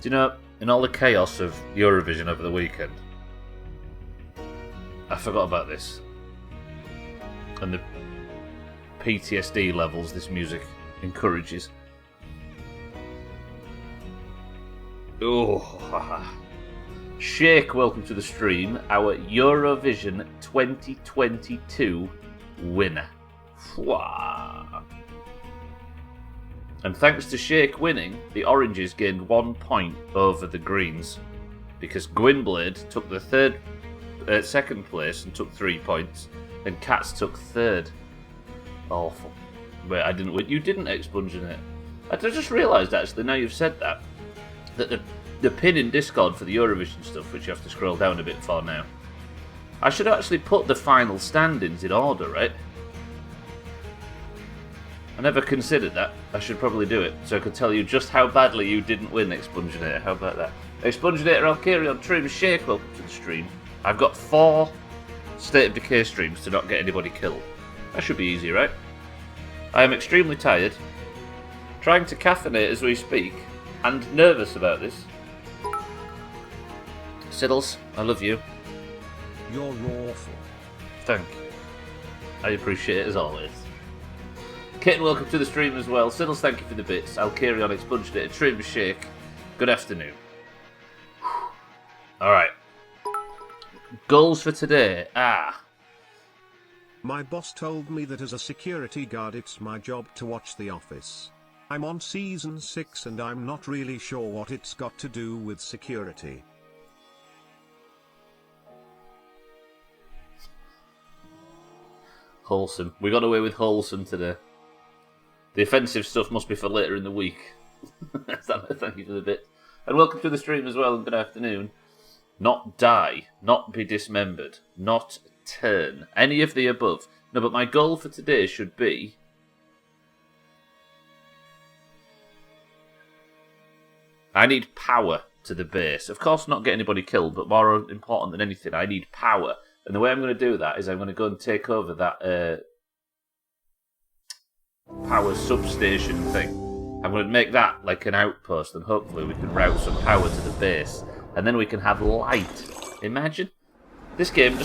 Do you know, in all the chaos of Eurovision over the weekend, I forgot about this. And the PTSD levels this music encourages. Oh, Shake, welcome to the stream. Our Eurovision 2022 winner. Fwah. And thanks to Shake winning, the Oranges gained 1 point over the Greens, because Gwynblade took the second place and took 3 points, and Cats took third. Awful. Wait, I didn't win. You didn't expungionate. I just realised, actually, now you've said that the pin in Discord for the Eurovision stuff, which you have to scroll down a bit for now, I should actually put the final standings in order, right? I never considered that. I should probably do it, so I could tell you just how badly you didn't win Expungionator. How about that? Expungionator, Alkarion, Trim, Shake, welcome to the stream. I've got 4 State of Decay streams to not get anybody killed. That should be easy, right? I am extremely tired, trying to caffeinate as we speak, and nervous about this. Siddles, I love you. You're awful. Thank you. I appreciate it as always. Kitten, welcome to the stream as well. Siddles, thank you for the bits. Alkarion, Expungionator, Trim, Shake. Good afternoon. Alright. Goals for today. My boss told me that as a security guard it's my job to watch The Office. I'm on season 6 and I'm not really sure what it's got to do with security. Wholesome. We got away with wholesome today. The offensive stuff must be for later in the week. Thank you for the bit. And welcome to the stream as well, and good afternoon. Not die, not be dismembered, not turn. Any of the above. No, but my goal for today should be... I need power to the base. Of course, not get anybody killed, but more important than anything, I need power. And the way I'm going to do that is I'm going to go and take over that power substation thing. I'm going to make that like an outpost, and hopefully we can route some power to the base. And then we can have light. Imagine. This game,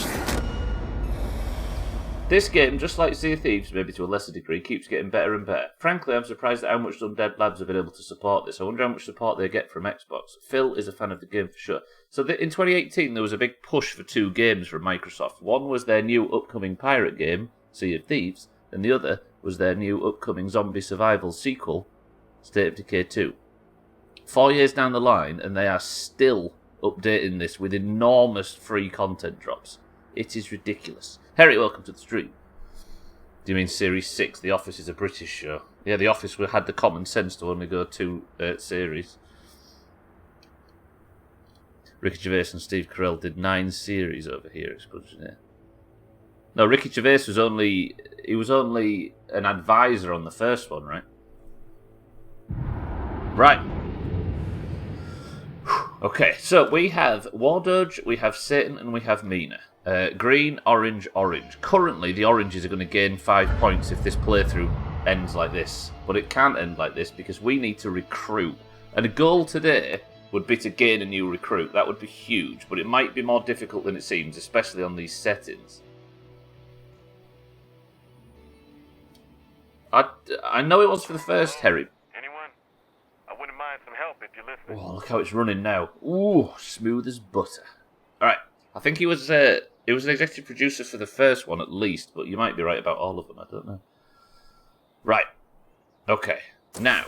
just like Sea of Thieves, maybe to a lesser degree, keeps getting better and better. Frankly, I'm surprised at how much Undead Labs have been able to support this. I wonder how much support they get from Xbox. Phil is a fan of the game for sure. So in 2018, there was a big push for 2 games from Microsoft. One was their new upcoming pirate game, Sea of Thieves, and the other was their new upcoming zombie survival sequel, State of Decay 2. 4 years down the line, and they are still updating this with enormous free content drops. It is ridiculous. Harry, welcome to the stream. Do you mean Series 6? The Office is a British show. Yeah, The Office had the common sense to only go 2 series. Ricky Gervais and Steve Carell did 9 series over here, Expungionator. No, Ricky Gervais was only an advisor on the first one, right? Right. Okay, so we have Wardoge, we have Satan, and we have Mina. Green, orange, orange. Currently, the oranges are going to gain 5 points if this playthrough ends like this. But it can't end like this because we need to recruit. And a goal today would be to gain a new recruit. That would be huge, but it might be more difficult than it seems, especially on these settings. I know it was for the first, Harry. Anyone? I wouldn't mind some help if you're listening. Oh, look how it's running now. Ooh, smooth as butter. Alright, I think he was an executive producer for the first one at least, but you might be right about all of them, I don't know. Right, okay. Now,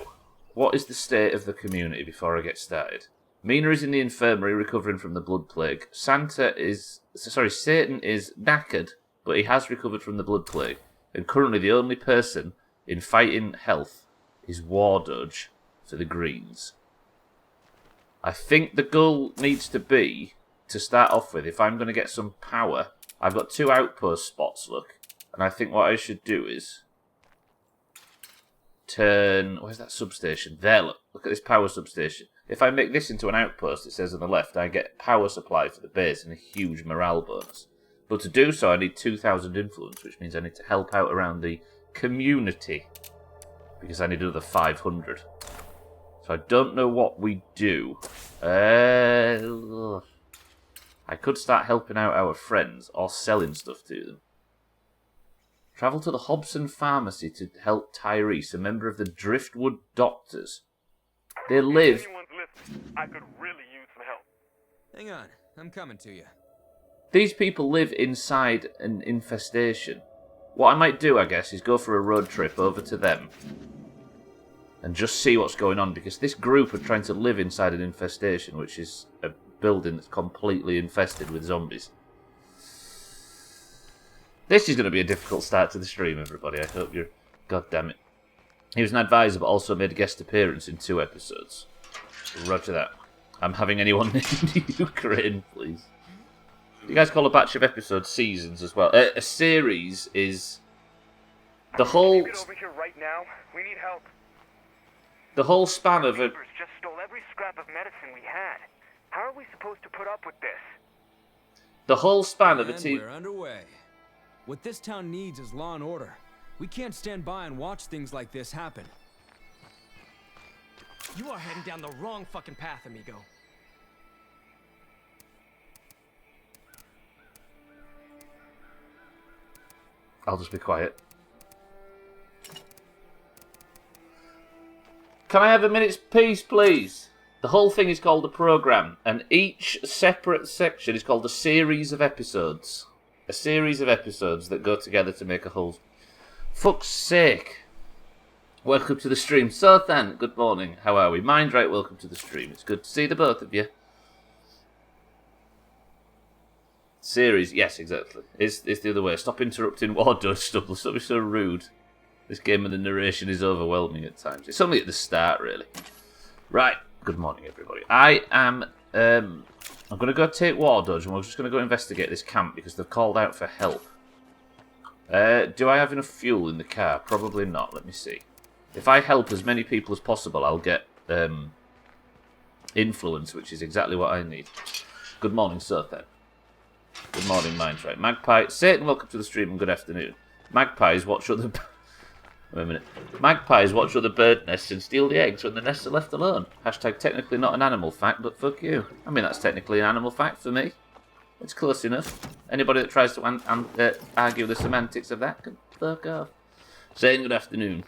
what is the state of the community before I get started? Mina is in the infirmary recovering from the blood plague. Satan is knackered, but he has recovered from the blood plague. And currently the only person in fighting health is Wardoge for the Greens. I think the goal needs to be, to start off with, if I'm going to get some power I've got 2 outpost spots, look. And I think what I should do is turn... Where's that substation? There, look. Look at this power substation. If I make this into an outpost, it says on the left, I get power supply for the base and a huge morale bonus. But to do so, I need 2,000 influence, which means I need to help out around the community. Because I need another 500. So I don't know what we do. I could start helping out our friends or selling stuff to them. Travel to the Hobson Pharmacy to help Tyrese, a member of the Driftwood Doctors. They live... If anyone's listening, I could really use some help. Hang on, I'm coming to you. These people live inside an infestation. What I might do, I guess, is go for a road trip over to them and just see what's going on, because this group are trying to live inside an infestation, which is a building that's completely infested with zombies. This is going to be a difficult start to the stream, everybody. I hope you're... God damn it. He was an advisor, but also made a guest appearance in 2 episodes. Roger that. I'm having anyone named Ukraine, please. You guys call a batch of episodes seasons as well. A series is... The whole... Get over here right now. We need help. The whole span of a... Neighbors just stole every scrap of medicine we had. How are we supposed to put up with this? The whole span of a And team... we're underway. What this town needs is law and order. We can't stand by and watch things like this happen. You are heading down the wrong fucking path, amigo. I'll just be quiet. Can I have a minute's peace, please? The whole thing is called a program, and each separate section is called a series of episodes. A series of episodes that go together to make a whole... Fuck's sake. Welcome to the stream. Sothan, good morning. How are we? Mindright, welcome to the stream. It's good to see the both of you. Series, yes, exactly. It's the other way. Stop interrupting War Dodge, Stubbler. Stop being so rude. This game and the narration is overwhelming at times. It's only at the start, really. Right. Good morning, everybody. I am... I'm going to go take War Dodge, and we're just going to go investigate this camp, because they've called out for help. Do I have enough fuel in the car? Probably not. Let me see. If I help as many people as possible, I'll get influence, which is exactly what I need. Good morning, Sothan. Good morning, Mindright. Magpie, Satan, welcome to the stream, and good afternoon. Magpies watch other... Wait a minute. Magpies watch other bird nests and steal the eggs when the nests are left alone. Hashtag technically not an animal fact, but fuck you. I mean, that's technically an animal fact for me. It's close enough. Anybody that tries to argue the semantics of that can fuck off. Saying good afternoon.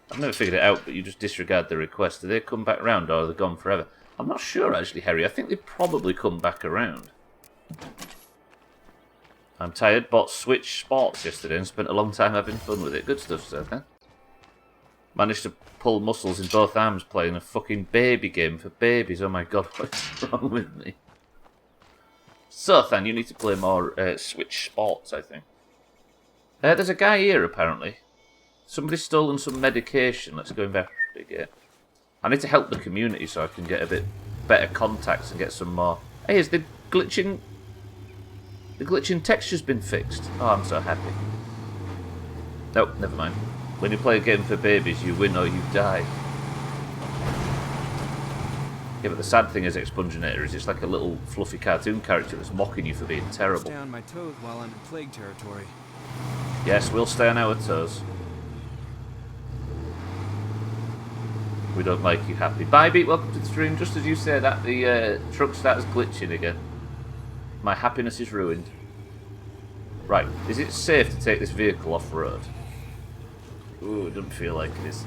I've never figured it out, but you just disregard the request. Do they come back around, or are they gone forever? I'm not sure, actually, Harry. I think they probably come back around. I'm tired. Bought Switch Sports yesterday and spent a long time having fun with it. Good stuff, sir. Huh? Managed to pull muscles in both arms playing a fucking baby game for babies. Oh my god, what's wrong with me? So, Than, you need to play more Switch Sports, I think. There's a guy here, apparently. Somebody's stolen some medication. Let's go investigate. I need to help the community so I can get a bit better contacts and get some more... Hey, is the glitching... The glitching texture's been fixed. Oh, I'm so happy. Nope, never mind. When you play a game for babies, you win or you die. Yeah, but the sad thing is Expunginator is it's like a little fluffy cartoon character that's mocking you for being terrible. Stay on my toes while I'm in plague territory. Yes, we'll stay on our toes. We don't like you happy. Bye, Beat, welcome to the stream. Just as you say that, the truck starts glitching again. My happiness is ruined. Right, is it safe to take this vehicle off-road? Ooh, it doesn't feel like it is.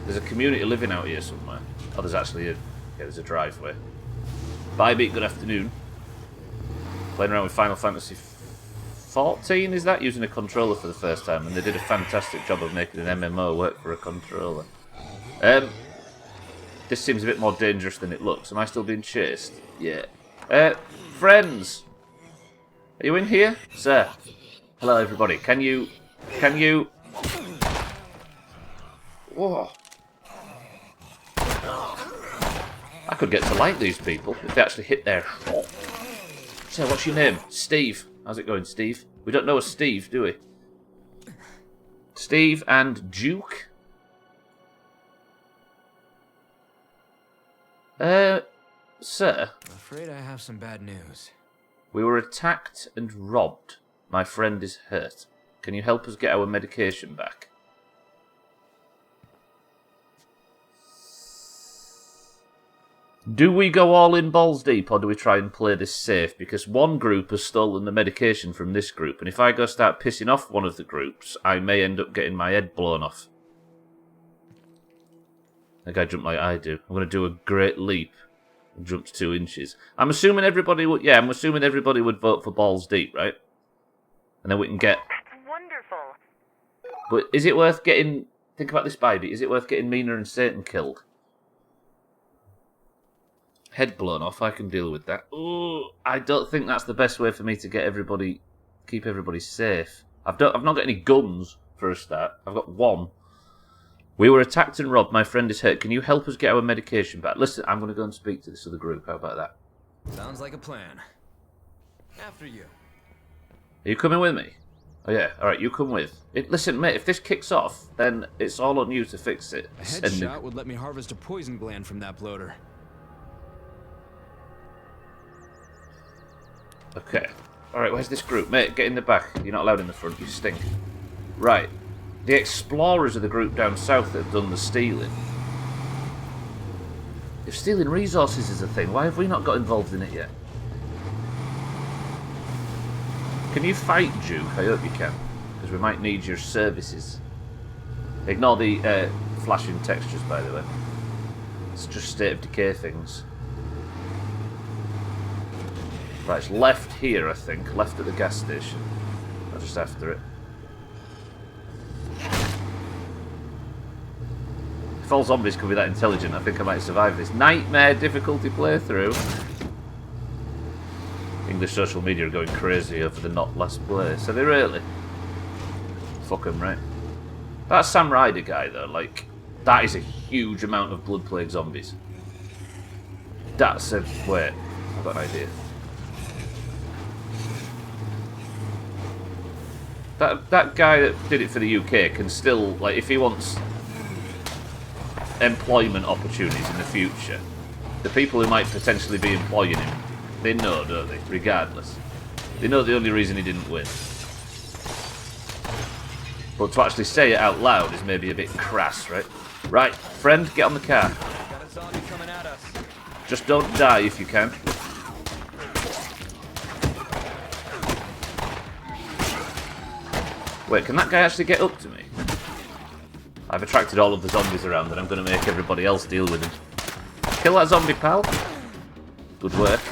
There's a community living out here somewhere. Oh, there's actually a... Yeah, there's a driveway. Bye, Beat, good afternoon. Playing around with Final Fantasy 14, is that? Using a controller for the first time, and they did a fantastic job of making an MMO work for a controller. This seems a bit more dangerous than it looks. Am I still being chased? Yeah. Friends! Are you in here? Sir. Hello, everybody. Can you... Whoa. I could get to like these people if they actually hit their... Sir, what's your name? Steve. How's it going, Steve? We don't know a Steve, do we? Steve and Duke? Sir? I'm afraid I have some bad news. We were attacked and robbed. My friend is hurt. Can you help us get our medication back? Do we go all in balls deep, or do we try and play this safe? Because one group has stolen the medication from this group, and if I go start pissing off one of the groups, I may end up getting my head blown off. That guy jumped like I do. I'm going to do a great leap and jump to 2 inches. I'm assuming everybody would. Yeah, I'm assuming everybody would vote for balls deep, right? And then we can get. That's wonderful. But is it worth getting? Think about this, Bybee. Is it worth getting Mina and Satan killed? Head blown off, I can deal with that. Ooh, I don't think that's the best way for me to get everybody, keep everybody safe. I've not got any guns for a start. I've got 1. We were attacked and robbed. My friend is hurt. Can you help us get our medication back? Listen, I'm going to go and speak to this other group. How about that? Sounds like a plan. After you. Are you coming with me? Oh yeah. All right, you come with. Listen, mate. If this kicks off, then it's all on you to fix it. A headshot would let me harvest a poison gland from that bloater. Okay. Alright, where's this group? Mate, get in the back. You're not allowed in the front, you stink. Right. The explorers are the group down south that have done the stealing. If stealing resources is a thing, why have we not got involved in it yet? Can you fight, Duke? I hope you can. Because we might need your services. Ignore the flashing textures, by the way. It's just State of Decay things. Right, it's left here, I think. Left at the gas station. Or just after it. If all zombies could be that intelligent, I think I might survive this nightmare difficulty playthrough. English social media are going crazy over the not last place. Are they really? Fuck them, right? That Sam Ryder guy, though, like, that is a huge amount of blood plague zombies. That's a... Wait, I've got an idea. That guy that did it for the UK can still, like, if he wants employment opportunities in the future, the people who might potentially be employing him, they know, don't they? Regardless. They know the only reason he didn't win. But to actually say it out loud is maybe a bit crass, right? Right, friend, get on the car. Got a zombie coming at us. Just don't die if you can. Wait, can that guy actually get up to me? I've attracted all of the zombies around and I'm going to make everybody else deal with him. Kill that zombie, pal. Good work.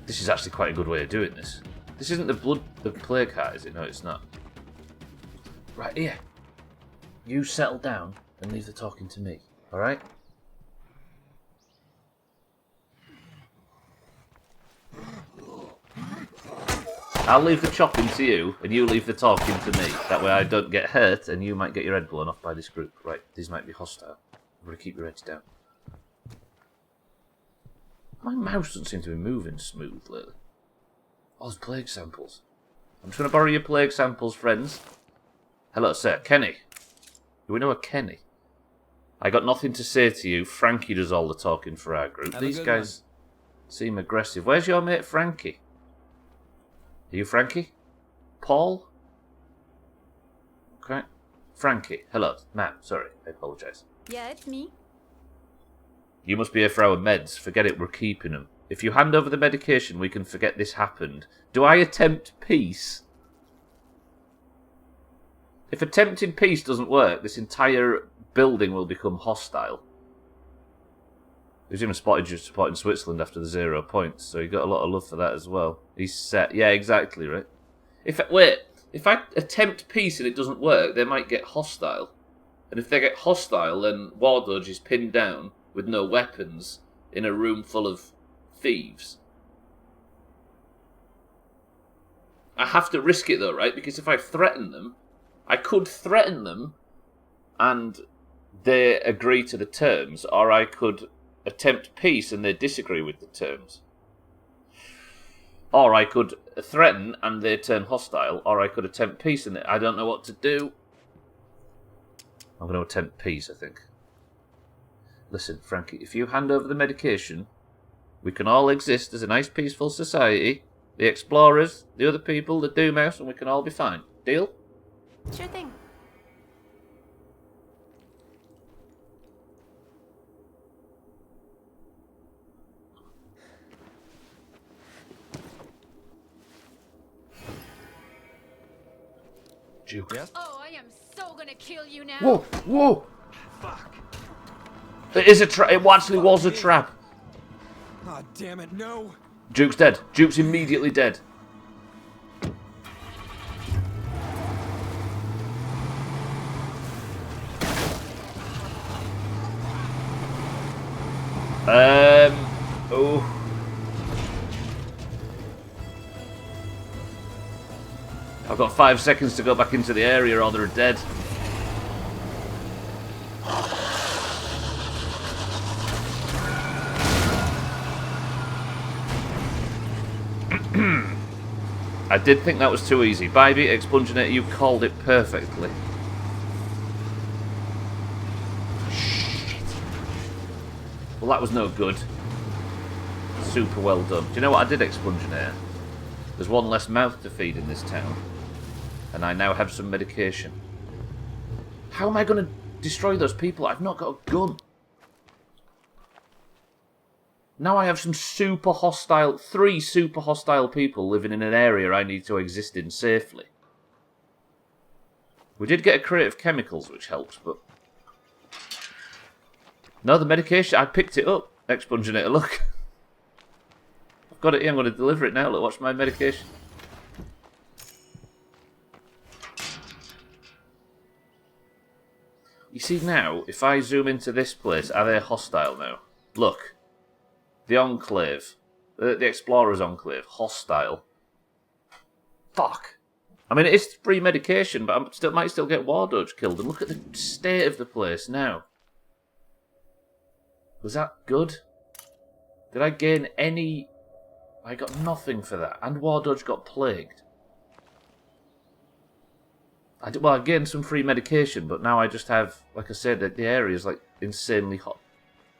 This is actually quite a good way of doing this. This isn't the plague heart, is it? No, it's not. Right, here. You settle down and leave the talking to me, alright? I'll leave the chopping to you, and you leave the talking to me. That way I don't get hurt, and you might get your head blown off by this group. Right, these might be hostile. I'm going to keep your heads down. My mouse doesn't seem to be moving smooth lately. Oh, there's plague samples. I'm just going to borrow your plague samples, friends. Hello, sir. Kenny. Do we know a Kenny? I got nothing to say to you. Frankie does all the talking for our group. These guys seem aggressive. Where's your mate, Frankie? Are you Frankie? Paul? Okay. Frankie. Hello. Ma'am, sorry. I apologise. Yeah, it's me. You must be here for our meds. Forget it, we're keeping them. If you hand over the medication, we can forget this happened. Do I attempt peace? If attempting peace doesn't work, this entire building will become hostile. He was even spotted just supporting Switzerland after the 0 points, so he got a lot of love for that as well. He's set. Yeah, exactly, right? If I attempt peace and it doesn't work, they might get hostile. And if they get hostile, then Wardodge is pinned down with no weapons in a room full of thieves. I have to risk it though, right? Because if I threaten them, I could threaten them and they agree to the terms, or I could attempt peace and they disagree with the terms. Or I could threaten and they turn hostile, or I could attempt peace and I don't know what to do. I'm going to attempt peace, I think. Listen, Frankie, if you hand over the medication, we can all exist as a nice, peaceful society. The explorers, the other people, the Doomhaus, and we can all be fine. Deal? Sure thing. Duke. Yes? Oh, I am so gonna kill you now. Whoa! Whoa! Fuck. It is a trap. It actually was a trap. Ah, damn it, no. Duke's dead. Duke's immediately dead. Oh. I've got 5 seconds to go back into the area or they're dead. I did think that was too easy. Bybee, Expunginator, you called it perfectly. Shit. Well, that was no good. Super well done. Do you know what I did, Expunginator? There's one less mouth to feed in this town. And I now have some medication. How am I going to destroy those people? I've not got a gun. Now I have some super hostile, 3 super hostile people living in an area I need to exist in safely. We did get a crate of chemicals, which helps, but... No, the medication, I picked it up. Expunginator, look. I've got it here, I'm going to deliver it now. Look, watch my medication. You see now, if I zoom into this place, are they hostile now? Look. The Enclave. The Explorer's Enclave. Hostile. Fuck. I mean, it is free medication, but I might still get War Doge killed. And look at the state of the place now. Was that good? Did I gain any... I got nothing for that. And War Doge got plagued. Well, I gained some free medication, but now I just have, like I said, the area's like insanely hot.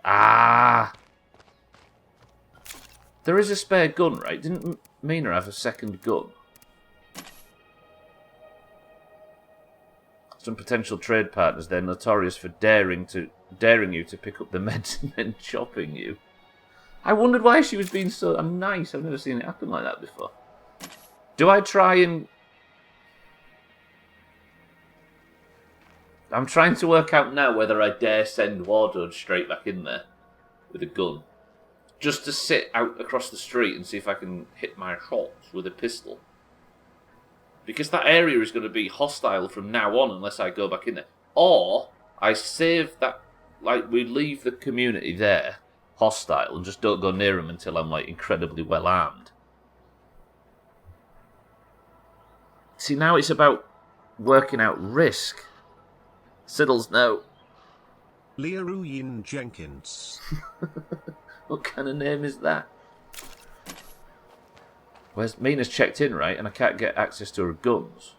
Ah! There is a spare gun, right? Didn't Mina have a second gun? Some potential trade partners, they're notorious for daring you to pick up the meds and then chopping you. I wondered why she was being so nice. I've never seen it happen like that before. Do I try and... I'm trying to work out now whether I dare send War Doge straight back in there with a gun. Just to sit out across the street and see if I can hit my shots with a pistol. Because that area is going to be hostile from now on unless I go back in there. Or I save that, like we leave the community there, hostile, and just don't go near them until I'm like incredibly well armed. See, now it's about working out risk. Siddles, no. Learuyin Jenkins. What kind of name is that? Where's Mina's checked in, right? And I can't get access to her guns.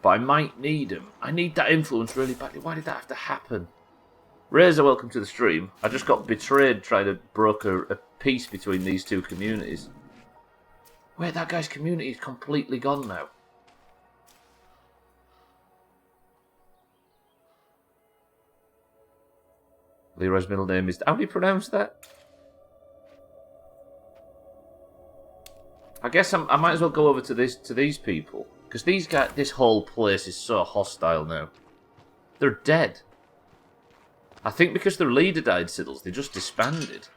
But I might need them. I need that influence really badly. Why did that have to happen? Razor, welcome to the stream. I just got betrayed trying to broker a peace between these two communities. Wait, that guy's community is completely gone now. Leroy's middle name is... How do you pronounce that? I guess I might as well go over to these people. Because these guys... This whole place is so hostile now. They're dead. I think because their leader died, Siddles, they just disbanded.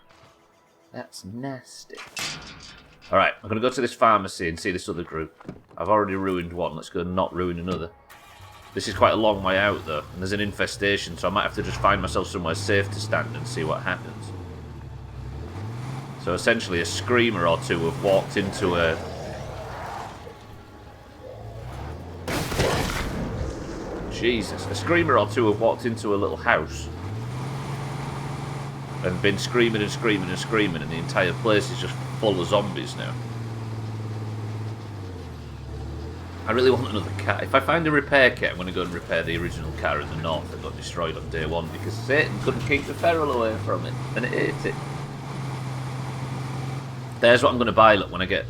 That's nasty. Alright, I'm going to go to this pharmacy and see this other group. I've already ruined one. Let's go and not ruin another. This is quite a long way out, though, and there's an infestation, so I might have to just find myself somewhere safe to stand and see what happens. So essentially, a screamer or two have walked into a... Jesus. A screamer or two have walked into a little house and been screaming and screaming and screaming, and the entire place is just full of zombies now. I really want another car. If I find a repair kit, I'm going to go and repair the original car in the north that got destroyed on day one because Satan couldn't keep the feral away from it, and it ate it. There's what I'm going to buy, look, when I get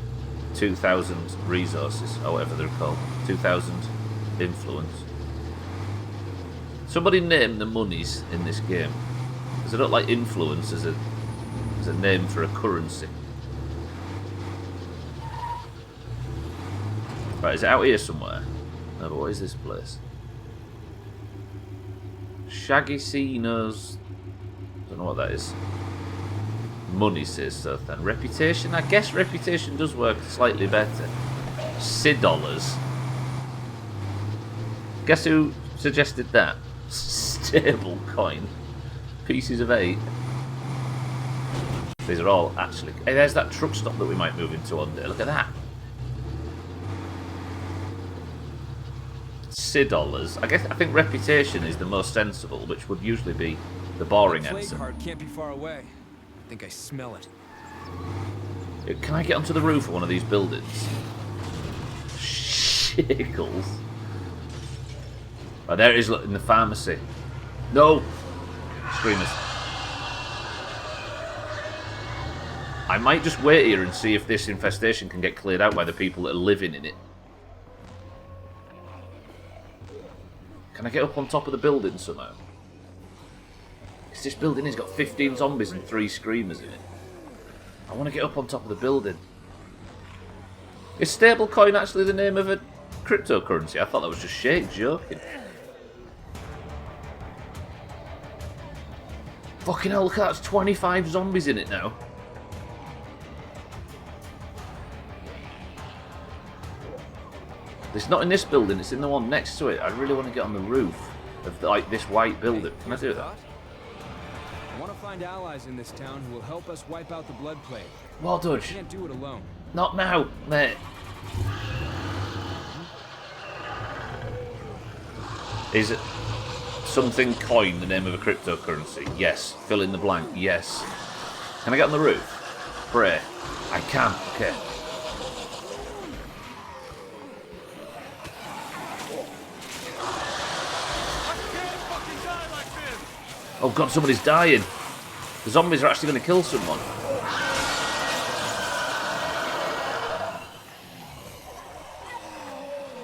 2,000 resources, or whatever they're called. 2,000 influence. Somebody name the monies in this game. Because I don't like influence as a name for a currency. Right, is it out here somewhere? No, but what is this place? Shaggy C knows... I don't know what that is. Money says so then. Reputation? I guess reputation does work slightly better. $6. Guess who suggested that? Stable coin. Pieces of 8. These are all actually... Hey, there's that truck stop that we might move into one day. Look at that. $6. I think reputation is the most sensible, which would usually be the boring answer. Plague heart can't be far away. I think I smell it. Can I get onto the roof of one of these buildings? Shickles. Oh, there it is, look, in the pharmacy. No! Screamers. I might just wait here and see if this infestation can get cleared out by the people that are living in it. Can I get up on top of the building somehow? Because this building has got 15 zombies and 3 screamers in it. I want to get up on top of the building. Is stablecoin actually the name of a cryptocurrency? I thought that was just shit joking. Fucking hell, look at that, there's 25 zombies in it now. It's not in this building, it's in the one next to it. I really want to get on the roof of like this white building. Can I do that? I want to find allies in this town who will help us wipe out the blood plague. Well, Dodge. I can't do it alone. Not now, mate. Is it something coin the name of a cryptocurrency? Yes. Fill in the blank. Yes. Can I get on the roof? Pray. I can. Okay. Oh god, somebody's dying. The zombies are actually going to kill someone.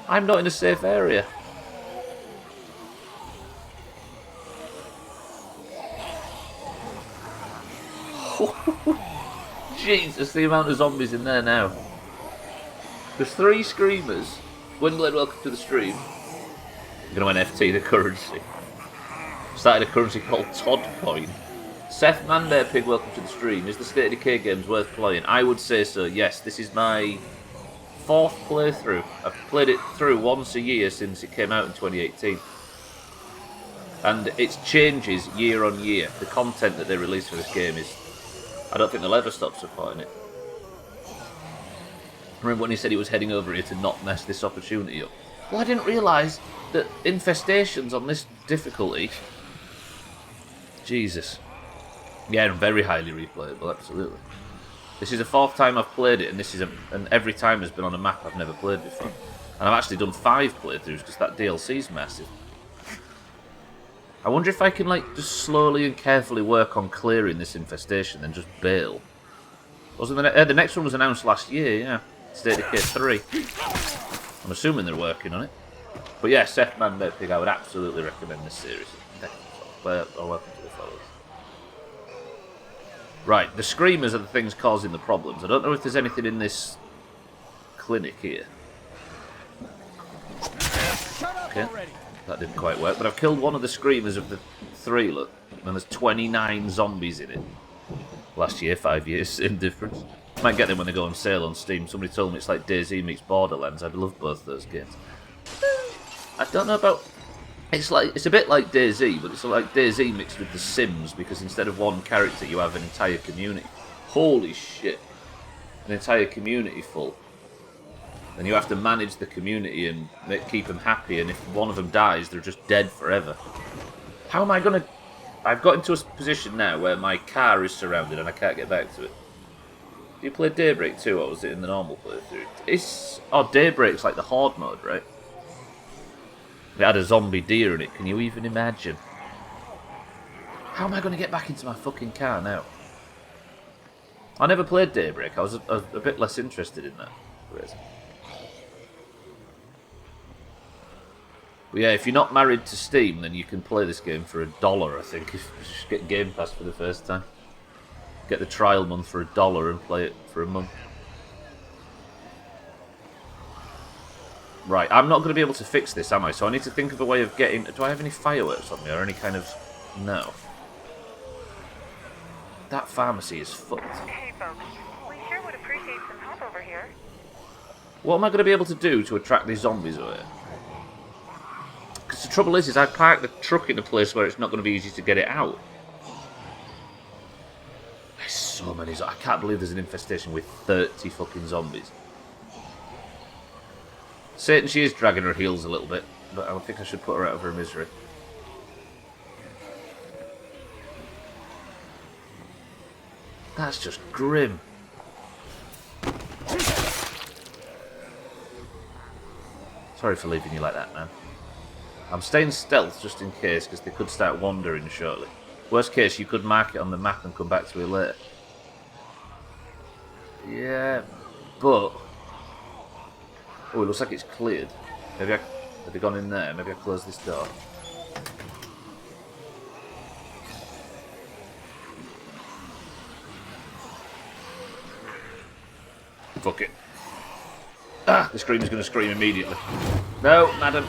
I'm not in a safe area. Jesus, the amount of zombies in there now. There's 3 screamers. Windblade, welcome to the stream. I'm going to NFT the currency. Started a currency called Todd Coin. Seth Manday Pig, welcome to the stream. Is the State of Decay games worth playing? I would say so, yes. This is my 4th playthrough. I've played it through once a year since it came out in 2018. And it changes year on year. The content that they release for this game is... I don't think they'll ever stop supporting it. Remember when he said he was heading over here to not mess this opportunity up? Well, I didn't realise that infestations on this difficulty... Jesus. Yeah, very highly replayable, absolutely. This is the 4th time I've played it, and this is and every time has been on a map I've never played before. And I've actually done 5 playthroughs because that DLC's massive. I wonder if I can like just slowly and carefully work on clearing this infestation, then just bail. Wasn't the next one was announced last year? Yeah, State of Decay 3. I'm assuming they're working on it. But yeah, Seth Manday Pig, I would absolutely recommend this series. Welcome to the fellas. Right, the screamers are the things causing the problems. I don't know if there's anything in this clinic here. Okay, that didn't quite work, but I've killed one of the screamers of the 3, look. And there's 29 zombies in it. Last year, 5 years, same difference. Might get them when they go on sale on Steam. Somebody told me it's like DayZ meets Borderlands. I'd love both those games. I don't know about... It's a bit like DayZ, but it's like DayZ mixed with The Sims, because instead of one character, you have an entire community. Holy shit. An entire community full. And you have to manage the community and keep them happy, and if one of them dies, they're just dead forever. How am I going to... I've got into a position now where my car is surrounded and I can't get back to it. you play Daybreak too, or was it in the normal playthrough? Daybreak's like the horde mode, right? It had a zombie deer in it, can you even imagine? How am I going to get back into my fucking car now? I never played Daybreak, I was a bit less interested in that. But yeah, if you're not married to Steam, then you can play this game for $1, I think, if you just get Game Pass for the first time. Get the trial month for $1 and play it for a month. Right, I'm not going to be able to fix this, am I? So I need to think of a way of getting... Do I have any fireworks on me or any kind of... No. That pharmacy is fucked. Hey folks, we sure would appreciate some help over here. What am I going to be able to do to attract these zombies over here? Because the trouble is I parked the truck in a place where it's not going to be easy to get it out. There's so many... I can't believe there's an infestation with 30 fucking zombies. Satan, she is dragging her heels a little bit, but I think I should put her out of her misery. That's just grim. Sorry for leaving you like that, man. I'm staying stealth just in case, because they could start wandering shortly. Worst case, you could mark it on the map and come back to it later. Yeah, but... Oh, it looks like it's cleared. Maybe have they gone in there? Maybe I close this door. Fuck it. Ah, the screamer's going to scream immediately. No, madam.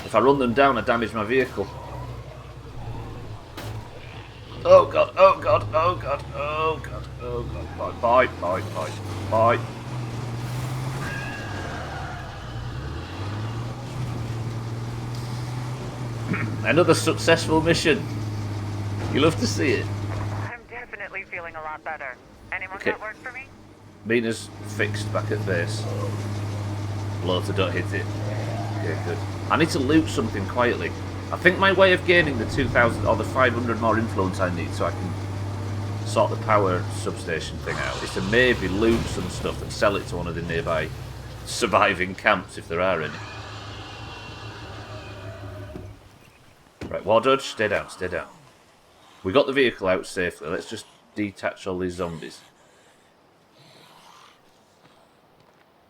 If I run them down, I damage my vehicle. Oh god, oh god, oh god, oh god, oh god. Bye, bye, bye, bye. Another successful mission. You love to see it. I'm definitely feeling a lot better. Anyone Okay. got work for me? Mina's fixed back at base. Bloater, don't hit it. Okay, good. I need to loot something quietly. I think my way of gaining the 2,000 or the 500 more influence I need so I can sort the power substation thing out is to maybe loot some stuff and sell it to one of the nearby surviving camps if there are any. Right, War Dodge, stay down, stay down. We got the vehicle out safely. Let's just detach all these zombies.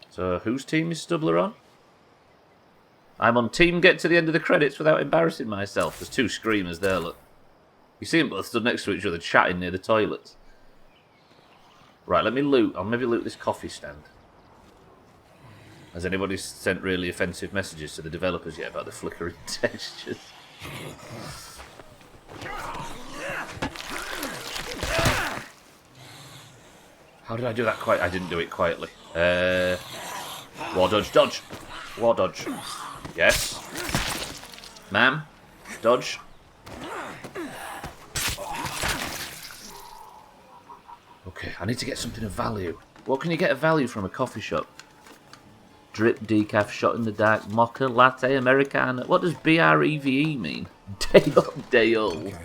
So, whose team is Stubbler on? I'm on team get to the end of the credits without embarrassing myself. There's two screamers there, look. You see them both stood next to each other chatting near the toilets. Right, let me loot. I'll maybe loot this coffee stand. Has anybody sent really offensive messages to the developers yet about the flickering textures? How did I do that quiet? I didn't do it quietly. War dodge, dodge. War dodge. Yes. Ma'am. Dodge. Okay, I need to get something of value. What can you get of value from a coffee shop? Drip, decaf, shot in the dark, mocha, latte, americano. What does BREVE mean? Day old. Okay.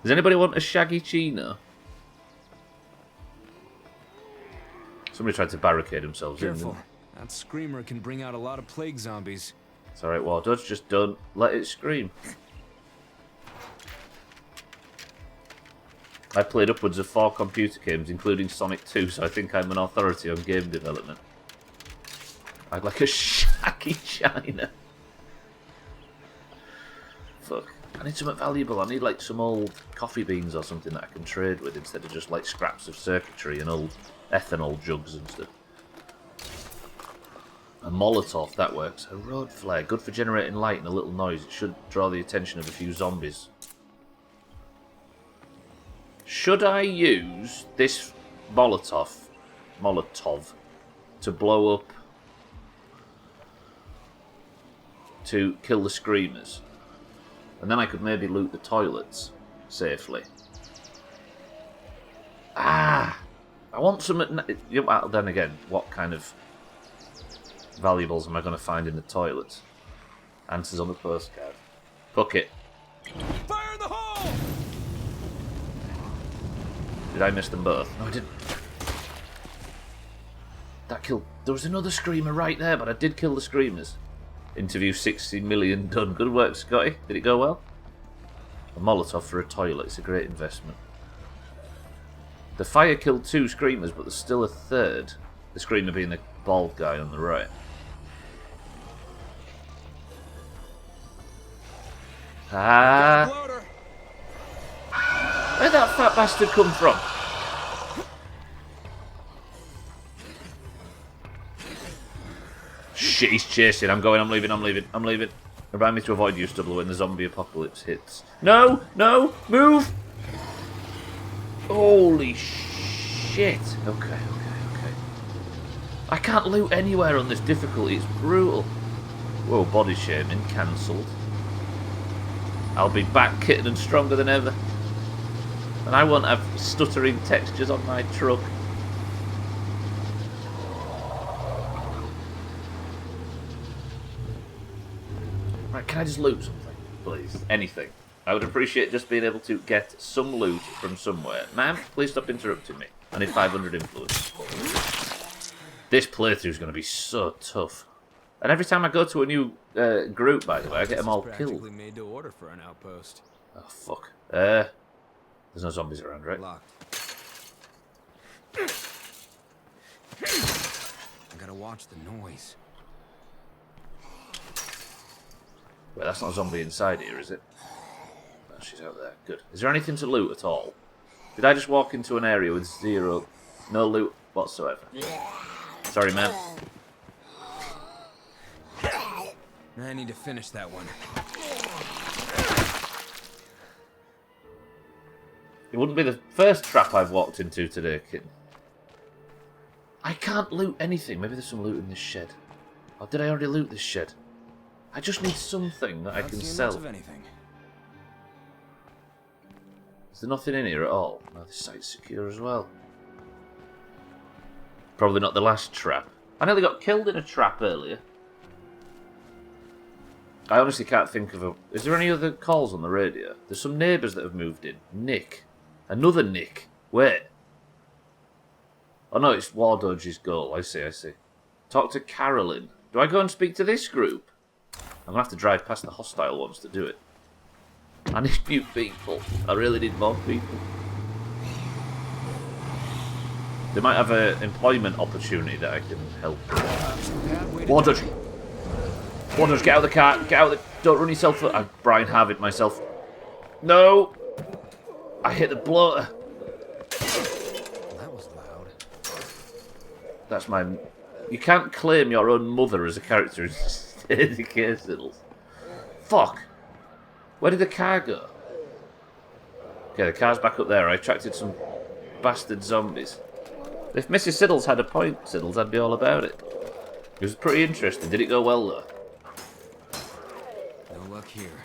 Does anybody want a shaggy chino? Somebody tried to barricade themselves Careful. in. That screamer can bring out a lot of plague zombies. It's alright, War Dodge, just don't let it scream. I played upwards of 4 computer games, including Sonic 2, so I think I'm an authority on game development. I'd like a shaggy china. Fuck. I need something valuable. I need like some old coffee beans or something that I can trade with instead of just like scraps of circuitry and old ethanol jugs and stuff. A Molotov, that works. A road flare, good for generating light and a little noise. It should draw the attention of a few zombies. Should I use this Molotov to blow up to kill the screamers? And then I could maybe loot the toilets safely. Ah! I want some... Well, then again, what kind of valuables am I going to find in the toilets? Answers on the postcard. Fuck it. Fire in the hole! Did I miss them both? No, I didn't. That killed... There was another screamer right there, but I did kill the screamers. Interview 60 million done. Good work, Scotty. Did it go well? A Molotov for a toilet. It's a great investment. The fire killed 2 screamers, but there's still a third. The screamer being the bald guy on the right. Ah! Where'd that fat bastard come from? Shit, he's chasing. I'm going, I'm leaving. Remind me to avoid you, Stubbler, when the zombie apocalypse hits. No! No! Move! Holy shit. Okay. I can't loot anywhere on this difficulty. It's brutal. Whoa, body shaming cancelled. I'll be back kitted and stronger than ever. And I won't have stuttering textures on my truck. Right, can I just loot something, please? Anything. I would appreciate just being able to get some loot from somewhere. Ma'am, please stop interrupting me. I need 500 influence. This playthrough is going to be so tough. And every time I go to a new group, by the way, I get them all killed. Made to order for an outpost. Oh, fuck. There's no zombies around, right? Locked. I gotta watch the noise. Wait, that's not a zombie inside here, is it? No, she's out there. Good. Is there anything to loot at all? Did I just walk into an area with no loot whatsoever? Sorry, man. I need to finish that one. It wouldn't be the first trap I've walked into today, kitten. I can't loot anything. Maybe there's some loot in this shed. Or did I already loot this shed? I just need something that I can sell. Of anything. Is there nothing in here at all? No, this site's secure as well. Probably not the last trap. I nearly got killed in a trap earlier. I honestly can't think of a... Is there any other calls on the radio? There's some neighbours that have moved in. Nick. Another Nick. Wait. Oh no, it's War Dodge's goal. I see. Talk to Carolyn. Do I go and speak to this group? I'm going to have to drive past the hostile ones to do it. I need new people. I really need more people. They might have an employment opportunity that I can help. War Dodge! War Dodge, get out of the car! Get out of the... Don't run yourself... I'm Brian Harvard myself. No! I hit the bloater. That was loud. That's my... You can't claim your own mother as a character in Decay Siddles. Fuck! Where did the car go? Okay, the car's back up there. I attracted some bastard zombies. If Mrs. Siddles had a point, Siddles, I'd be all about it. It was pretty interesting. Did it go well, though? No luck here.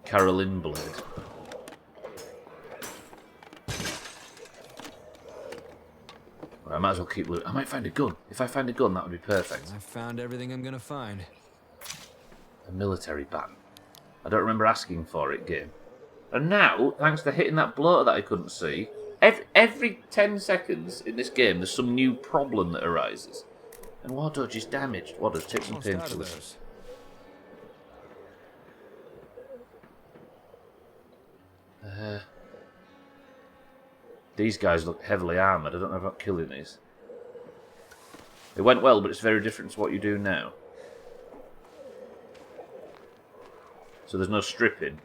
Carolyn Blade. Well, I might as well keep looting. I might find a gun. If I find a gun, that would be perfect. I found everything I'm gonna find. A military bat. I don't remember asking for it, game. And now, thanks to hitting that bloater that I couldn't see, every 10 seconds in this game, there's some new problem that arises. And War Dodge is damaged. War Dodge, take some painkillers. These guys look heavily armoured. I don't know about killing these. It went well, but it's very different to what you do now. So there's no stripping.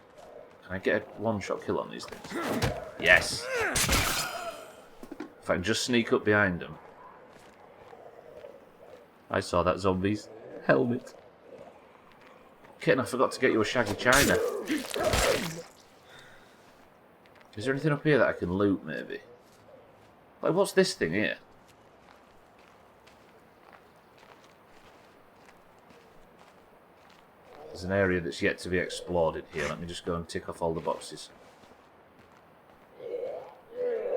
Can I get a one-shot kill on these things? Yes! If I can just sneak up behind them. I saw that zombie's helmet. Kitten, I forgot to get you a shaggy china. Is there anything up here that I can loot, maybe? Like, what's this thing here? There's an area that's yet to be explored in here. Let me just go and tick off all the boxes.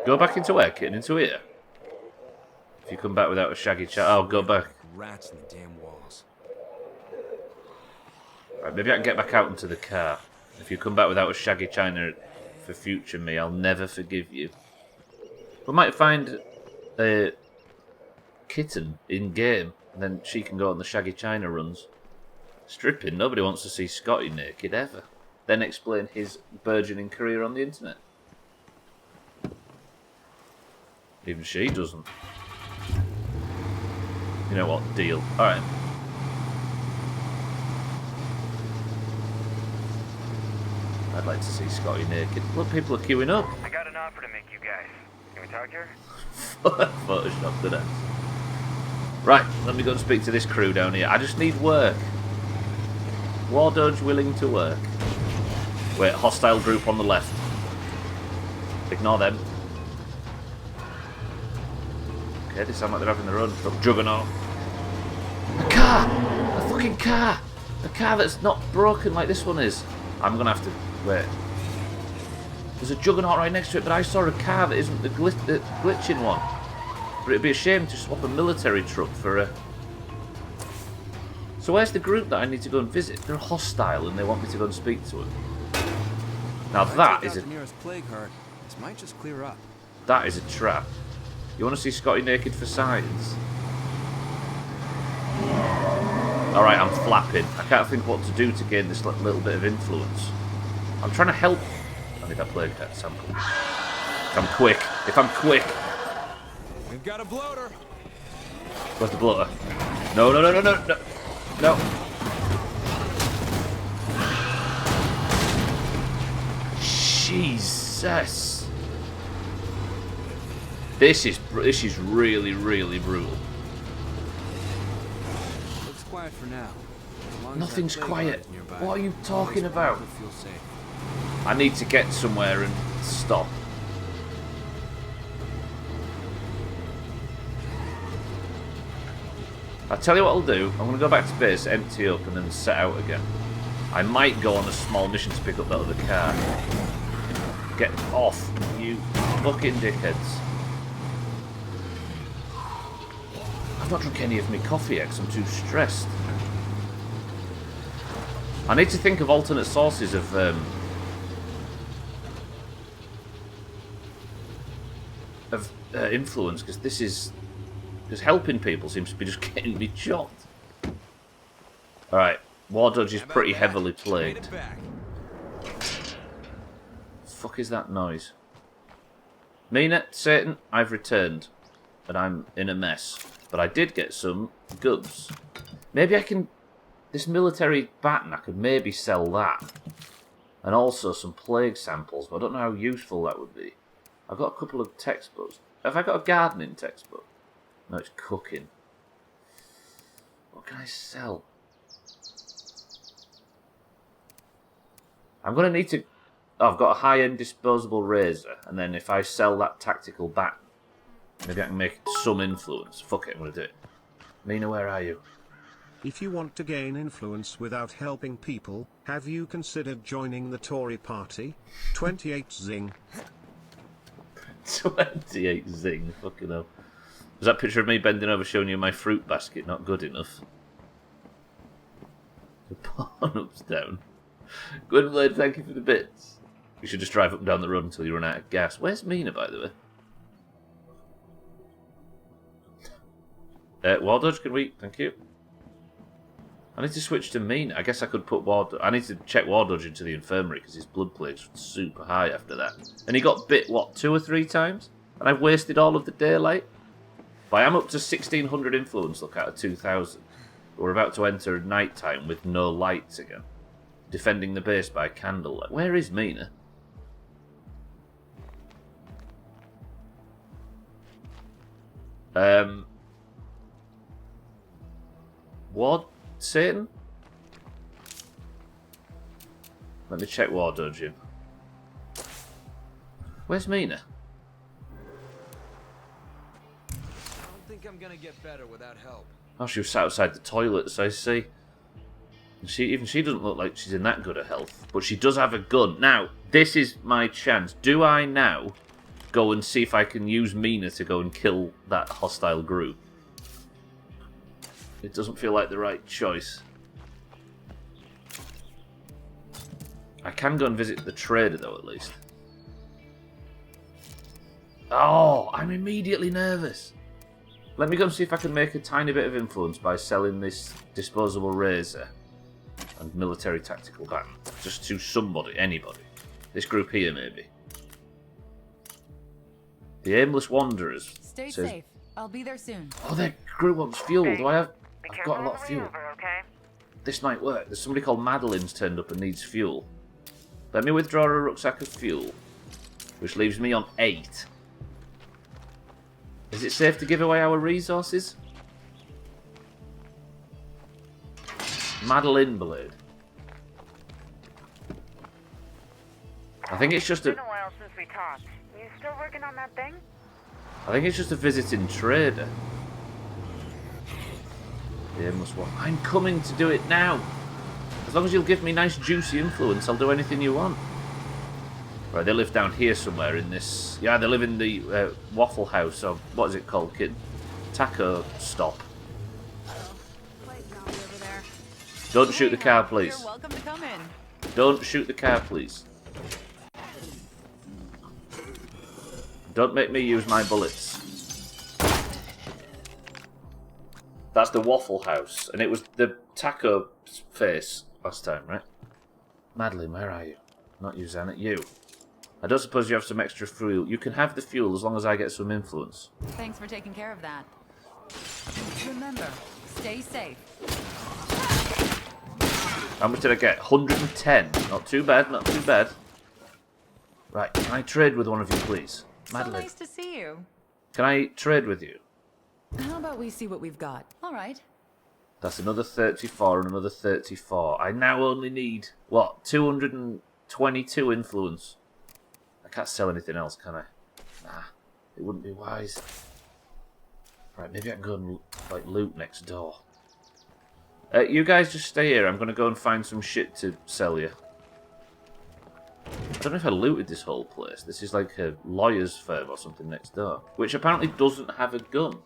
Go back into where, kitten? Into here? If you come back without a shaggy chat, oh, go back. Rats in the damn walls. Right, maybe I can get back out into the car. If you come back without a shaggy china for future me, I'll never forgive you. We might find a kitten in-game, and then she can go on the Shaggy China runs. Stripping, nobody wants to see Scotty naked, ever. Then explain his burgeoning career on the internet. Even she doesn't. You know what? Deal. Alright. I'd like to see Scotty naked. Look, people are queuing up. I got an offer to make you guys. Can we talk here? Photoshop, did I? Right, let me go and speak to this crew down here. I just need work. War Dodge willing to work. Wait, hostile group on the left. Ignore them. Okay, they sound like they're having their own juggernaut. A car! A fucking car! A car that's not broken like this one is. I'm gonna have to... Wait. There's a juggernaut right next to it, but I saw a car that isn't the glitching one. But it'd be a shame to swap a military truck for a... So where's the group that I need to go and visit? They're hostile and they want me to go and speak to them. Now that is a... The nearest plague heart. This might just clear up. That is a trap. You want to see Scotty naked for science? Alright, I'm flapping. I can't think what to do to gain this little bit of influence. I'm trying to help... I need that plague heart sample. If I'm quick. We've got a bloater. Where's the bloater? No. No. Jesus. This is really, really brutal. Looks quiet for now. As long as Nothing's that plague quiet. heart is nearby, What are you all talking these about? people feel safe. I need to get somewhere and stop. I'll tell you what I'll do. I'm going to go back to base, empty up, and then set out again. I might go on a small mission to pick up that other car. Get off, you fucking dickheads. I've not drunk any of my coffee yet because I'm too stressed. I need to think of alternate sources of influence, because this is... Because helping people seems to be just getting me chopped. Alright, War Dodge is pretty heavily plagued. Fuck is that noise? Mina, Satan, I've returned. And I'm in a mess. But I did get some goods. Maybe I can... This military baton, I could maybe sell that. And also some plague samples, but I don't know how useful that would be. I've got a couple of textbooks. Have I got a gardening textbook? No, it's cooking. What can I sell? I'm going to need to... Oh, I've got a high-end disposable razor, and then if I sell that tactical baton, maybe I can make some influence. Fuck it, I'm going to do it. Mina, where are you? If you want to gain influence without helping people, have you considered joining the Tory party? 28 zing. 28 zing, fucking hell. Was that picture of me bending over showing you my fruit basket not good enough? The pawn-up's down. Gwynblade, thank you for the bits. You should just drive up and down the road until you run out of gas. Where's Mina, by the way? War Dodge, can we... Thank you. I need to switch to Mina. I guess I could put War Dodge... I need to check War Dodge into the infirmary because his blood plague's super high after that. And he got bit, what, 2 or 3 times? And I've wasted all of the daylight? But I am up to 1600 influence, look, out of 2000. We're about to enter night time with no lights again. Defending the base by candlelight. Where is Mina? Ward Satan? Let me check War Dodge him. Where's Mina? I don't think I'm gonna get better without help. Oh, she was sat outside the toilets, I see. Even she doesn't look like she's in that good a health. But she does have a gun. Now, this is my chance. Do I now go and see if I can use Mina to go and kill that hostile group? It doesn't feel like the right choice. I can go and visit the trader, though, at least. Oh, I'm immediately nervous. Let me go and see if I can make a tiny bit of influence by selling this disposable razor and military tactical band. Just to somebody, anybody. This group here, maybe. The Aimless Wanderers. Stay safe. I'll be there soon. Oh, their group wants fuel. Hey, Do I have... Be I've careful got a lot on of the fuel. way over, okay? This might work. There's somebody called Madeline's turned up and needs fuel. Let me withdraw a rucksack of fuel, which leaves me on 8. Is it safe to give away our resources? Madeline Blade. I think it's just It's a... been a while since we talked. You still working on that thing? I think it's just a visiting trader. The aimless one. I'm coming to do it now. As long as you'll give me nice juicy influence, I'll do anything you want. Right, they live down here somewhere in this... Yeah, they live in the Waffle House, or what is it called, kid? Taco Stop. Don't shoot the car, please. You're welcome to come in. Don't shoot the car, please. Don't make me use my bullets. That's the Waffle House, and it was the taco face last time, right? Madeline, where are you? Not you, Zanet, you. I don't suppose you have some extra fuel. You can have the fuel as long as I get some influence. Thanks for taking care of that. Remember, stay safe. How much did I get? 110. Not too bad, not too bad. Right, can I trade with one of you, please? Madeline. So nice to see you. Can I trade with you? How about we see what we've got? All right. That's another 34 and another 34. I now only need, what, 222 influence. I can't sell anything else, can I? Nah, it wouldn't be wise. Right, maybe I can go and like loot next door. You guys just stay here. I'm going to go and find some shit to sell you. I don't know if I looted this whole place. This is like a lawyer's firm or something next door. Which apparently doesn't have a gun.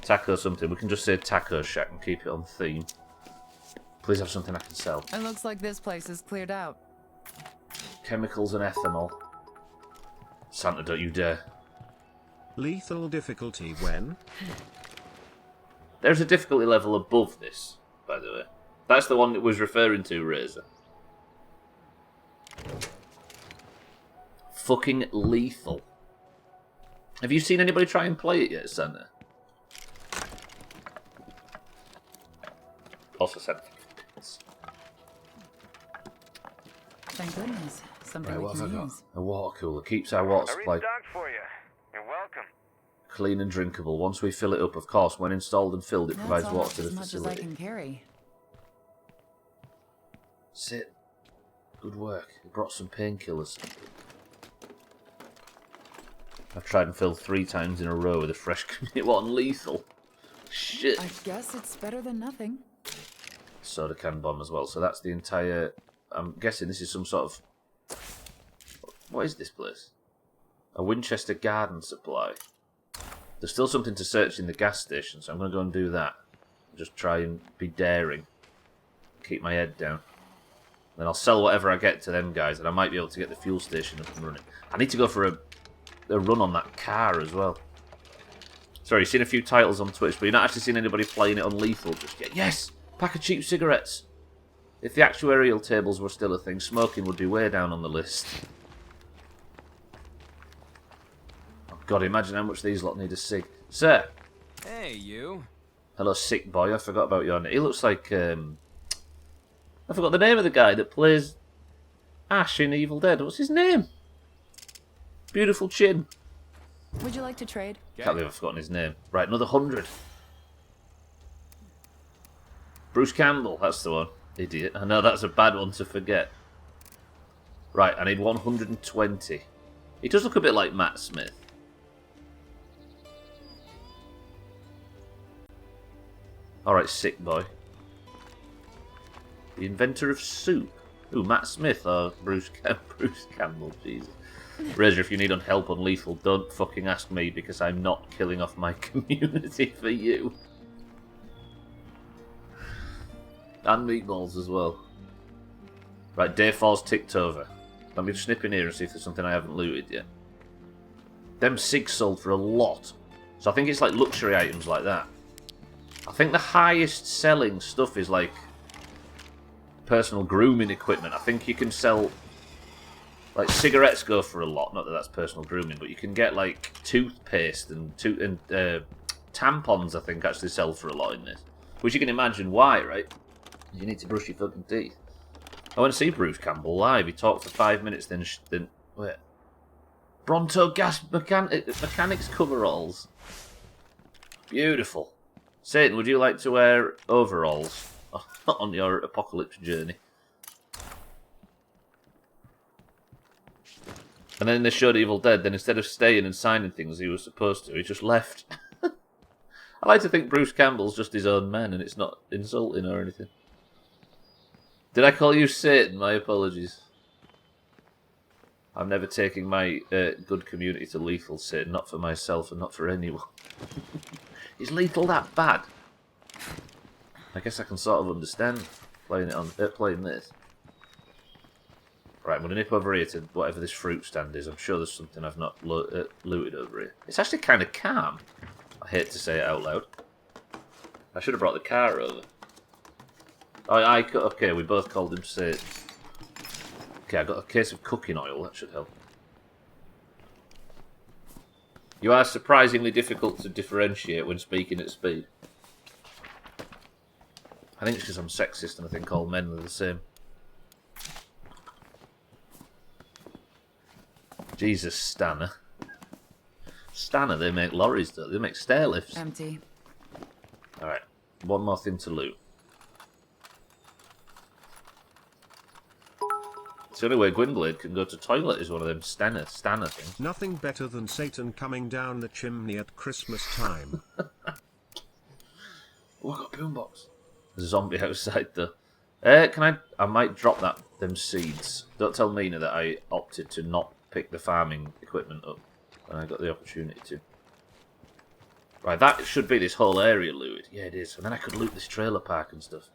Taco something. We can just say Taco Shack and keep it on theme. Please have something I can sell. It looks like this place is cleared out. Chemicals and ethanol. Santa, don't you dare. Lethal difficulty when? There's a difficulty level above this, by the way. That's the one that was referring to, Razor. Fucking lethal. Have you seen anybody try and play it yet, Santa? Also Santa. Thank goodness. Something Right, we what have I can got? use. A water cooler. Keeps our water I supply restocked for you. You're welcome. clean and drinkable. Once we fill it up, of course, when installed and filled, it That's provides water almost to the as much as I facility. can carry. Sit. Good work. You brought some painkillers. I've tried and filled 3 times in a row with a fresh what lethal. Shit. I guess it's better than nothing. Soda can bomb as well. So that's the entire... I'm guessing this is some sort of... What is this place? A Winchester garden supply. There's still something to search in the gas station, so I'm going to go and do that. Just try and be daring. Keep my head down. Then I'll sell whatever I get to them guys, and I might be able to get the fuel station up and running. I need to go for a run on that car as well. Sorry, you've seen a few titles on Twitch, but you've not actually seen anybody playing it on Lethal just yet. Yes! Pack of cheap cigarettes! If the actuarial tables were still a thing, smoking would be way down on the list. Oh God, imagine how much these lot need a cig. Sir! Hey, you. Hello, sick boy. I forgot about your name. He looks like, I forgot the name of the guy that plays Ash in Evil Dead. What's his name? Beautiful chin. Would you like to trade? Can't believe I've forgotten his name. Right, another 100. Bruce Campbell, that's the one. Idiot. I know that's a bad one to forget. Right, I need 120. He does look a bit like Matt Smith. Alright, sick boy. The inventor of soup. Ooh, Matt Smith or Bruce Campbell, Jesus. Razor, if you need help on Lethal, don't fucking ask me because I'm not killing off my community for you. And meatballs as well. Right, day 4's ticked over. Let me just snip in here and see if there's something I haven't looted yet. Them cigs sold for a lot. So I think it's like luxury items like that. I think the highest selling stuff is like personal grooming equipment. I think you can sell... Like, cigarettes go for a lot. Not that that's personal grooming, but you can get, like, toothpaste and tampons, I think, actually sell for a lot in this. Which you can imagine why, right? You need to brush your fucking teeth. I went to see Bruce Campbell live. He talked for 5 minutes, then wait. Bronto gas mechanics coveralls. Beautiful. Satan, would you like to wear overalls on your apocalypse journey? And then they showed Evil Dead, then instead of staying and signing things he was supposed to, he just left. I like to think Bruce Campbell's just his own man and it's not insulting or anything. Did I call you Satan? My apologies. I'm never taking my good community to lethal, Satan. Not for myself and not for anyone. Is lethal that bad? I guess I can sort of understand playing it on playing this. Right, I'm going to nip over here to whatever this fruit stand is. I'm sure there's something I've not looted over here. It's actually kind of calm. I hate to say it out loud. I should have brought the car over. Okay, we both called him Satan. Okay, I got a case of cooking oil. That should help. You are surprisingly difficult to differentiate when speaking at speed. I think it's because I'm sexist and I think all men are the same. Jesus, Stanner. Stanner, they make lorries, though. They make stair lifts. Empty. Alright, one more thing to loot. It's the only way Gwynblade can go to toilet is one of them Stanner things. Nothing better than Satan coming down the chimney at Christmas time. Oh, I got a boombox. There's a zombie outside, though. I might drop them seeds. Don't tell Mina that I opted to not pick the farming equipment up when I got the opportunity to. Right, that should be this whole area looted. Yeah, it is. And then I could loot this trailer park and stuff.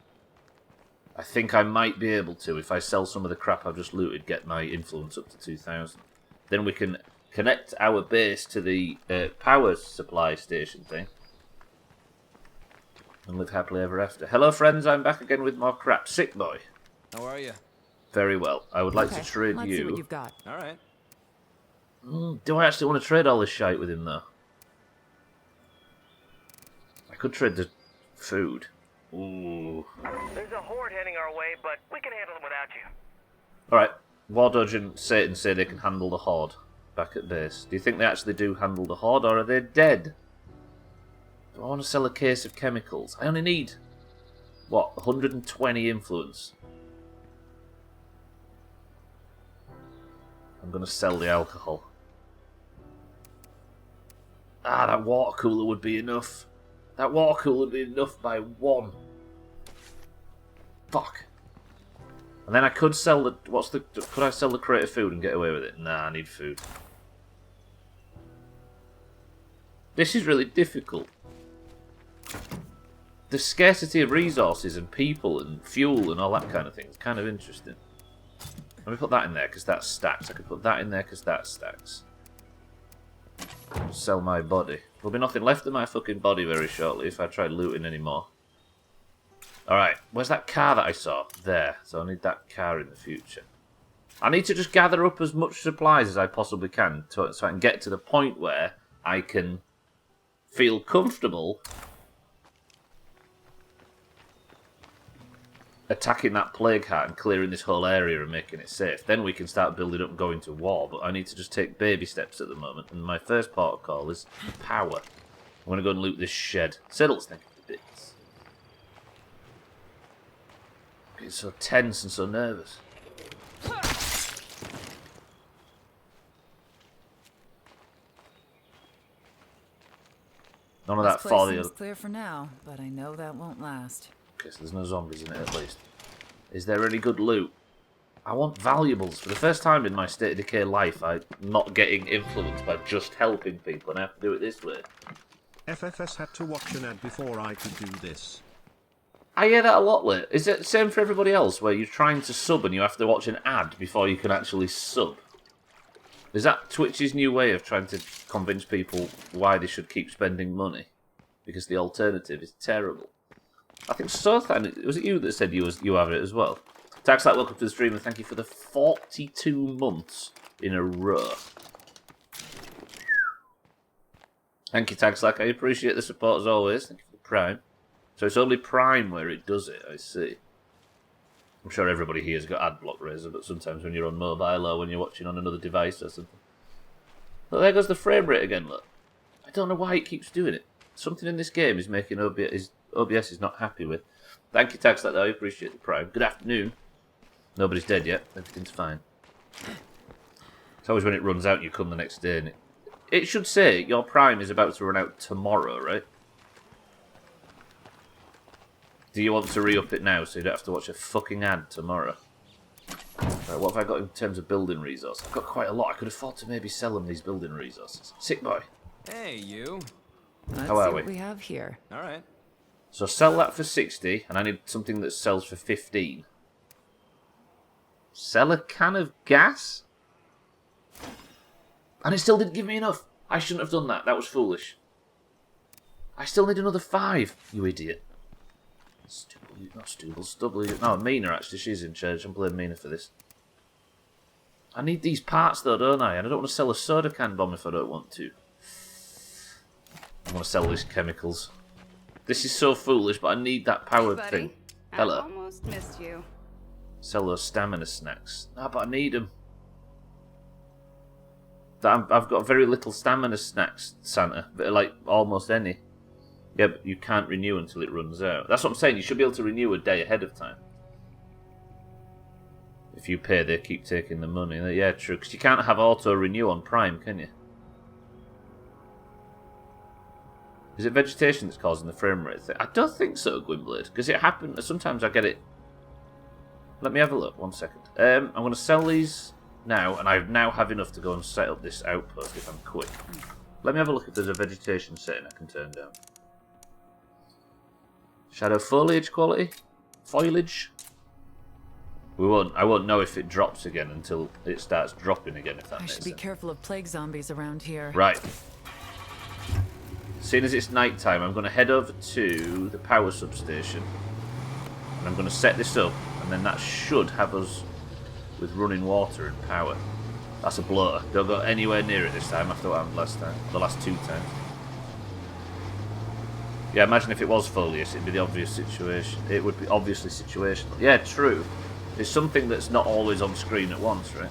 I think I might be able to, if I sell some of the crap I've just looted, get my influence up to 2,000. Then we can connect our base to the power supply station thing. And live happily ever after. Hello, friends. I'm back again with more crap. Sick boy. How are you? Very well. I would like to trade Let's you. see what you've got. All right. Do I actually want to trade all this shite with him, though? I could trade the food. Ooh. There's a horde heading our way, but we can handle it without you. Alright. Wardodge and Satan say they can handle the horde back at base. Do you think they actually do handle the horde, or are they dead? Do I want to sell a case of chemicals? I only need, what, 120 influence? I'm going to sell the alcohol. Ah, that water cooler would be enough. That water cooler would be enough by one. Fuck. And then I could sell the... Could I sell the crate of food and get away with it? Nah, I need food. This is really difficult. The scarcity of resources and people and fuel and all that kind of thing is kind of interesting. Let me put that in there because that stacks. I could put that in there because that stacks. Sell my body. There'll be nothing left of my fucking body very shortly if I try looting anymore. Alright, where's that car that I saw? There. So I need that car in the future. I need to just gather up as much supplies as I possibly can so I can get to the point where I can feel comfortable attacking that plague heart and clearing this whole area and making it safe. Then we can start building up and going to war, but I need to just take baby steps at the moment, and my first port of call is power. I'm going to go and loot this shed. Siddle's thinking of the bits. I'm getting so tense and so nervous. None of that This place folly. seems clear for now, but I know that won't last. Okay, so there's no zombies in it at least. Is there any good loot? I want valuables. For the first time in my State of Decay life, I'm not getting influenced by just helping people, and I have to do it this way. FFS had to watch an ad before I could do this. I hear that a lot, Lit. Is it the same for everybody else, where you're trying to sub and you have to watch an ad before you can actually sub? Is that Twitch's new way of trying to convince people why they should keep spending money? Because the alternative is terrible. I think Sothan, was it you that said you have it as well? Taxlack, welcome to the stream and thank you for the 42 months in a row. Thank you, Taxlack. I appreciate the support as always. Thank you for the Prime. So it's only Prime where it does it, I see. I'm sure everybody here has got ad block Razor, but sometimes when you're on mobile or when you're watching on another device or something. Look, there goes the frame rate again, look. I don't know why it keeps doing it. Something in this game is making OBS is not happy with. Thank you, Taxlack, though. I appreciate the Prime. Good afternoon. Nobody's dead yet. Everything's fine. It's always when it runs out you come the next day and it should say your Prime is about to run out tomorrow, right? Do you want to re-up it now so you don't have to watch a fucking ad tomorrow? Right, what have I got in terms of building resources? I've got quite a lot. I could afford to maybe sell them these building resources. Sick boy. Hey, you. Let's How are see we? what we have here. All right. So sell that for 60, and I need something that sells for 15. Sell a can of gas? And it still didn't give me enough. I shouldn't have done that. That was foolish. I still need another 5, you idiot. Stubbler. No, Mina, actually. She's in charge. I'm blaming Mina for this. I need these parts, though, don't I? And I don't want to sell a soda can bomb if I don't want to. I want to sell these chemicals. This is so foolish, but I need that powered thing. Hello. I almost missed you. Sell those stamina snacks. No, but I need them. I've got very little stamina snacks, Santa. Like, almost any. Yeah, but you can't renew until it runs out. That's what I'm saying. You should be able to renew a day ahead of time. If you pay, they keep taking the money. Yeah, true. Because you can't have auto-renew on Prime, can you? Is it vegetation that's causing the frame rate thing? I don't think so, Gwynblade. Because it happened... Sometimes I get it... Let me have a look. 1 second. I'm going to sell these now. And I now have enough to go and set up this outpost if I'm quick. Let me have a look if there's a vegetation setting I can turn down. Shadow foliage quality? Foliage? I won't know if it drops again until it starts dropping again, if that I makes should sense. be careful of plague zombies around here. Right. Seeing as it's night time, I'm going to head over to the power substation. And I'm going to set this up, and then that should have us with running water and power. That's a bloater. Don't go anywhere near it this time after what happened last time. The last 2 times. Yeah, imagine if it was foliage, it'd be the obvious situation. It would be obviously situational. Yeah, true. It's something that's not always on screen at once, right?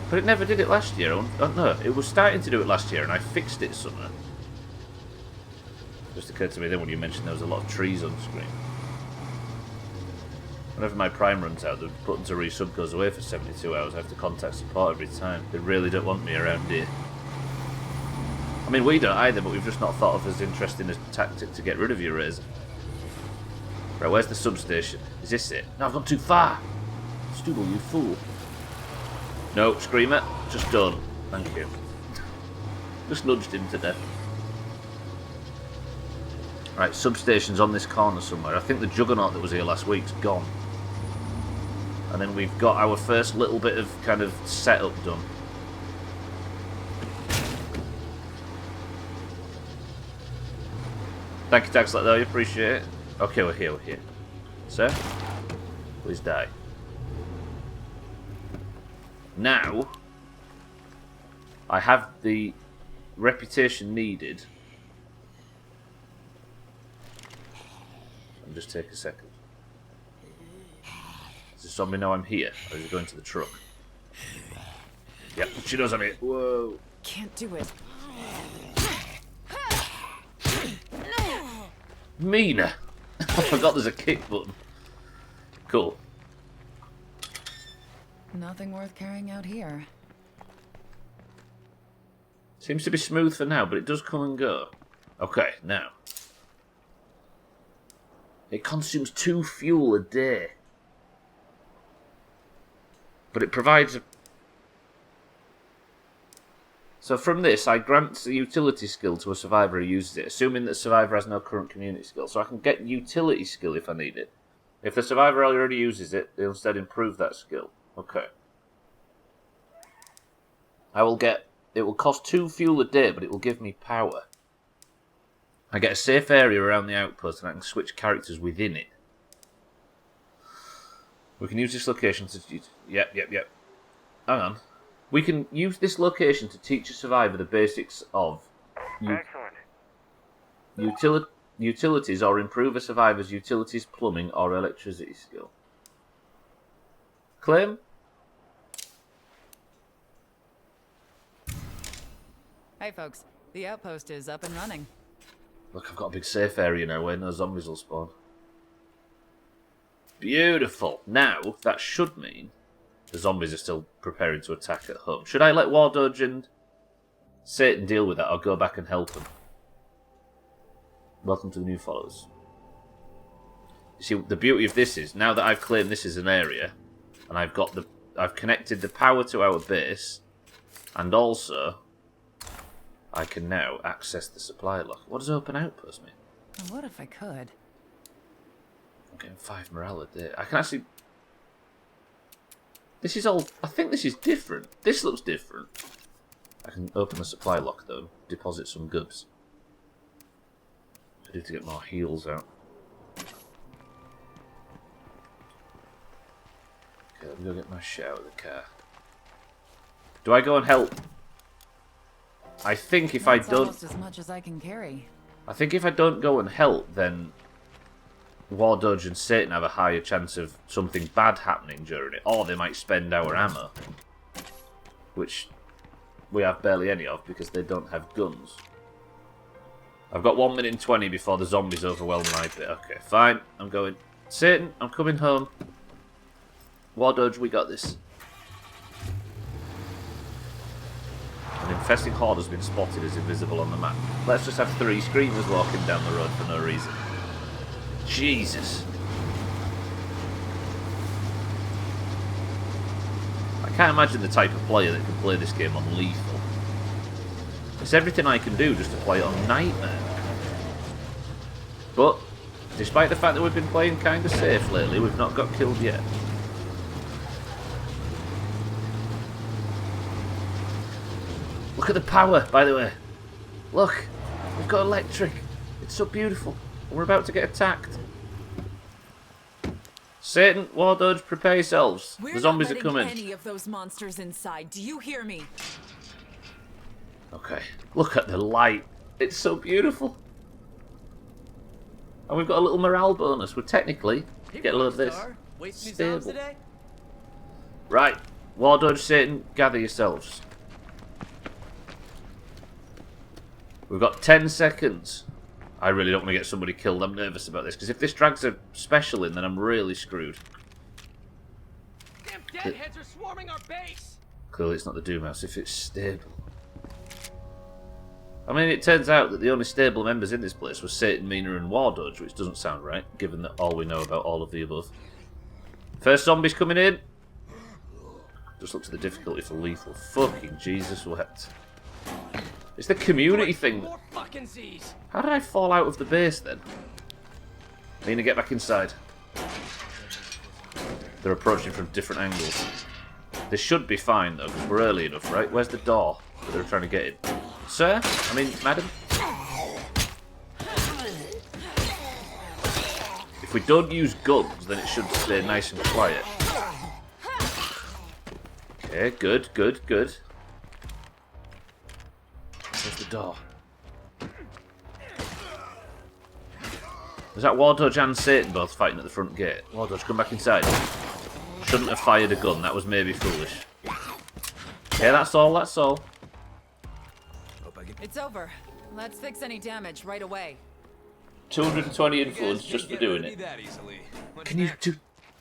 But it never did it last year. No, it was starting to do it last year, and I fixed it somewhere. Just occurred to me then when you mentioned there was a lot of trees on screen. Whenever my Prime runs out, the button to resub goes away for 72 hours. I have to contact support every time. They really don't want me around here. I mean, we don't either, but we've just not thought of as interesting a tactic to get rid of your Razor. Right, where's the substation? Is this it? No, I've gone too far! Stubble, you fool. No, Screamer, just done. Thank you. Just nudged him to death. Right, substation's on this corner somewhere. I think the Juggernaut that was here last week's gone. And then we've got our first little bit of kind of setup done. Thank you, Taxlack, though. I appreciate it. Okay, we're here, Sir, please die. Now, I have the reputation needed. I'll just take a second. Does the zombie know I'm here? Or is he going to the truck? Yep, she knows I'm here. Whoa. Can't do it. Mina! I forgot there's a kick button. Cool. Nothing worth carrying out here. Seems to be smooth for now, but it does come and go. Okay, now. It consumes 2 fuel a day. But it provides a... So from this, I grant the utility skill to a survivor who uses it, assuming that the survivor has no current community skill. So I can get utility skill if I need it. If the survivor already uses it, they'll instead improve that skill. Okay. I will get... It will cost 2 fuel a day, but it will give me power. I get a safe area around the outpost, and I can switch characters within it. We can use this location to... Yep. Hang on. We can use this location to teach a survivor the basics of... Excellent. Utilities, or improve a survivor's utilities, plumbing, or electricity skill. Claim? Hey folks, the outpost is up and running. Look, I've got a big safe area now where no zombies will spawn. Beautiful. Now, that should mean the zombies are still preparing to attack at home. Should I let War Dodge and Satan deal with that, or go back and help them? Welcome to the new followers. You see, the beauty of this is, now that I've claimed this is an area, and I've connected the power to our base, and also I can now access the supply lock. What does open outpost mean? What if I could? I'm getting 5 morale a day. I can actually... This is all... I think this is different. This looks different. I can open the supply lock, though. Deposit some goods. I need to get more heals out. Okay, let me go get my shit out of the car. Do I go and help? I think if That's I don't... almost as much as I can carry. I think if I don't go and help, then War Dodge and Satan have a higher chance of something bad happening during it. Or they might spend our ammo. Which we have barely any of because they don't have guns. I've got 1 minute and 20 before the zombies overwhelm my bit. Okay, fine. I'm going. Satan, I'm coming home. War Dodge, we got this. An infesting horde has been spotted as invisible on the map. Let's just have 3 screamers walking down the road for no reason. Jesus. I can't imagine the type of player that can play this game on lethal. It's everything I can do just to play it on Nightmare. But, despite the fact that we've been playing kind of safe lately, we've not got killed yet. Look at the power, by the way. Look, we've got electric. It's so beautiful. We're about to get attacked. Satan, War Dodge, prepare yourselves. The zombies are coming. Any of those monsters inside. Do you hear me? Okay, look at the light. It's so beautiful. And we've got a little morale bonus. We're technically, get a load of this, stable. Right, War Dodge, Satan, gather yourselves. We've got 10 seconds. I really don't want to get somebody killed. I'm nervous about this, because if this drags a special in, then I'm really screwed. Damn deadheads are swarming our base! Clearly it's not the Doomhaus if it's stable. I mean, it turns out that the only stable members in this place were Satan, Mina, and War Dodge, which doesn't sound right, given that all we know about all of the above. First zombies coming in. Just look to the difficulty for lethal. Fucking Jesus wept. It's the community thing. How did I fall out of the base then? Mina, get back inside. They're approaching from different angles. This should be fine though, because we're early enough, right? Where's the door that they're trying to get in? Sir? I mean, madam? If we don't use guns, then it should stay nice and quiet. Okay, good, good, good. Where's the door? Was that War Dodge and Satan both fighting at the front gate? War Dodge, come back inside. Shouldn't have fired a gun, that was maybe foolish. Okay, that's all, that's all. It's over. Let's fix any damage right away. 220 influence just for doing it. Can you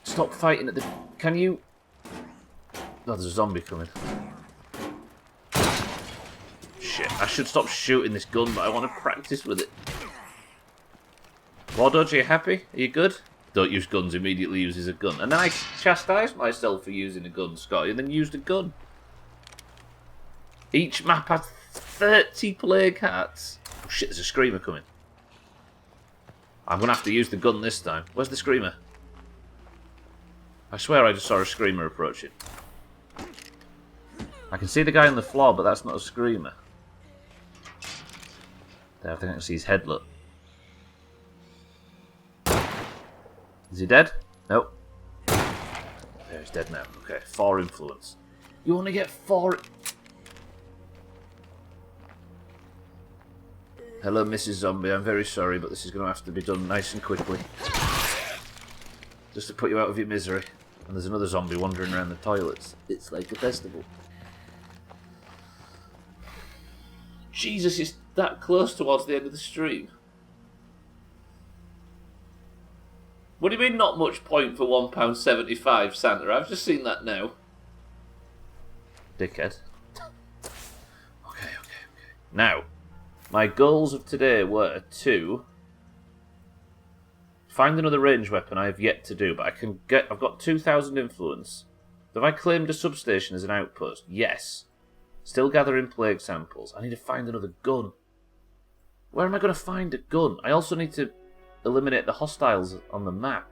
stop fighting at the... Can you... Oh, there's a zombie coming. Shit, I should stop shooting this gun, but I want to practice with it. War Dodge, are you happy? Are you good? Don't use guns, immediately uses a gun. And then I chastised myself for using a gun, Scotty, and then used a gun. Each map has 30 plague hearts. Oh shit, there's a screamer coming. I'm going to have to use the gun this time. Where's the screamer? I swear I just saw a screamer approaching. I can see the guy on the floor, but that's not a screamer. There, I think I can see his head, look. Is he dead? Nope. There, he's dead now. Okay, 4 influence. You only get 4... Hello, Mrs. Zombie. I'm very sorry, but this is going to have to be done nice and quickly. Just to put you out of your misery. And there's another zombie wandering around the toilets. It's like a festival. Jesus, it's that close towards the end of the stream. What do you mean not much point for £1.75, Santa? I've just seen that now. Dickhead. Okay. Now, my goals of today were to find another range weapon I have yet to do, but I've got 2,000 influence. Have I claimed a substation as an outpost? Yes. Still gathering plague samples. I need to find another gun. Where am I going to find a gun? I also need to eliminate the hostiles on the map.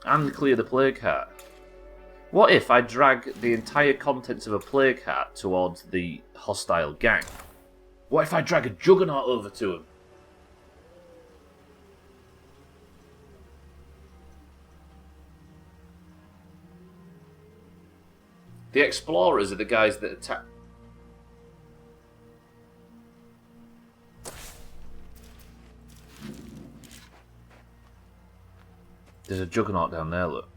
And clear the plague heart. What if I drag the entire contents of a plague heart towards the hostile gang? What if I drag a juggernaut over to him? The explorers are the guys that attack. There's a juggernaut down there, look.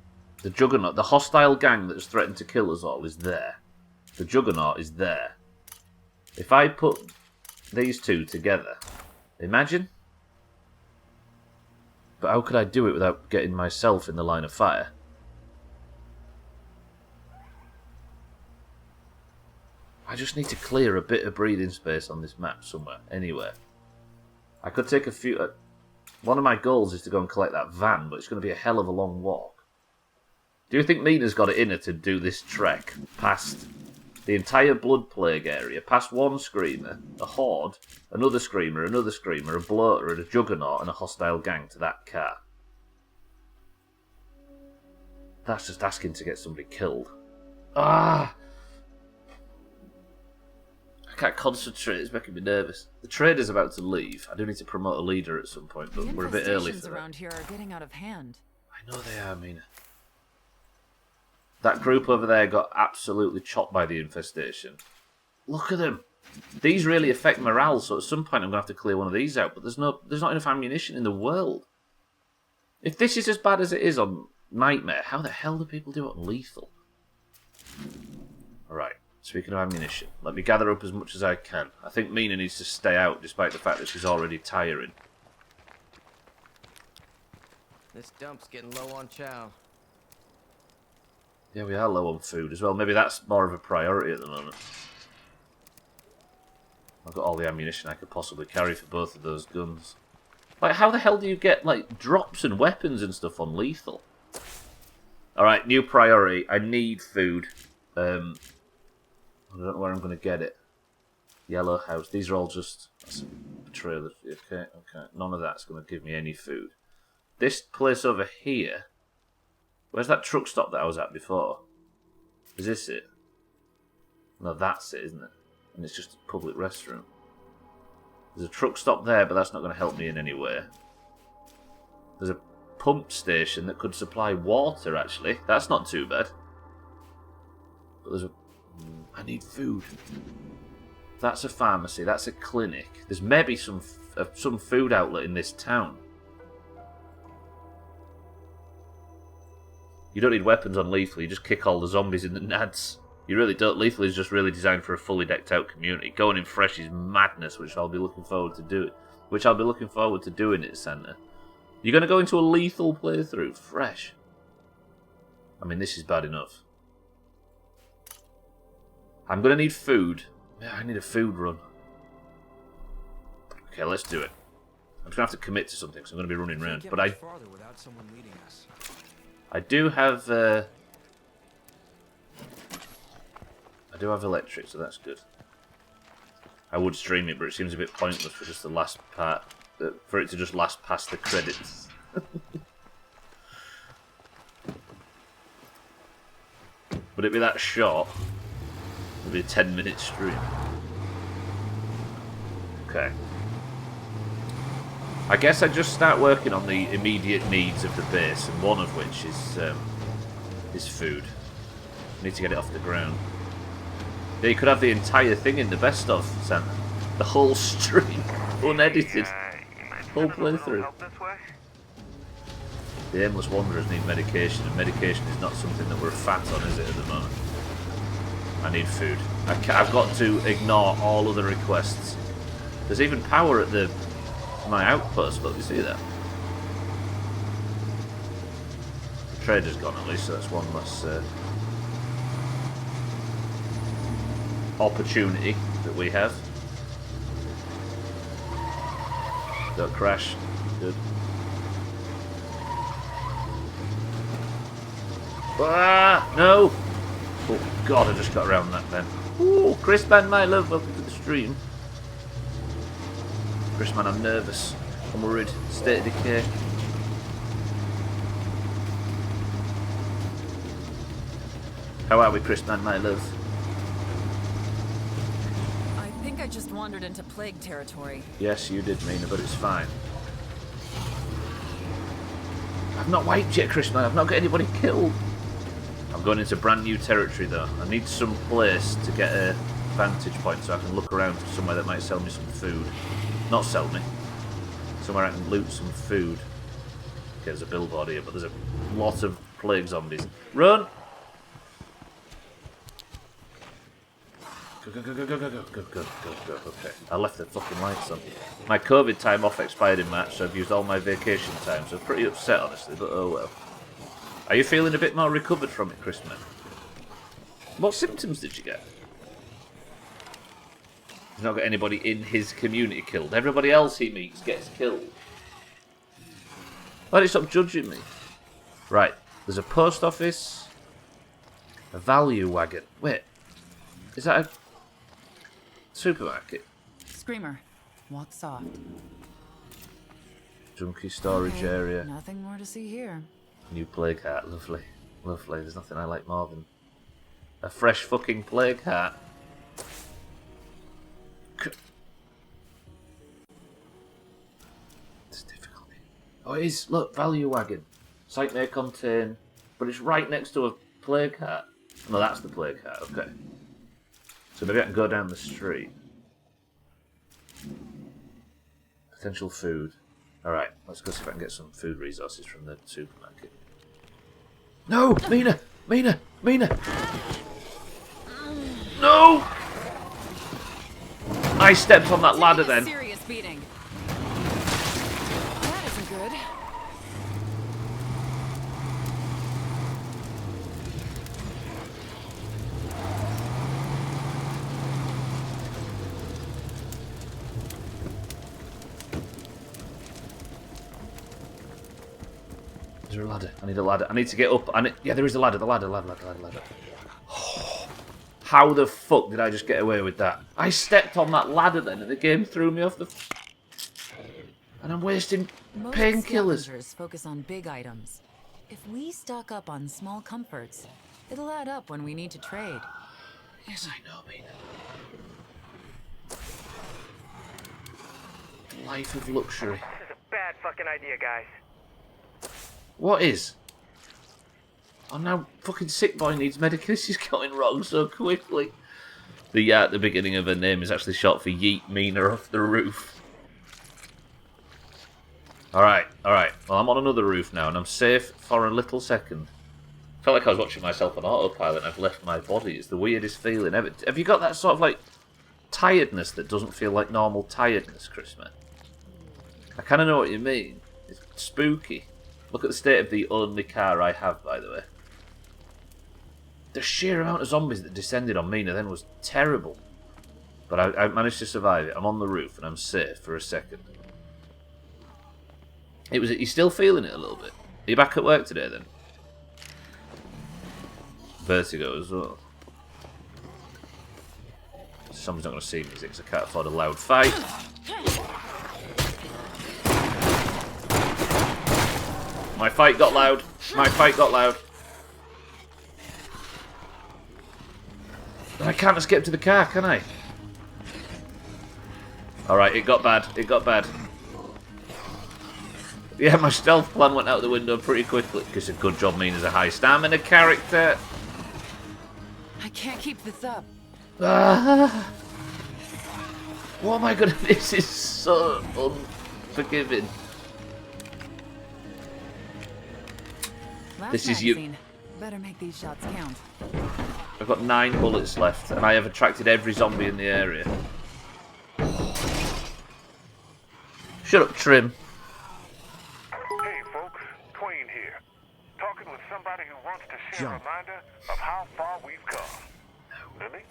The juggernaut, the hostile gang that has threatened to kill us all is there. The juggernaut is there. If I put these two together, imagine. But how could I do it without getting myself in the line of fire? I just need to clear a bit of breathing space on this map somewhere, anywhere. I could take a few... one of my goals is to go and collect that van, but it's going to be a hell of a long walk. Do you think Mina's got it in her to do this trek past the entire Blood Plague area, past one screamer, a horde, another screamer, a bloater, and a juggernaut, and a hostile gang to that car? That's just asking to get somebody killed. Ah! I can't concentrate, it's making me nervous. The trader's about to leave. I do need to promote a leader at some point, but we're a bit early for that. Around here are getting out of hand. I know they are, Mina. That group over there got absolutely chopped by the infestation. Look at them. These really affect morale, so at some point I'm going to have to clear one of these out, but there's not enough ammunition in the world. If this is as bad as it is on Nightmare, how the hell do people do it on Lethal? Alright. Speaking of ammunition, let me gather up as much as I can. I think Mina needs to stay out, despite the fact that she's already tiring. This dump's getting low on chow. Yeah, we are low on food as well. Maybe that's more of a priority at the moment. I've got all the ammunition I could possibly carry for both of those guns. Like, how the hell do you get, like, drops and weapons and stuff on Lethal? Alright, new priority. I need food. I don't know where I'm going to get it. Yellow house. These are all just... That's a trailer. Okay. None of that's going to give me any food. This place over here... Where's that truck stop that I was at before? Is this it? No, that's it, isn't it? And it's just a public restroom. There's a truck stop there, but that's not going to help me in any way. There's a pump station that could supply water, actually. That's not too bad. But there's a... I need food. That's a pharmacy. That's a clinic. There's maybe some food outlet in this town. You don't need weapons on Lethal. You just kick all the zombies in the nads. You really don't. Lethal is just really designed for a fully decked out community. Going in fresh is madness, which I'll be looking forward to doing. It, Santa. You're going to go into a Lethal playthrough fresh. I mean, this is bad enough. I'm going to need food. Yeah, I need a food run. Okay, let's do it. I'm just going to have to commit to something, so I'm going to be running around. But I do have electric, so that's good. I would stream it, but it seems a bit pointless for just the last part, for it to just last past the credits. Would it be that short? It'd be a 10-minute stream. Okay. I guess I just start working on the immediate needs of the base, and one of which is food. I need to get it off the ground. Yeah, you could have the entire thing in the best of, Sam. The whole stream, unedited. Whole playthrough. The aimless wanderers need medication, and medication is not something that we're fat on, is it, at the moment? I need food. I've got to ignore all other requests. There's even power at my outpost, look, you see that? The trader's gone at least, so that's one less opportunity that we have. Don't crash. Good. Ah, no! Oh god, I just got around that then. Ooh, Chris Man, my love, welcome to the stream. Chris Man, I'm nervous. I'm worried. State of Decay. How are we, Chris Man, my love? I think I just wandered into plague territory. Yes, you did, Mina, but it's fine. I've not wiped yet, Chris Man. I've not got anybody killed. I'm going into brand new territory, though. I need some place to get a vantage point so I can look around for somewhere that might sell me some food. Not sell me. Somewhere I can loot some food. Okay, there's a billboard here, but there's a lot of plague zombies. Run! Go, go, go, go, go, go, go, go, go, go, go. Okay, I left the fucking lights on. My COVID time off expired in March, so I've used all my vacation time, so I'm pretty upset, honestly, but oh well. Are you feeling a bit more recovered from it, Chris, man? What symptoms did you get? He's not got anybody in his community killed. Everybody else he meets gets killed. Why don't you stop judging me? Right, there's a post office. A value wagon. Wait, is that a supermarket? Screamer, walk soft. Junkie storage area. Nothing more to see here. New plague hat, lovely. Lovely, there's nothing I like more than a fresh fucking plague hat. It's difficult. Oh, it is, look, value wagon. Site may contain, but it's right next to a plague hat. No, that's the plague hat, okay. So maybe I can go down the street. Potential food. Alright, let's go see if I can get some food resources from the supermarket. No! Mina! Mina! Mina! No! I stepped on that ladder then. Serious beating. That isn't good. Is there a ladder? I need a ladder. I need to get up. Yeah, there is a ladder. The ladder. How the fuck did I just get away with that? I stepped on that ladder then and the game threw me off the... And I'm wasting painkillers. Most focus on big items. If we stock up on small comforts, it'll add up when we need to trade. Yes, I know, Mina. Life of luxury. This is a bad fucking idea, guys. What is? Oh, now fucking sick boy needs medication. This is going wrong so quickly. The beginning of her name is actually short for Yeet Mina off the roof. Alright. Well, I'm on another roof now, and I'm safe for a little second. Felt like I was watching myself on autopilot, and I've left my body. It's the weirdest feeling ever. Have you got that sort of, like, tiredness that doesn't feel like normal tiredness, Chris, man? I kind of know what you mean. It's spooky. Look at the state of the only car I have, by the way. The sheer amount of zombies that descended on Mina then was terrible. But I managed to survive it. I'm on the roof and I'm safe for a second. You're still feeling it a little bit? Are you back at work today then? Vertigo as well. Someone's not going to see me because I can't afford a loud fight. My fight got loud. I can't escape to the car, can I? Alright, it got bad. It got bad. Yeah, my stealth plan went out the window pretty quickly. Because a good job mean as a high stamina character. I can't keep this up. Oh my god, this is so unforgiving. Last This is you. magazine. Better make these shots count. I've got 9 bullets left, and I have attracted every zombie in the area. Shut up, Trim. Hey folks, Twain here. Talking with somebody who wants to share a Jump. reminder of how far we've come. Lily?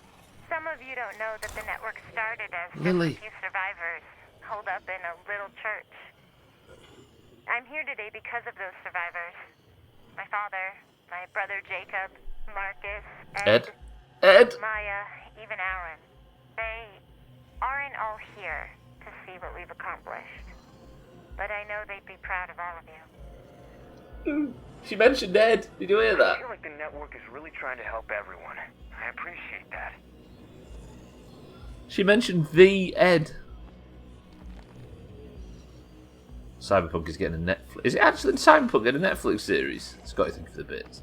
Some of you don't know that the network started as just Lily. a few survivors holed up in a little church. I'm here today because of those survivors. My father, my brother Jacob, Marcus, Ed? Ed? Maya, even Alan. They aren't all here to see what we've accomplished. But I know they'd be proud of all of you. She mentioned Ed. Did you hear I that? feel like the network is really trying to help everyone. I appreciate that. She mentioned the Ed. Cyberpunk is getting a Netflix. Is it actually Cyberpunk getting a Netflix series? It's got to think of the bits.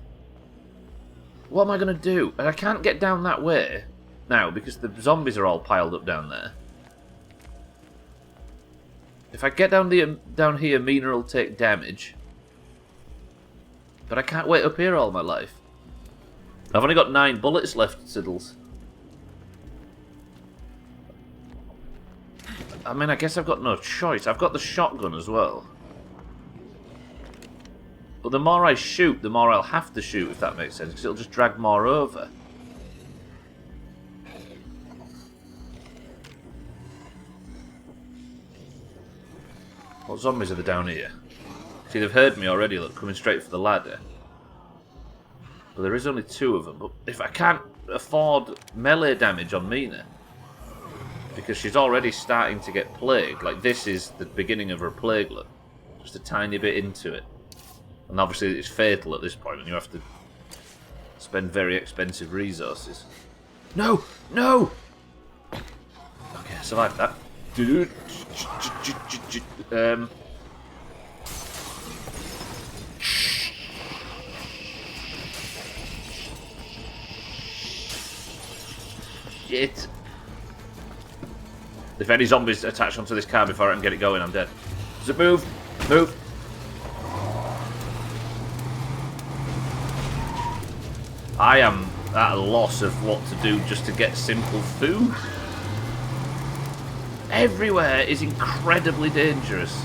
What am I going to do? And I can't get down that way now because the zombies are all piled up down there. If I get down here, Mina will take damage. But I can't wait up here all my life. I've only got 9 bullets left, Siddles. I mean, I guess I've got no choice. I've got the shotgun as well. But the more I shoot, the more I'll have to shoot, if that makes sense, because it'll just drag more over. What zombies are there down here? See, they've heard me already, look, coming straight for the ladder. But there is only 2 of them. But if I can't afford melee damage on Mina, because she's already starting to get plagued, like this is the beginning of her plague, look. Just a tiny bit into it. And obviously it's fatal at this point, and you have to spend very expensive resources. No! No! Okay, I survived that. Shit. If any zombies attach onto this car before I can get it going, I'm dead. Does it move? Move! I am at a loss of what to do just to get simple food. Everywhere is incredibly dangerous.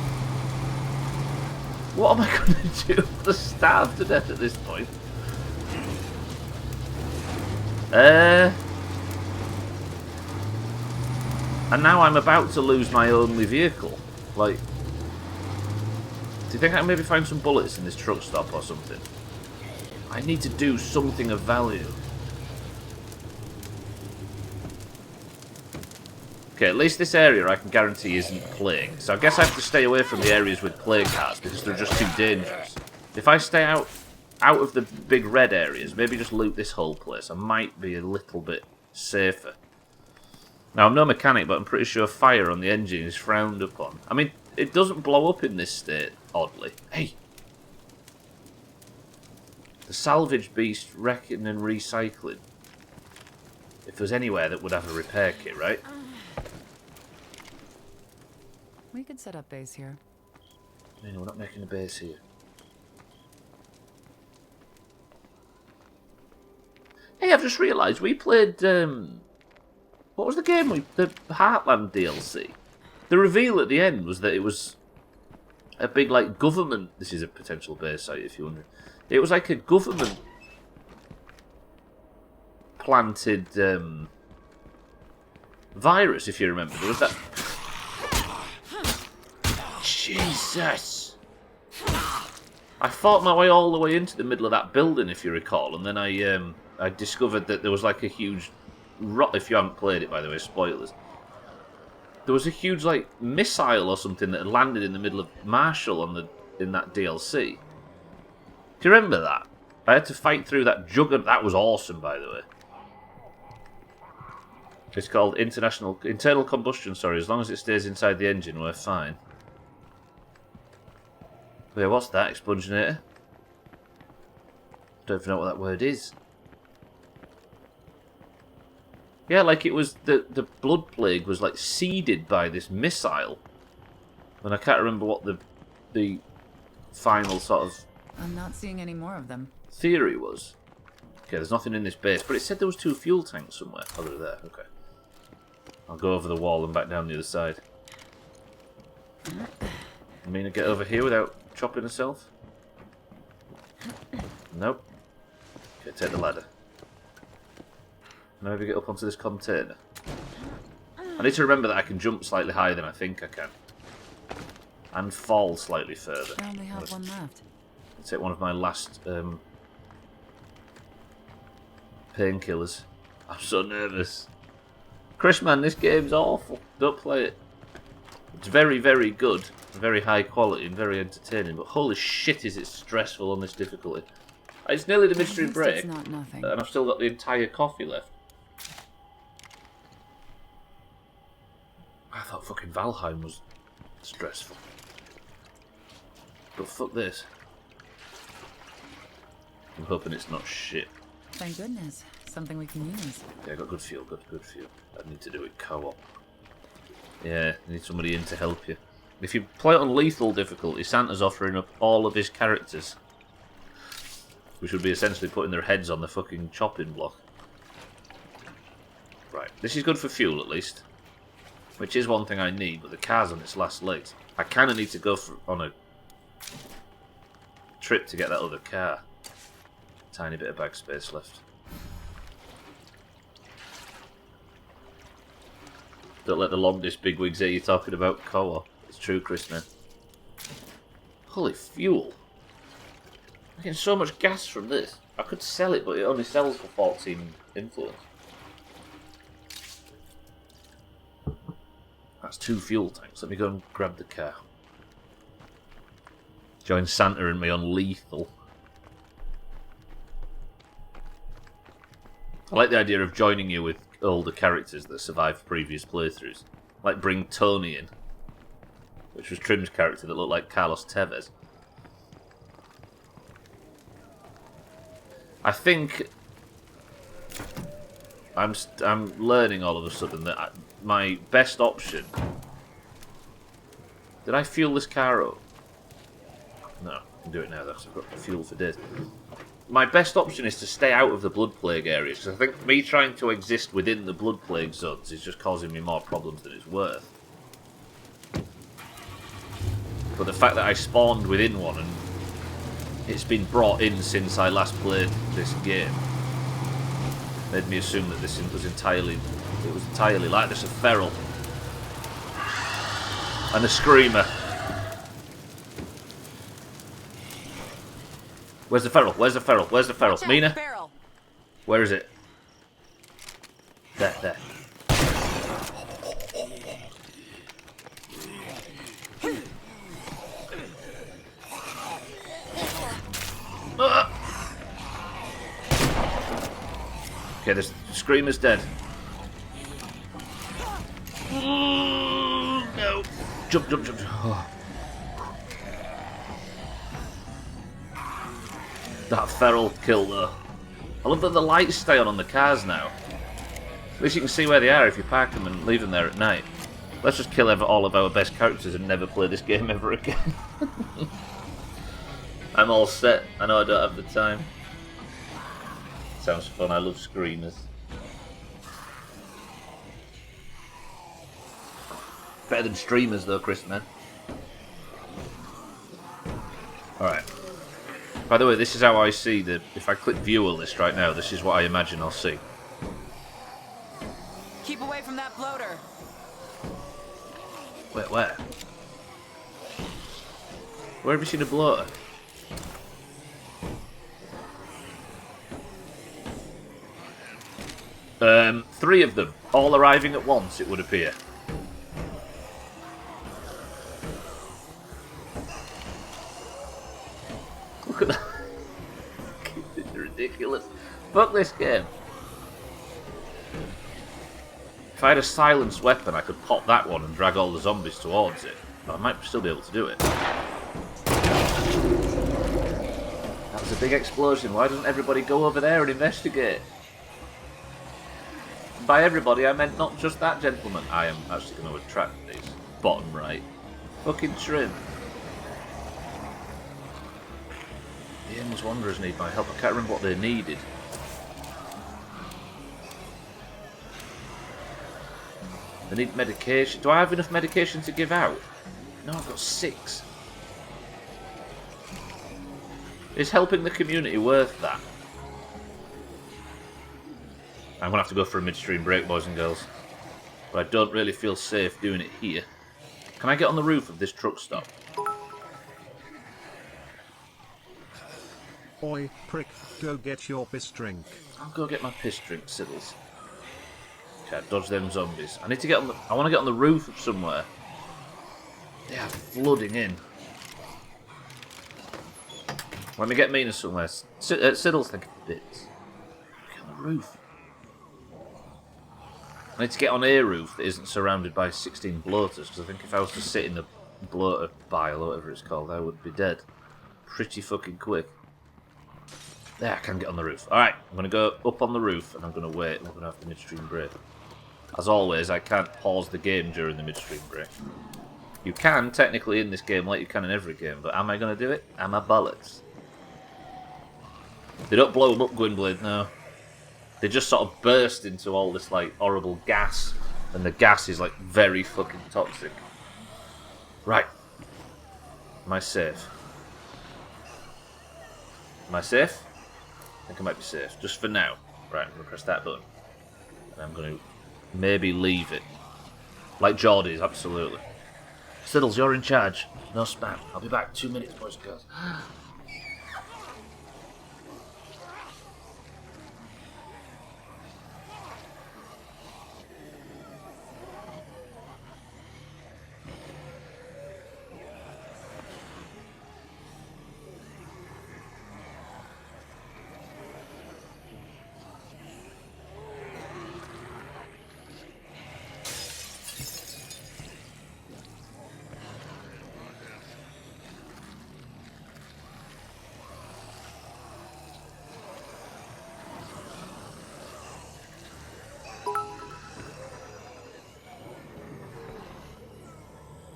What am I going to do? I'm starve to death at this point. And now I'm about to lose my only vehicle. Like, do you think I can maybe find some bullets in this truck stop or something? I need to do something of value. Okay, at least this area I can guarantee isn't plague. So I guess I have to stay away from the areas with plague cars because they're just too dangerous. If I stay out of the big red areas, maybe just loot this whole place, I might be a little bit safer. Now, I'm no mechanic, but I'm pretty sure fire on the engine is frowned upon. I mean, it doesn't blow up in this state, oddly. Hey! The salvage beast wrecking and recycling. If there's anywhere that would have a repair kit, right? We could set up base here. No, we're not making a base here. Hey, I've just realised we played, what was the game the Heartland DLC? The reveal at the end was that it was a big, like, government... This is a potential base site, if you wonder. It was like a government planted virus, if you remember. There was that... Jesus! I fought my way all the way into the middle of that building, if you recall, and then I discovered that there was like a huge... If you haven't played it, by the way, spoilers. There was a huge, like, missile or something that had landed in the middle of Marshall in that DLC. Do you remember that? I had to fight through that juggernaut. That was awesome, by the way. It's called internal combustion, sorry. As long as it stays inside the engine, we're fine. Wait, what's that? Expunginator? Don't even know what that word is. Yeah, like it was the blood plague was like seeded by this missile. And I can't remember what the final sort of I'm not seeing any more of them. theory was. Okay, there's nothing in this base, but it said there was 2 fuel tanks somewhere. Oh, they're there. Okay. I'll go over the wall and back down the other side. I mean, I get over here without chopping herself? Nope. Okay, take the ladder. Maybe get up onto this container. I need to remember that I can jump slightly higher than I think I can. And fall slightly further. I only have one left. I'll take one of my last painkillers. I'm so nervous. Chris, man, this game's awful. Don't play it. It's very, very good. Very high quality and very entertaining. But holy shit is it stressful on this difficulty. It's nearly the mystery break. It's not nothing. And I've still got the entire coffee left. I thought fucking Valheim was stressful. But fuck this. I'm hoping it's not shit. Thank goodness. Something we can use. Yeah, I got good fuel, good fuel. I need to do it co-op. Yeah, you need somebody in to help you. If you play it on lethal difficulty, Santa's offering up all of his characters. Which would be essentially putting their heads on the fucking chopping block. Right, this is good for fuel at least. Which is one thing I need, but the car's on its last legs. I kind of need to go on a trip to get that other car. Tiny bit of bag space left. Don't let the longest bigwigs hear you talking about co-op. It's true, Chris, man. Holy fuel. I'm getting so much gas from this. I could sell it, but it only sells for 14 influence. That's 2 fuel tanks. Let me go and grab the car. Join Santa and me on lethal. I like the idea of joining you with older characters that survived previous playthroughs. Like bring Tony in, which was Trim's character that looked like Carlos Tevez. I think I'm learning all of a sudden that my best option... Did I fuel this car up? No, I can do it now though, because I've got fuel for days. My best option is to stay out of the Blood Plague areas, because I think me trying to exist within the Blood Plague zones is just causing me more problems than it's worth. But the fact that I spawned within one and it's been brought in since I last played this game made me assume that this was entirely like this. A feral and a screamer. Where's the feral? Where's the feral? Where's the feral? Mina? Feral. Where is it? There. Okay, the screamer's dead. No. Jump. Oh. That feral kill though. I love that the lights stay on the cars now. At least you can see where they are if you park them and leave them there at night. Let's just kill all of our best characters and never play this game ever again. I'm all set. I know I don't have the time. Sounds fun. I love screamers. Better than streamers though, Chris, man. Alright. By the way, this is how I see if I click viewer list right now, this is what I imagine I'll see. Keep away from that bloater. Wait, where? Where have you seen a bloater? Three of them, all arriving at once, it would appear. Look at that. It's ridiculous. Fuck this game. If I had a silenced weapon, I could pop that one and drag all the zombies towards it. But I might still be able to do it. That was a big explosion. Why doesn't everybody go over there and investigate? By everybody, I meant not just that gentleman. I am actually going to attract these. Bottom right. Fucking trim. The aimless wanderers need my help. I can't remember what they needed. They need medication. Do I have enough medication to give out? No, I've got 6. Is helping the community worth that? I'm going to have to go for a midstream break, boys and girls. But I don't really feel safe doing it here. Can I get on the roof of this truck stop? Oi, prick, go get your piss drink. I'll go get my piss drink, Siddles. Okay, dodge them zombies. I need to get on the... I want to get on the roof of somewhere. They are flooding in. Let me get Mina somewhere. Siddles, think of bits. Get on the roof. I need to get on a roof that isn't surrounded by 16 bloaters, because I think if I was to sit in the bloater pile, or whatever it's called, I would be dead. Pretty fucking quick. There, I can get on the roof. Alright, I'm going to go up on the roof, and I'm going to wait, and I'm going to have the midstream break. As always, I can't pause the game during the midstream break. You can, technically, in this game, like you can in every game, but am I going to do it? Am I bollocks? They don't blow them up, Gwynblade, no. They just sort of burst into all this, like, horrible gas, and the gas is, like, very fucking toxic. Right. Am I safe? Am I safe? I think I might be safe, just for now. Right, I'm going to press that button. And I'm going to maybe leave it. Like Geordie's, absolutely. Siddles, you're in charge. No spam. I'll be back 2 minutes, boys and girls.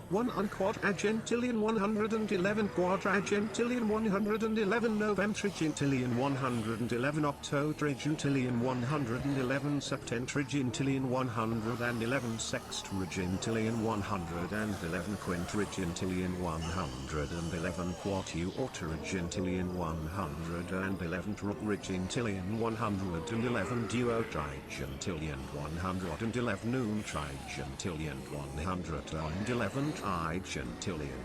One unquadragentillion 111 quadragentillion 111 novemtrigentillion 111 octotragentillion 111 septentrigentillion 111 sextragentillion 111 quintrigentillion 111 quartuortoragentillion 111 trigentillion 111 duotrigentillion 111 noontrigentillion 111 trigentillion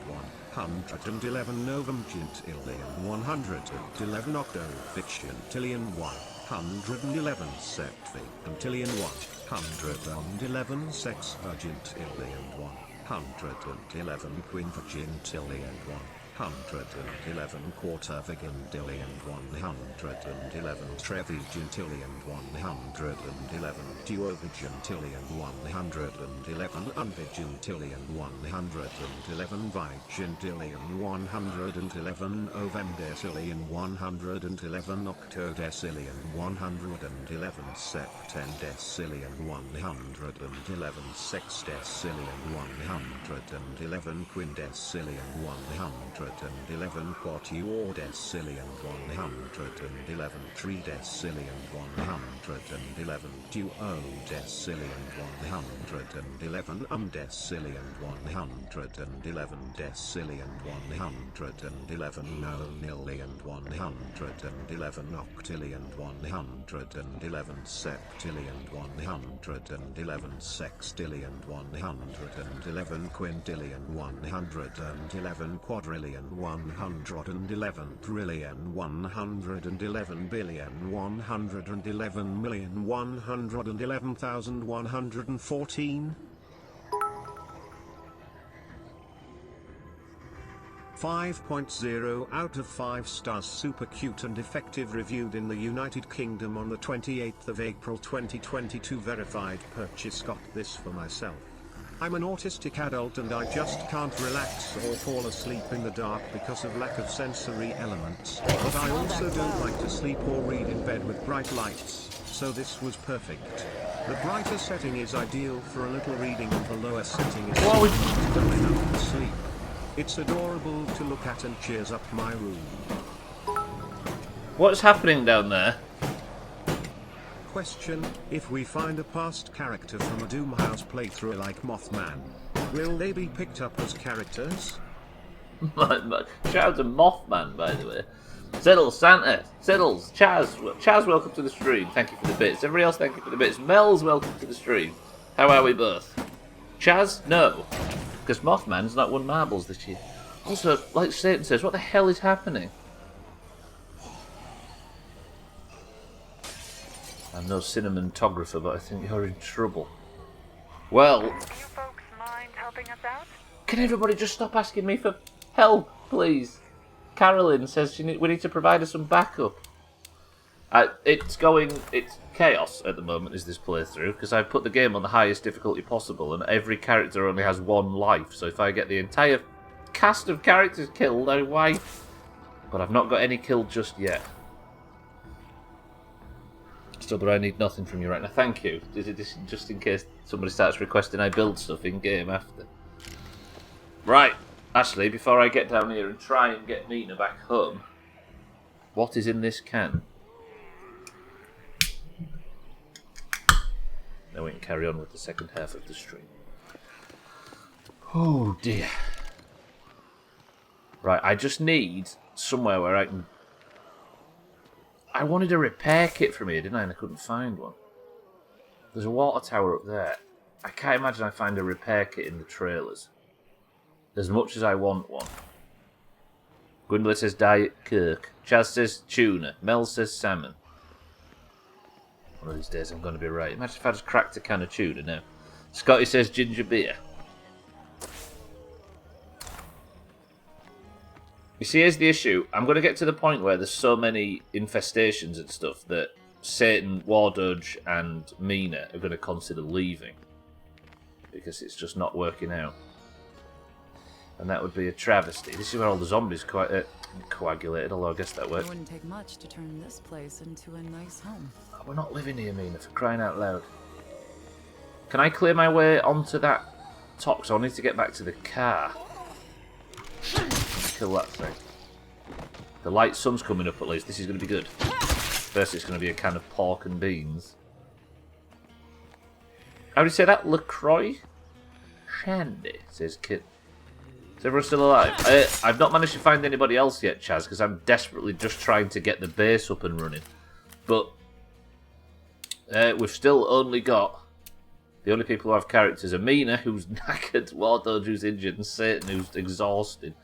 111 novemgentillion 111 octovigentillion 111 septvigentillion 111 sexagentillion 111 quinquagentillion 111 quartervigentillion 111 trevigentillion 111 duovigentillion 111 unvigentillion 111 vigentillion 111 ovendecillion 111 octodecillion 111 septendecillion 111 sexdecillion 111 quindecillion 111 quartuordecillion 111 tridecillion 111 duodecillion 111 undecillion 111 decillion 111 nonillion 111 octillion 111 septillion 111 sextillion 111 quintillion 111 quadrillion 111 trillion 111 billion 111 million 111,114 5.0 out of 5 stars. Super cute and effective. Reviewed in the United Kingdom on the 28th of April 2022. Verified purchase. Got this for myself. I'm an autistic adult and I just can't relax or fall asleep in the dark because of lack of sensory elements. But I also don't like to sleep or read in bed with bright lights, so this was perfect. The brighter setting is ideal for a little reading and the lower setting is to sleep. It's adorable to look at and cheers up my room. What's happening down there? Question: if we find a past character from a Doomhaus playthrough like Mothman, will they be picked up as characters? Shout out to Mothman, by the way. Siddles, Santa, Siddles, Chaz, welcome to the stream. Thank you for the bits. Everybody else, thank you for the bits. Mel's, welcome to the stream. How are we both? Chaz? No. Because Mothman's not won marbles this year. Also, like Satan says, what the hell is happening? I'm no cinematographer, but I think you're in trouble. Well... Do you folks mind helping us out? Can everybody just stop asking me for help, please? Carolyn says we need to provide her some backup. It's chaos at the moment, is this playthrough, because I've put the game on the highest difficulty possible, and every character only has one life, so if I get the entire cast of characters killed, I win. But I've not got any killed just yet. Stubbler, I need nothing from you right now. Thank you. Just in case somebody starts requesting I build stuff in-game after. Right. Actually, before I get down here and try and get Nina back home, what is in this can? Then we can carry on with the second half of the stream. Oh dear. Right, I just need somewhere where I can... I wanted a repair kit from here, didn't I? And I couldn't find one. There's a water tower up there. I can't imagine I find a repair kit in the trailers. As much as I want one. Gwendolyn says Diet Kirk. Chaz says tuna. Mel says salmon. One of these days I'm going to be right. Imagine if I just cracked a can of tuna now. Scotty says ginger beer. You see, here's the issue. I'm going to get to the point where there's so many infestations and stuff that Satan, Wardodge, and Mina are going to consider leaving. Because it's just not working out. And that would be a travesty. This is where all the zombies coagulated, although I guess that worked. It wouldn't take much to turn this place into a nice home. Oh, we're not living here, Mina, for crying out loud. Can I clear my way onto that top? So I need to get back to the car. Kill that thing. The light sun's coming up at least. This is going to be good. First it's going to be a can of pork and beans. How do you say that? LaCroix? Shandy, says Kit. Is everyone still alive? I've not managed to find anybody else yet, Chaz, because I'm desperately just trying to get the base up and running. But we've still only got... The only people who have characters are Mina, who's knackered, Wardodge, who's injured, and Satan, who's exhausted.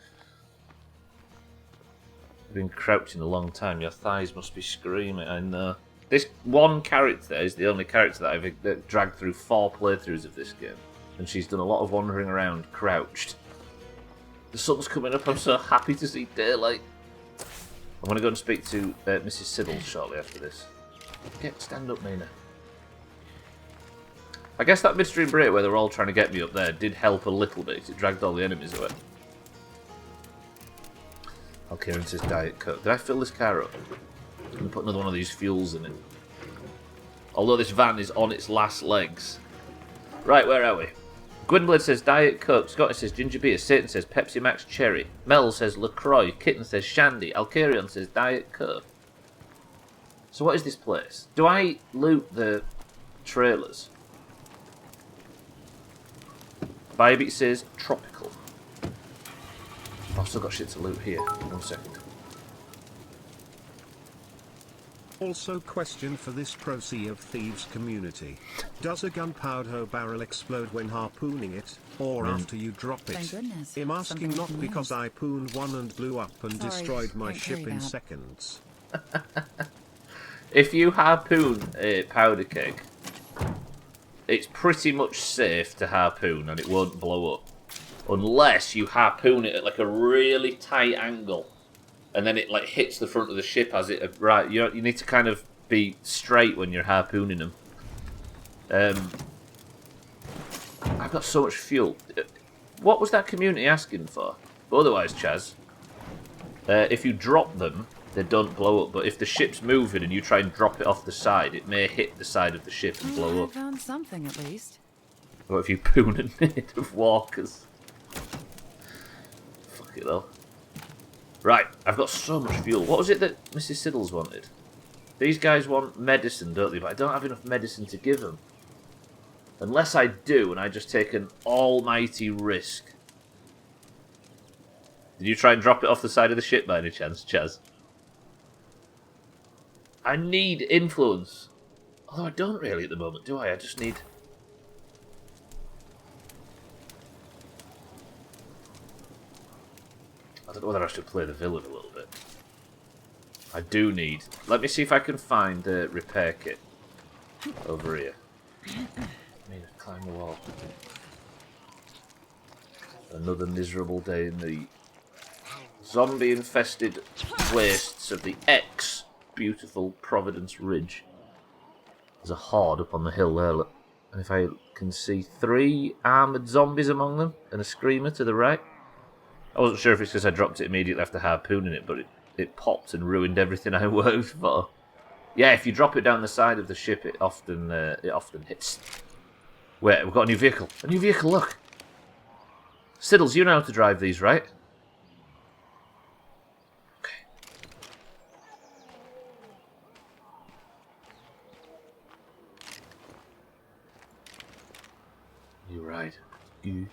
You've been crouching a long time. Your thighs must be screaming, I know. This one character is the only character that I've dragged through 4 playthroughs of this game. And she's done a lot of wandering around, crouched. The sun's coming up, I'm so happy to see daylight. I'm going to go and speak to Mrs. Siddles shortly after this. Stand up, Mina. I guess that midstream break where they're all trying to get me up there did help a little bit. It dragged all the enemies away. Okay, Kieran says Diet Coke. Did I fill this car up? I'm going to put another one of these fuels in it. Although this van is on its last legs. Right, where are we? Gwynblade says Diet Coke. Scotty says Ginger Beer. Satan says Pepsi Max Cherry. Mel says LaCroix. Kitten says Shandy. Alcarion says Diet Coke. So what is this place? Do I loot the trailers? Bybit says Tropical. I've still got shit to loot here. 1 second. Also, question for this Pro Sea of Thieves community. Does a gunpowder barrel explode when harpooning it, or after you drop it? Thank goodness. I'm asking Something not from because Wales. I pooned one and blew up and Sorry, destroyed my can't ship carry in that. seconds. If you harpoon a powder keg, it's pretty much safe to harpoon and it won't blow up. Unless you harpoon it at like a really tight angle, and then it like hits the front of the ship as it right. You need to kind of be straight when you're harpooning them. I've got so much fuel. What was that community asking for? But otherwise, Chaz, if you drop them, they don't blow up. But if the ship's moving and you try and drop it off the side, it may hit the side of the ship and blow up. I found something at least. What if you poon a minute of walkers? Fuck it though. Right, I've got so much fuel. What was it that Mrs. Siddles wanted? These guys want medicine, don't they? But I don't have enough medicine to give them. Unless I do, and I just take an almighty risk. Did you try and drop it off the side of the ship by any chance, Chaz? I need influence. Although I don't really at the moment, do I? I just need... I don't know whether I should play the villain a little bit. I do need... Let me see if I can find the repair kit over here. I need to climb the wall. Another miserable day in the zombie-infested wastes of the beautiful Providence Ridge. There's a horde up on the hill there, look. And if I can see 3 armoured zombies among them, and a screamer to the right. I wasn't sure if it's because I dropped it immediately after harpooning it, but it popped and ruined everything I worked for. Yeah, if you drop it down the side of the ship, it often hits. Wait, we've got a new vehicle. A new vehicle, look! Siddles, you know how to drive these, right? Okay. You're right. You're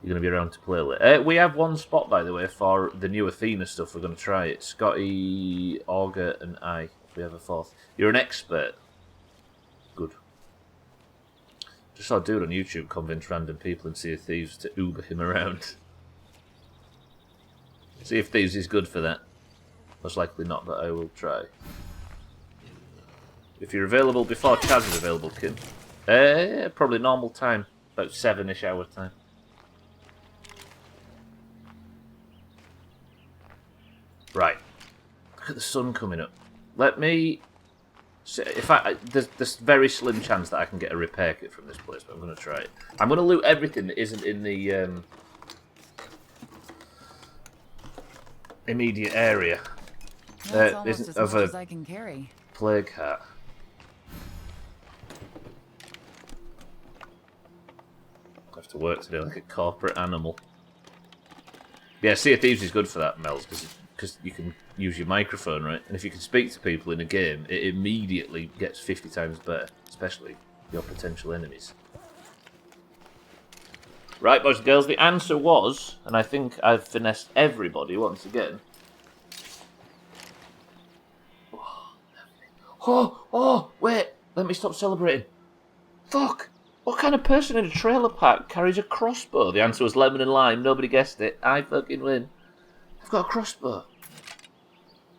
going to be around to play later. We have one spot, by the way, for the new Athena stuff. We're going to try it. Scotty, Auger, and I. If we have a 4th. You're an expert. Good. Just saw a dude on YouTube convince random people in Sea of Thieves to Uber him around. Sea of Thieves is good for that. Most likely not, but I will try. If you're available before Chaz is available, Kim. Probably normal time. About 7-ish hour time. Right. Look at the sun coming up. Let me... There's very slim chance that I can get a repair kit from this place, but I'm going to try it. I'm going to loot everything that isn't in the immediate area. That's almost as much as I can carry. Plague hat. I have to work today like a corporate animal. Yeah, Sea of Thieves is good for that, Mels, because you can use your microphone, right? And if you can speak to people in a game, it immediately gets 50 times better, especially your potential enemies. Right, boys and girls, the answer was, and I think I've finessed everybody once again. Oh, wait, let me stop celebrating. Fuck! What kind of person in a trailer park carries a crossbow? The answer was lemon and lime, nobody guessed it. I fucking win. I've got a crossbow.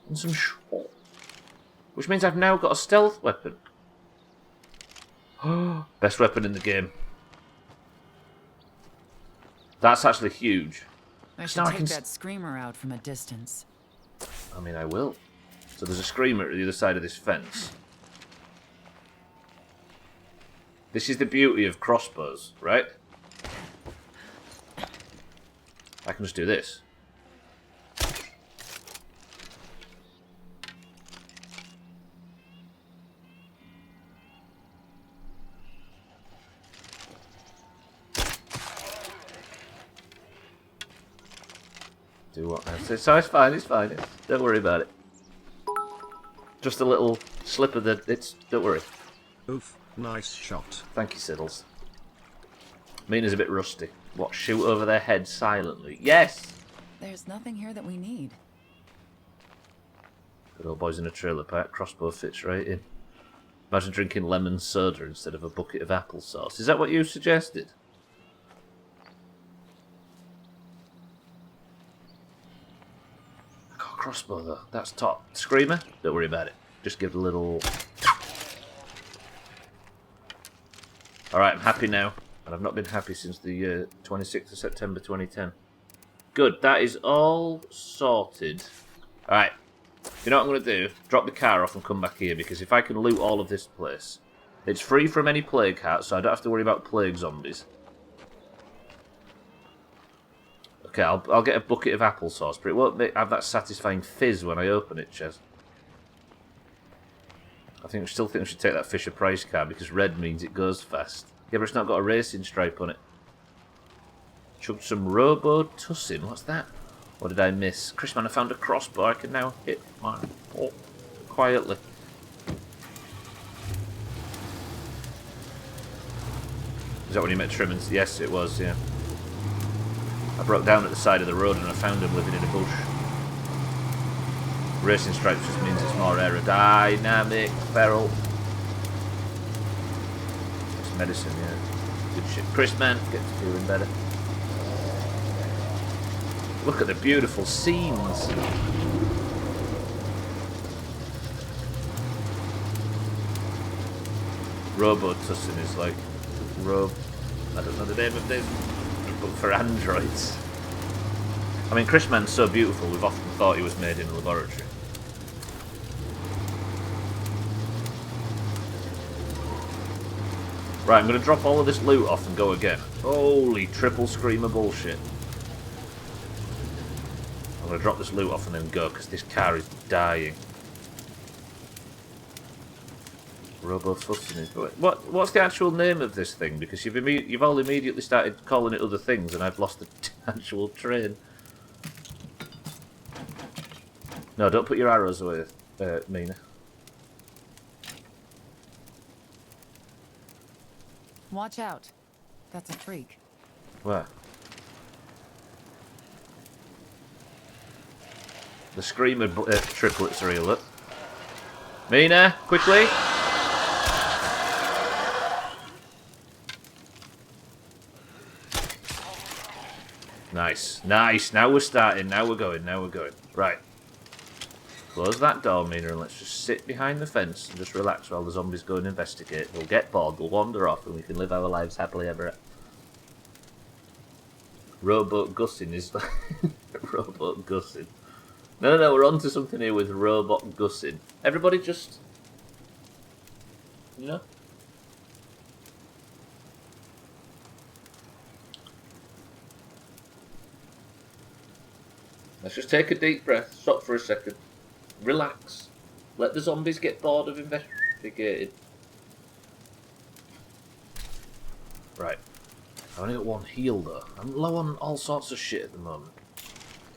And some which means I've now got a stealth weapon. Best weapon in the game. That's actually huge. I should take that screamer out from a distance. I mean, I will. So there's a screamer at the other side of this fence. This is the beauty of crossbows, right? I can just do this. Do what I say. So it's fine. Don't worry about it. Just a little slip of the... Don't worry. Oof, nice shot. Thank you, Siddles. Mina's a bit rusty. What, shoot over their heads silently? Yes! There's nothing here that we need. Good old boys in a trailer park. Crossbow fits right in. Imagine drinking lemon soda instead of a bucket of applesauce. Is that what you suggested? I got a crossbow though. That's top. Screamer? Don't worry about it. Just give it a little... Alright, I'm happy now. And I've not been happy since the 26th of September 2010. Good, that is all sorted. Alright, you know what I'm going to do? Drop the car off and come back here, because if I can loot all of this place, it's free from any plague hearts, so I don't have to worry about plague zombies. Okay, I'll get a bucket of applesauce, but it won't have that satisfying fizz when I open it, Ches. Still think I should take that Fisher Price car, because red means it goes fast. Yeah, but it's not got a racing stripe on it. Chugged some Robo-Tussin. What's that? What did I miss? Chrisman, I found a crossbow. I can now hit my port quietly. Is that when you met Trimmins? Yes, it was, yeah. I broke down at the side of the road and I found him living in a bush. Racing stripes just means it's more aerodynamic, feral. It's medicine, yeah. Good shit. Chris, man, get to feeling better. Look at the beautiful scenes. Robo-Tussin is like I don't know the name of this, but for androids. I mean, Chris Man's so beautiful, we've often thought he was made in a laboratory. Right, I'm going to drop all of this loot off and go again. Holy triple screamer bullshit. I'm going to drop this loot off and then go, because this car is dying. Robo-Tussin. What's the actual name of this thing? Because you've all immediately started calling it other things, and I've lost the actual train. No, don't put your arrows away, Mina. Watch out. That's a freak. Where? The screamer triplets are here, look. Mina, quickly! Nice, nice. Now we're starting. Now we're going. Right. Close that door, Mina, and let's just sit behind the fence and just relax while the zombies go and investigate. We'll get bored, we'll wander off, and we can live our lives happily ever. Robot Gussin is... Robot Gussin. No, we're on to something here with Robot Gussin. Everybody just... You know? Let's just take a deep breath, stop for a second, relax, let the zombies get bored of investigating. Right, I've only got one heal though. I'm low on all sorts of shit at the moment.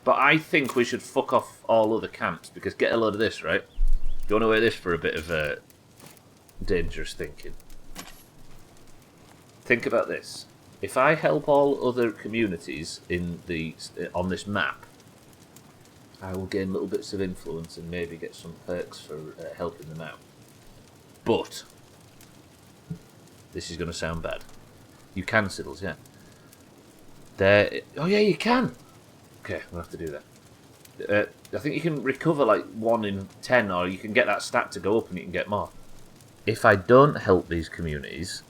But I think we should fuck off all other camps, because get a load of this, right? Do you want to wear this for a bit of dangerous thinking? Think about this. If I help all other communities on this map, I will gain little bits of influence and maybe get some perks for helping them out. But this is going to sound bad. You can, Siddles, yeah. Oh yeah, you can. Okay, we'll have to do that. I think you can recover like 1 in 10, or you can get that stat to go up and you can get more. If I don't help these communities,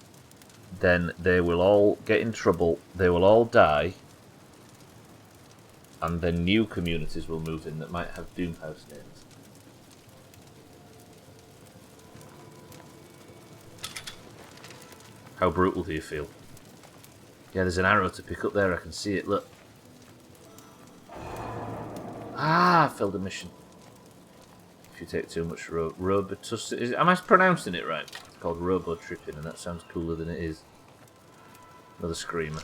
then they will all get in trouble. They will all die. And then new communities will move in that might have Doomhaus names. How brutal do you feel? Yeah, there's an arrow to pick up there. I can see it. Look. Ah, I failed a mission. If you take too much Robo-Tussin... Am I pronouncing it right? It's called Robo-Tripping, and that sounds cooler than it is. Another screamer.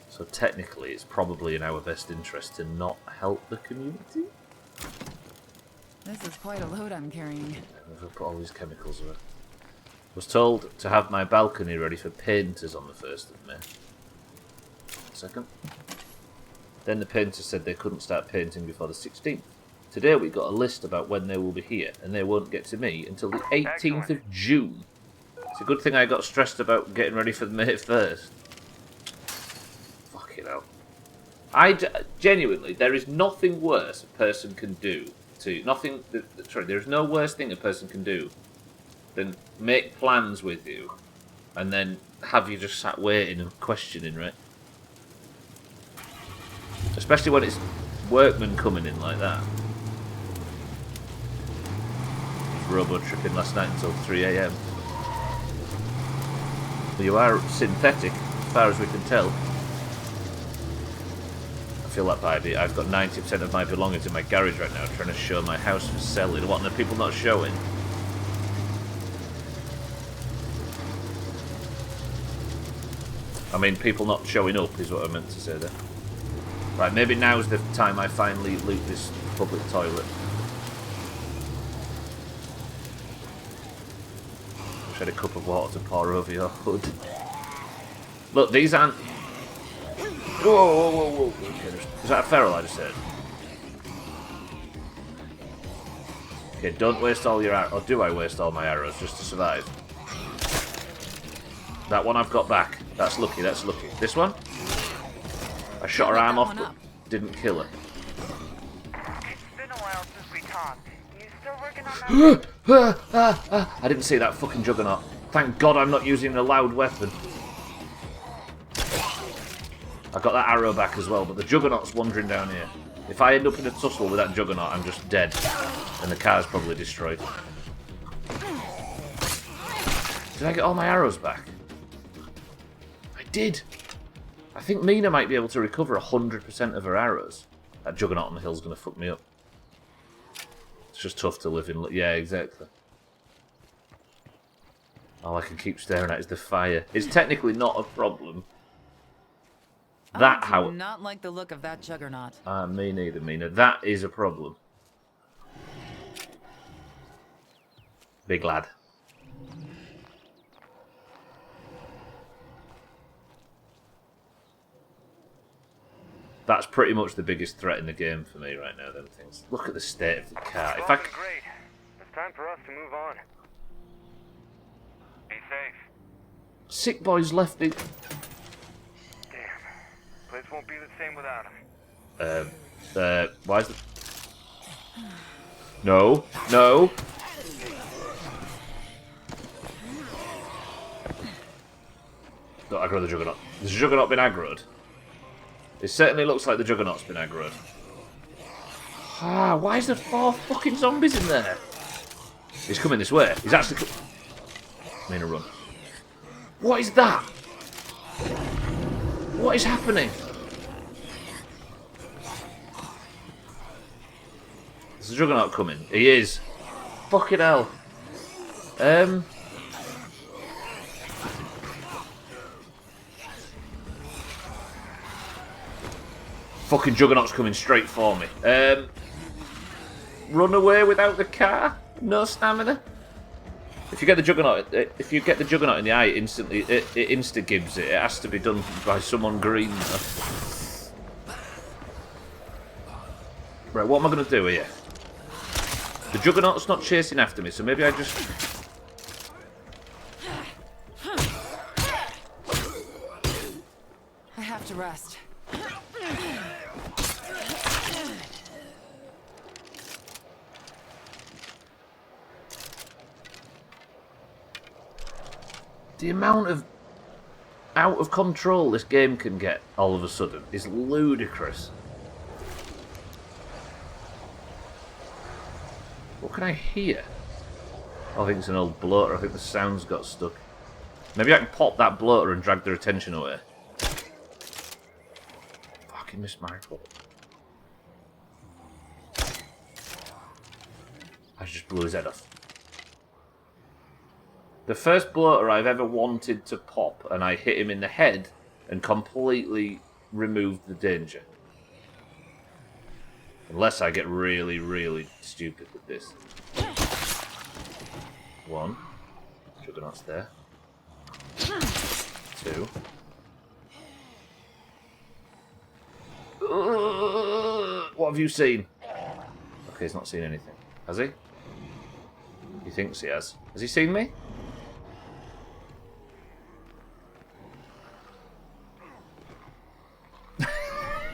So technically, it's probably in our best interest to not help the community. This is quite a load I'm carrying. I've put all these chemicals away. Was told to have my balcony ready for painters on the 1st of May. Second. Then the painters said they couldn't start painting before the 16th. Today we got a list about when they will be here, and they won't get to me until the 18th of June. It's a good thing I got stressed about getting ready for the May 1st. Fucking hell. Genuinely, there is nothing worse a person can do to there is no worse thing a person can do than make plans with you and then have you just sat waiting and questioning, right? Especially when it's workmen coming in like that. Robo tripping last night until 3 AM. Well, you are synthetic, as far as we can tell. I feel like baby. I've got 90% of my belongings in my garage right now, trying to show my house for selling. What, and the people not showing? I mean, people not showing up is what I meant to say there. Right, maybe now's the time I finally loot this public toilet. Wish I had a cup of water to pour over your hood. Look, these aren't... Whoa. Okay, is that a feral I just said? Okay, don't waste all your arrows. Or do I waste all my arrows just to survive? That one I've got back. That's lucky, that's lucky. This one? I shot her arm off, but didn't kill her. It's been a while since we talked. You still working on that? I didn't see that fucking juggernaut. Thank God I'm not using a loud weapon. I got that arrow back as well, but the juggernaut's wandering down here. If I end up in a tussle with that juggernaut, I'm just dead. And the car's probably destroyed. Did I get all my arrows back? I did! I think Mina might be able to recover 100% of her arrows. That juggernaut on the hill's going to fuck me up. It's just tough to live in... Yeah, exactly. All I can keep staring at is the fire. It's technically not a problem. I do not like the look of that juggernaut. Me neither, Mina. That is a problem. Big lad. That's pretty much the biggest threat in the game for me right now, them things. Look at the state of the car. It's all been great. It's time for us to move on. Be safe. Sick boys left it. Damn. Place won't be the same without him. Why is the... No. No. Not aggro the juggernaut. Has the juggernaut been aggroed? It certainly looks like the juggernaut's been aggroed. Ah, why is there 4 fucking zombies in there? He's coming this way. He's actually... I'm in a run. What is that? What is happening? Is the juggernaut coming? He is. Fucking hell. Fucking juggernaut's coming straight for me. Run away without the car? No stamina? If you get the juggernaut, in the eye, it insta-gibs it. It has to be done by someone green. Right, what am I going to do here? The juggernaut's not chasing after me, so maybe I just... I have to rest. The amount of out of control this game can get all of a sudden is ludicrous. What can I hear? Oh, I think it's an old bloater. I think the sound's got stuck. Maybe I can pop that bloater and drag their attention away. Fucking missed my foot. I just blew his head off. The first bloater I've ever wanted to pop, and I hit him in the head and completely removed the danger. Unless I get really, really stupid with this. 1. Juggernaut's there. 2. What have you seen? Okay, he's not seen anything. Has he? He thinks he has. Has he seen me?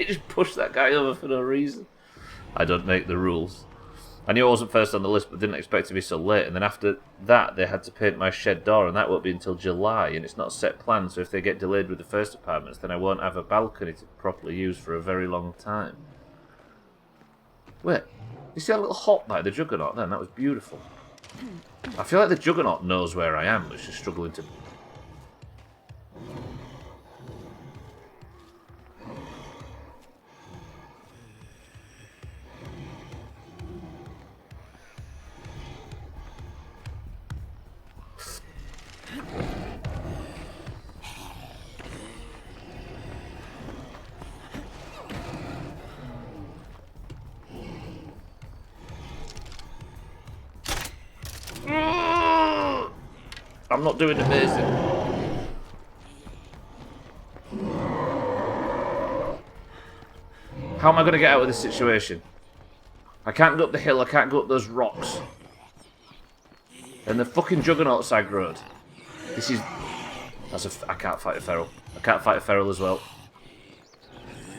just pushed that guy over for no reason. I don't make the rules. I knew I wasn't first on the list, but didn't expect to be so late. And then after that, they had to paint my shed door, and that won't be until July. And it's not a set plan, so if they get delayed with the first apartments, then I won't have a balcony to properly use for a very long time. Wait, you see that little hop by the Juggernaut then? That was beautiful. I feel like the Juggernaut knows where I am, but she's struggling to... I'm not doing amazing. How am I going to get out of this situation? I can't go up the hill, I can't go up those rocks. And the fucking Juggernaut's aggroed. This is... I can't fight a feral. I can't fight a feral as well.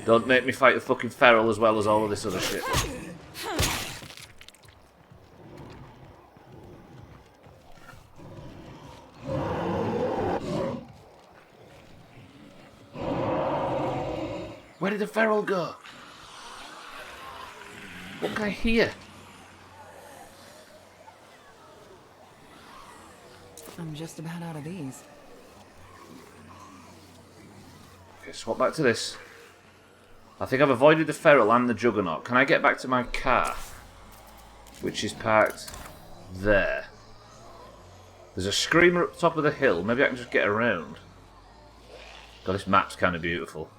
Don't make me fight a fucking feral as well as all of this other shit. Where did the feral go? What can I hear? I'm just about out of these. Okay, swap back to this. I think I've avoided the feral and the Juggernaut. Can I get back to my car? Which is parked there. There's a screamer up the top of the hill. Maybe I can just get around. God, this map's kind of beautiful.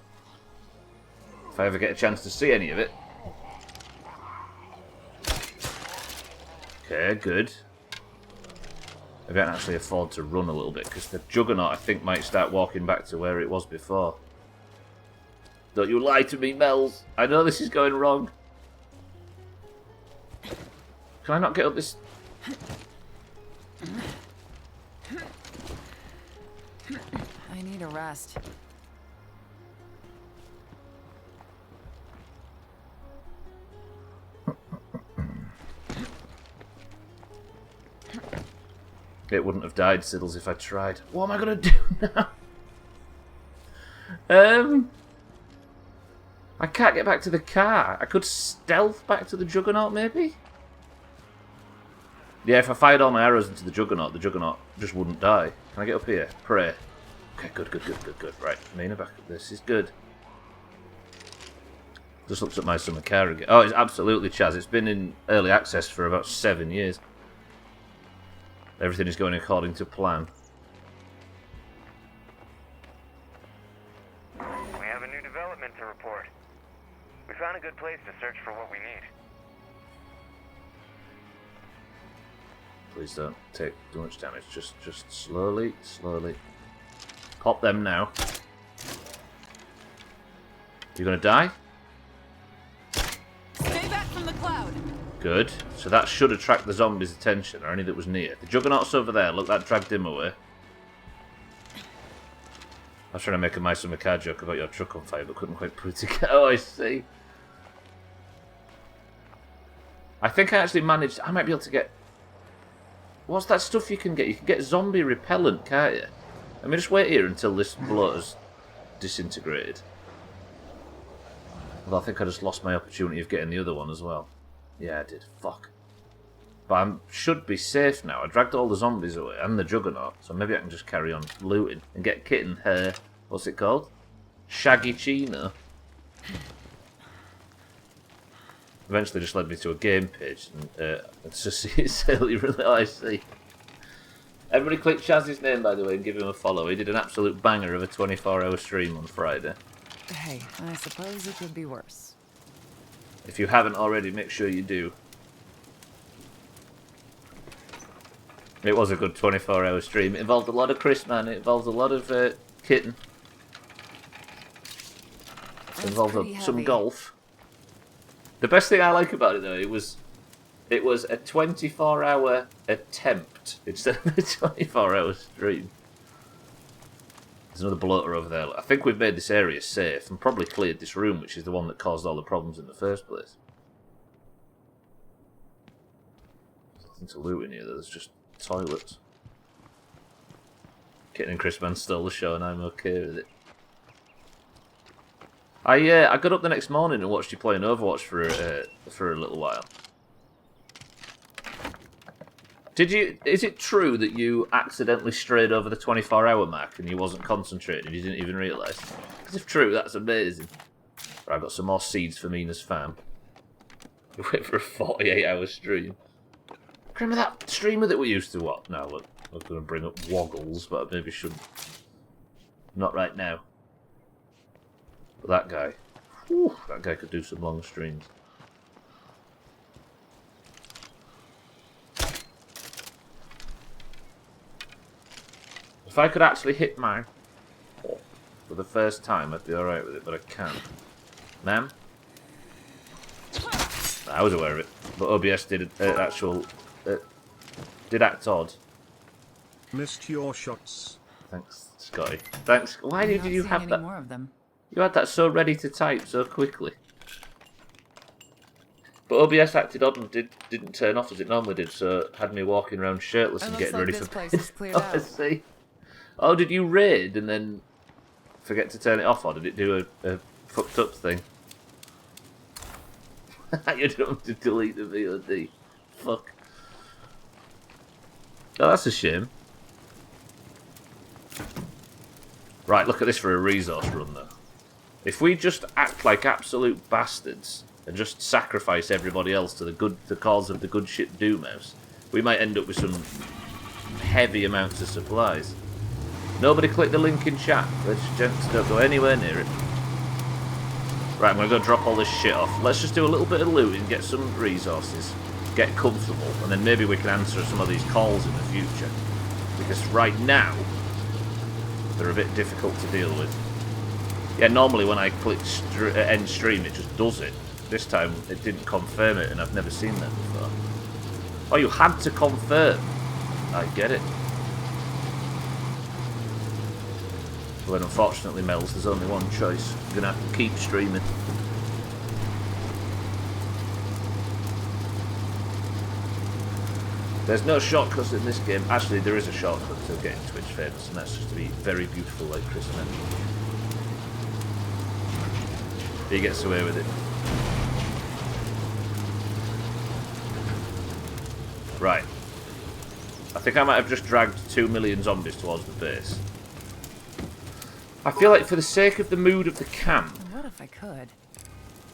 If I ever get a chance to see any of it. Okay, good. Maybe I can actually afford to run a little bit, because the Juggernaut, I think, might start walking back to where it was before. Don't you lie to me, Mel's. I know this is going wrong. Can I not get up this... I need a rest. It wouldn't have died, Siddles, if I tried. What am I going to do now? I can't get back to the car. I could stealth back to the Juggernaut, maybe? Yeah, if I fired all my arrows into the Juggernaut just wouldn't die. Can I get up here? Pray. Okay, good. Right, Mina, back up. This is good. Just looked at my summer car again. Oh, it's absolutely Chaz. It's been in early access for about 7 years. Everything is going according to plan. We have a new development to report. We found a good place to search for what we need. Please don't take too much damage. Just slowly. Pop them now. You gonna die? Stay back from the cloud. Good. So that should attract the zombies' attention, or any that was near. The Juggernaut's over there. Look, that dragged him away. I was trying to make a Mice Macabre joke about your truck on fire, but couldn't quite put it together. Oh, I see. I think I actually managed... I might be able to get... What's that stuff you can get? You can get zombie repellent, can't you? Let me just wait here until this blood's disintegrated. Although I think I just lost my opportunity of getting the other one as well. Yeah, I did. Fuck. But I should be safe now. I dragged all the zombies away and the Juggernaut, so maybe I can just carry on looting and get Kitten her... What's it called? Shaggy Chino. Eventually just led me to a game page, and it's just silly, really. Oh, I see. Everybody click Chaz's name, by the way, and give him a follow. He did an absolute banger of a 24-hour stream on Friday. Hey, I suppose it could be worse. If you haven't already, make sure you do. It was a good 24-hour stream. It involved a lot of Chris, man. It involved a lot of Kitten. It involved some golf. The best thing I like about it, though, it was a 24-hour attempt instead of a 24-hour stream. There's another bloater over there. I think we've made this area safe and probably cleared this room, which is the one that caused all the problems in the first place. There's nothing to loot in here, there's just toilets. Kitten and Chris Man stole the show and I'm okay with it. I got up the next morning and watched you playing Overwatch for a little while. Is it true that you accidentally strayed over the 24-hour mark and you wasn't concentrating and you didn't even realise? Because if true, that's amazing. Right, I've got some more seeds for Mina's farm. We went for a 48-hour stream. Remember that streamer that we used to watch? No, look, I was going to bring up Woggles, but I maybe shouldn't. Not right now. But that guy. Whew, that guy could do some long streams. If I could actually hit mine for the first time, I'd be alright with it, but I can't. Ma'am? I was aware of it, but OBS did did act odd. Missed your shots. Thanks, Scotty. Thanks. Why did you have that? More of them. You had that so ready to type so quickly. But OBS acted odd and didn't turn off as it normally did, so had me walking around shirtless and getting ready for place is cleared I out. see. Oh, did you raid and then forget to turn it off, or did it do a fucked up thing? You don't have to delete the VOD. Fuck. Oh, that's a shame. Right, look at this for a resource run, though. If we just act like absolute bastards and just sacrifice everybody else to the cause of the good ship Doomhaus, we might end up with some heavy amounts of supplies. Nobody click the link in chat. Let's just don't go anywhere near it. Right, I'm going to go drop all this shit off. Let's just do a little bit of looting, get some resources, get comfortable, and then maybe we can answer some of these calls in the future. Because right now, they're a bit difficult to deal with. Yeah, normally when I click end stream, it just does it. This time, it didn't confirm it, and I've never seen that before. Oh, you had to confirm. I get it. Well, unfortunately, Mels, there's only one choice. You're going to have to keep streaming. There's no shortcuts in this game. Actually, there is a shortcut to getting Twitch famous, and that's just to be very beautiful like Chris mentioned. He gets away with it. Right. I think I might have just dragged 2 million zombies towards the base. I feel like for the sake of the mood of the camp... What if I could?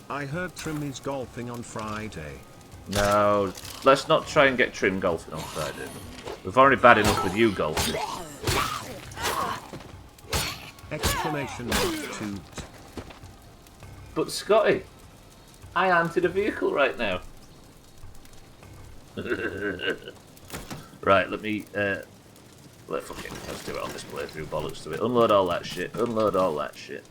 I heard Trim is golfing on Friday. No, let's not try and get Trim golfing on Friday. We've already bad enough with you golfing. Exclamation mark toot. But Scotty, I anted a vehicle right now. Right, let me... let's do it on this playthrough, bollocks to it. Unload all that shit, unload all that shit.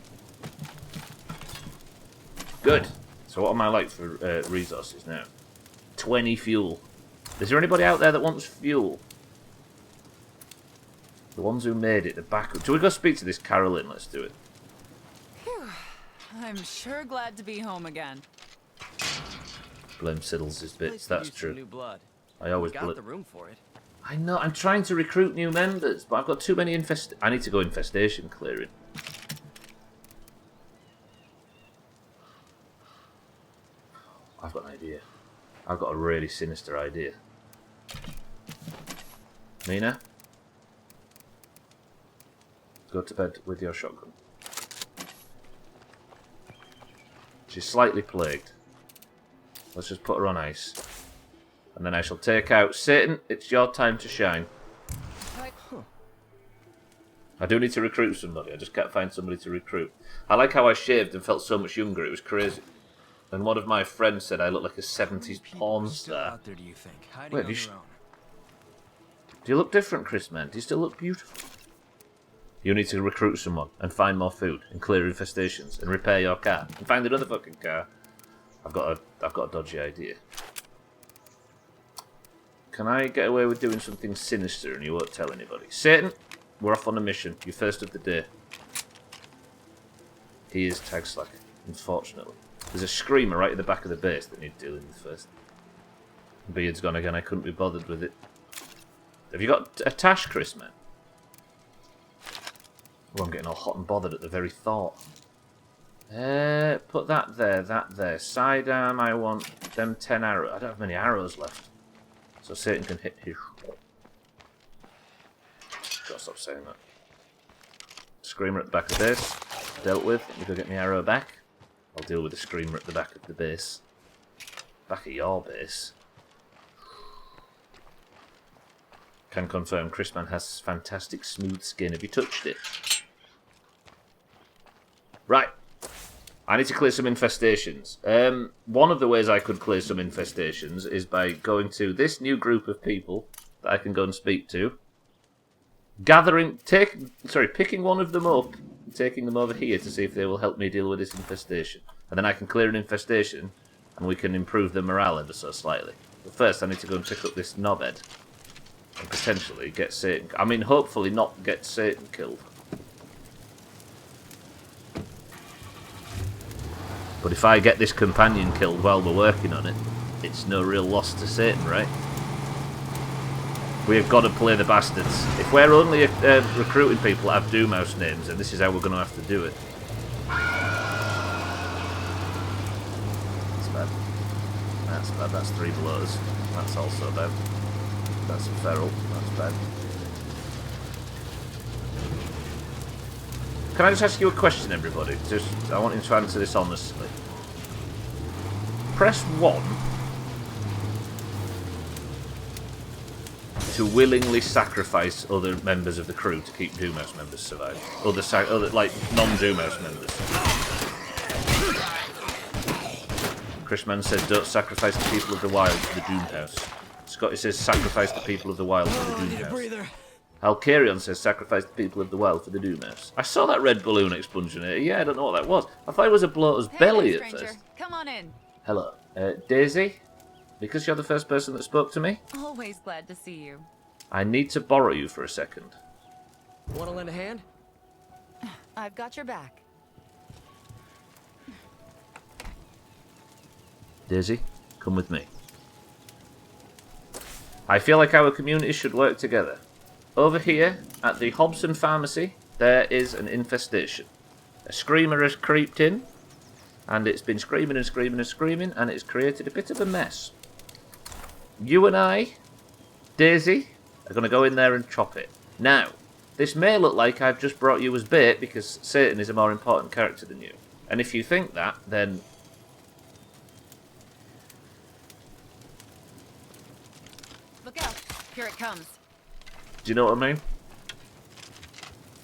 Good. So what am I like for resources now? 20 fuel. Is there anybody out there that wants fuel? The ones who made it, the backup. Do we go speak to this Carolyn? Let's do it. Phew. I'm sure glad to be home again. Blame Siddles' bits, Place that's could use some true. New blood. I always Got the room for it. I know, I'm trying to recruit new members, but I've got too many I need to go infestation clearing. I've got an idea. I've got a really sinister idea. Mina? Go to bed with your shotgun. She's slightly plagued. Let's just put her on ice. And then I shall take out... Satan, it's your time to shine. I do need to recruit somebody. I just can't find somebody to recruit. I like how I shaved and felt so much younger. It was crazy. And one of my friends said I look like a 70s porn star. Out there, do you think? Wait, Hiding on their own. Do you look different, Chris, man? Do you still look beautiful? You need to recruit someone and find more food and clear infestations and repair your car and find another fucking car. I've got a dodgy idea. Can I get away with doing something sinister and you won't tell anybody? Satan, We're off on a mission. You're first of the day. He is tag slack, unfortunately. There's a screamer right at the back of the base that needs dealing with first. Beard's gone again. I couldn't be bothered with it. Have you got a tash, Chris, man? Oh, I'm getting all hot and bothered at the very thought. Put that there. Sidearm, I want them 10 arrows. I don't have many arrows left. So Satan can hit his... Gotta stop saying that. Screamer at the back of the base. Dealt with. Let me go get my arrow back. I'll deal with the screamer at the back of the base. Back of your base. Can confirm Chrisman has fantastic smooth skin. Have you touched it? Right. I need to clear some infestations. One of the ways I could clear some infestations is by going to this new group of people that I can go and speak to. Picking one of them up and taking them over here to see if they will help me deal with this infestation. And then I can clear an infestation and we can improve the morale ever so slightly. But first I need to go and pick up this knobhead and potentially get Satan... I mean, hopefully not get Satan killed. But if I get this companion killed while we're working on it, it's no real loss to Satan, right? We've got to play the bastards. If we're only recruiting people that have Doomhaus names, then this is how we're going to have to do it. That's bad. That's bad. That's 3 blows. That's also bad. That's a feral. That's bad. Can I just ask you a question, everybody? I want you to answer this honestly. Press 1 to willingly sacrifice other members of the crew to keep Doomhaus members survive. Other like non-Doomhaus members. Chrisman said, "Don't sacrifice the people of the wild for the Doomhaus." Scotty says, "Sacrifice the people of the wild for the Doomhaus." Halcarion says, "Sacrifice the people of the wild for the Doomhaus." I saw that red balloon expungionator. Yeah, I don't know what that was. I thought it was a bloater's belly at first. Come on in. Hello. Daisy? Because you're the first person that spoke to me, Always glad to see you. I need to borrow you for a second. Want to lend a hand? I've got your back. Daisy, come with me. I feel like our communities should work together. Over here, at the Hobson Pharmacy, there is an infestation. A screamer has creeped in, and it's been screaming and screaming and screaming, and it's created a bit of a mess. You and I, Daisy, are going to go in there and chop it. Now, this may look like I've just brought you as bait because Satan is a more important character than you. And if you think that, then... Look out. Here it comes. Do you know what I mean?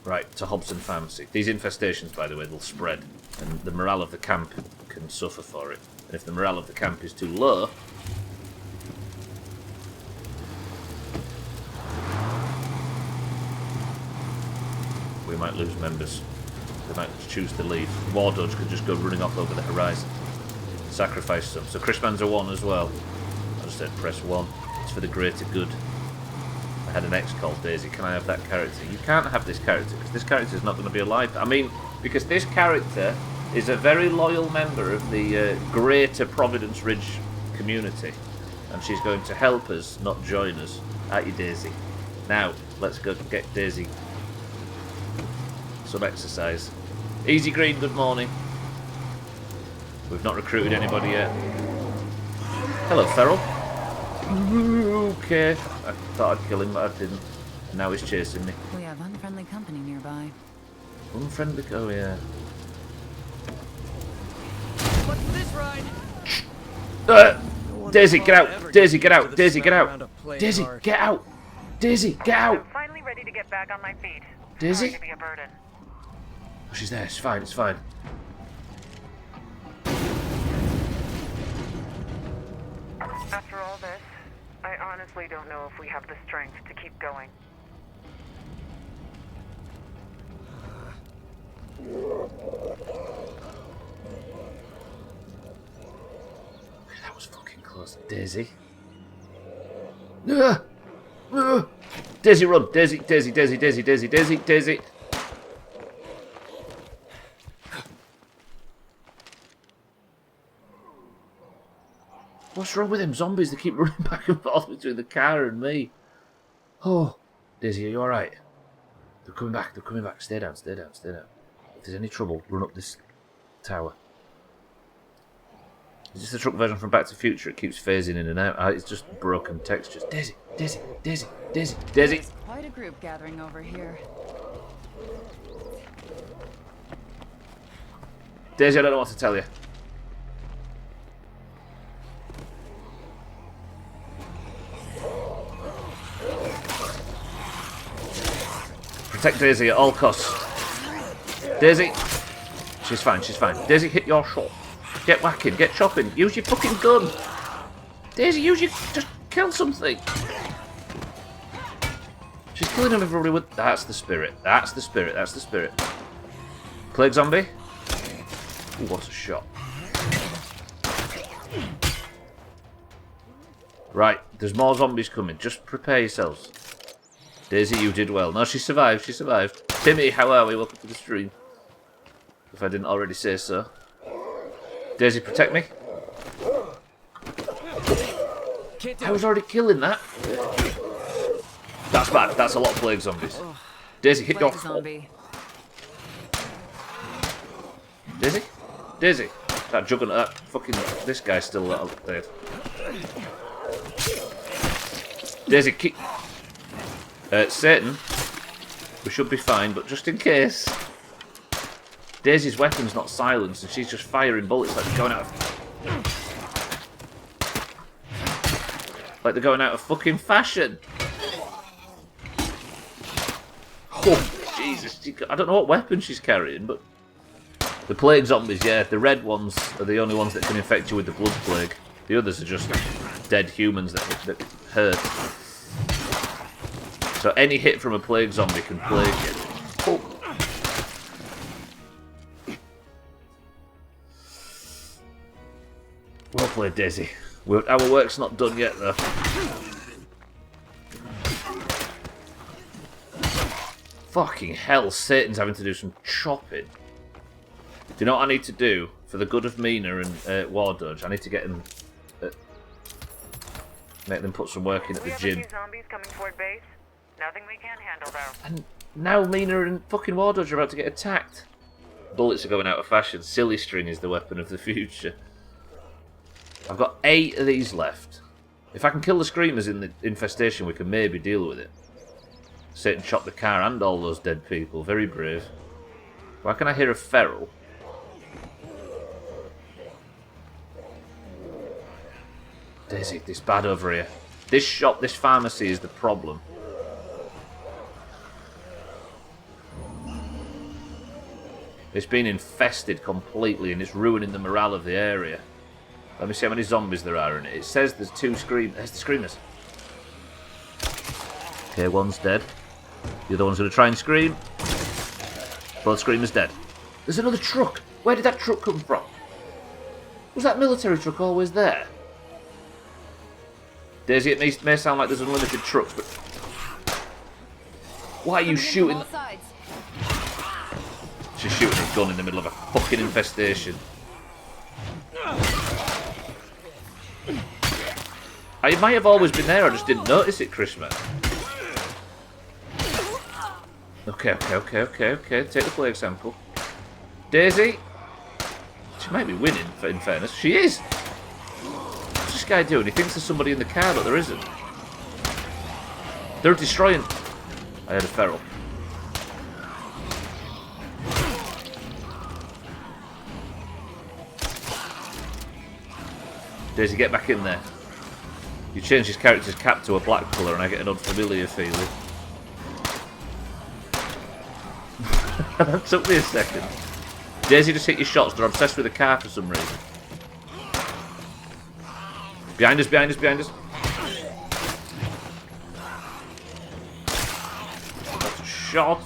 Right, to Hobson Pharmacy. These infestations, by the way, they'll spread. And the morale of the camp can suffer for it. And if the morale of the camp is too low... we might lose members. They might choose to leave. War Dodge could just go running off over the horizon. Sacrifice some. So Chrisman's a 1 as well. I just said press 1. It's for the greater good. I had an ex called Daisy. Can I have that character? You can't have this character because this character is not going to be alive. I mean, because this character is a very loyal member of the greater Providence Ridge community. And she's going to help us, not join us. At you, Daisy. Now, let's go get Daisy some exercise. Easy Green, good morning. We've not recruited anybody yet. Hello, Feral. Okay. I thought I'd kill him, but I didn't. And now he's chasing me. We have unfriendly company nearby. Unfriendly? Oh, yeah. What's this ride? Daisy, get out! Daisy, get out! Daisy, get out! Daisy, get out! Daisy, get out! I'm finally ready to get back on my feet. Daisy? Sorry to be a burden. Oh, she's there. It's fine. It's fine. After all this, I honestly don't know if we have the strength to keep going. That was fucking close. Daisy. Daisy, run! Daisy, Daisy, Daisy, Daisy, Daisy, Daisy, Daisy. What's wrong with them zombies? They keep running back and forth between the car and me. Oh, Daisy, are you alright? They're coming back, they're coming back. Stay down, stay down, stay down. If there's any trouble, run up this tower. Is this the truck version from Back to the Future? It keeps phasing in and out. It's just broken textures. Daisy, Daisy, Daisy, Daisy, Daisy. Quite a group gathering over here. Daisy, I don't know what to tell you. Protect Daisy at all costs. Daisy. She's fine, she's fine. Daisy, hit your shot. Get whacking, get chopping. Use your fucking gun. Daisy, use your... Just kill something. She's killing everybody with... That's the spirit. That's the spirit. That's the spirit. Plague zombie. Ooh, what a shot. Right, there's more zombies coming. Just prepare yourselves. Daisy, you did well. No, she survived. She survived. Timmy, how are we? Welcome to the stream. If I didn't already say so. Daisy, protect me. I was already killing that. That's bad. That's a lot of plague zombies. Daisy, hit your... zombie. Daisy? Daisy? That juggernaut. That fucking... This guy's still dead. Daisy, keep... Satan. We should be fine, but just in case... Daisy's weapon's not silenced, and she's just firing bullets like they're going out of... Like they're going out of fucking fashion. Oh, Jesus. I don't know what weapon she's carrying, but... The plague zombies, yeah. The red ones are the only ones that can infect you with the blood plague. The others are just dead humans that hurt. So any hit from a plague zombie can plague you. Oh. Well played, Daisy. Our work's not done yet, though. Fucking hell, Satan's having to do some chopping. Do you know what I need to do for the good of Mina and War Dodge? I need to get them... make them put some work in at the gym. We have a few zombies coming toward base. Nothing we can't handle, though. And now Mina and fucking War Dodge are about to get attacked. Bullets are going out of fashion. Silly string is the weapon of the future. I've got 8 of these left. If I can kill the screamers in the infestation, we can maybe deal with it. Satan chopped the car and all those dead people. Very brave. Why can I hear a feral? Daisy, it's bad over here. This shop, this pharmacy is the problem. It's been infested completely and it's ruining the morale of the area. Let me see how many zombies there are in it. It says there's 2 screamers. There's the screamers. Okay, one's dead. The other one's going to try and scream. Both screamers dead. There's another truck. Where did that truck come from? Was that military truck always there? Daisy, it may sound like there's unlimited trucks, but... Why are you shooting... She's shooting a gun in the middle of a fucking infestation. I might have always been there, I just didn't notice it, Christmas. Okay. Take the plague sample. Daisy. She might be winning, in fairness. She is! What's this guy doing? He thinks there's somebody in the car, but there isn't. They're destroying... I had a feral. Daisy, get back in there. You change his character's cap to a black colour and I get an unfamiliar feeling. That took me a second. Daisy, just hit your shots. They're obsessed with the car for some reason. Behind us, behind us, behind us. That's a shot.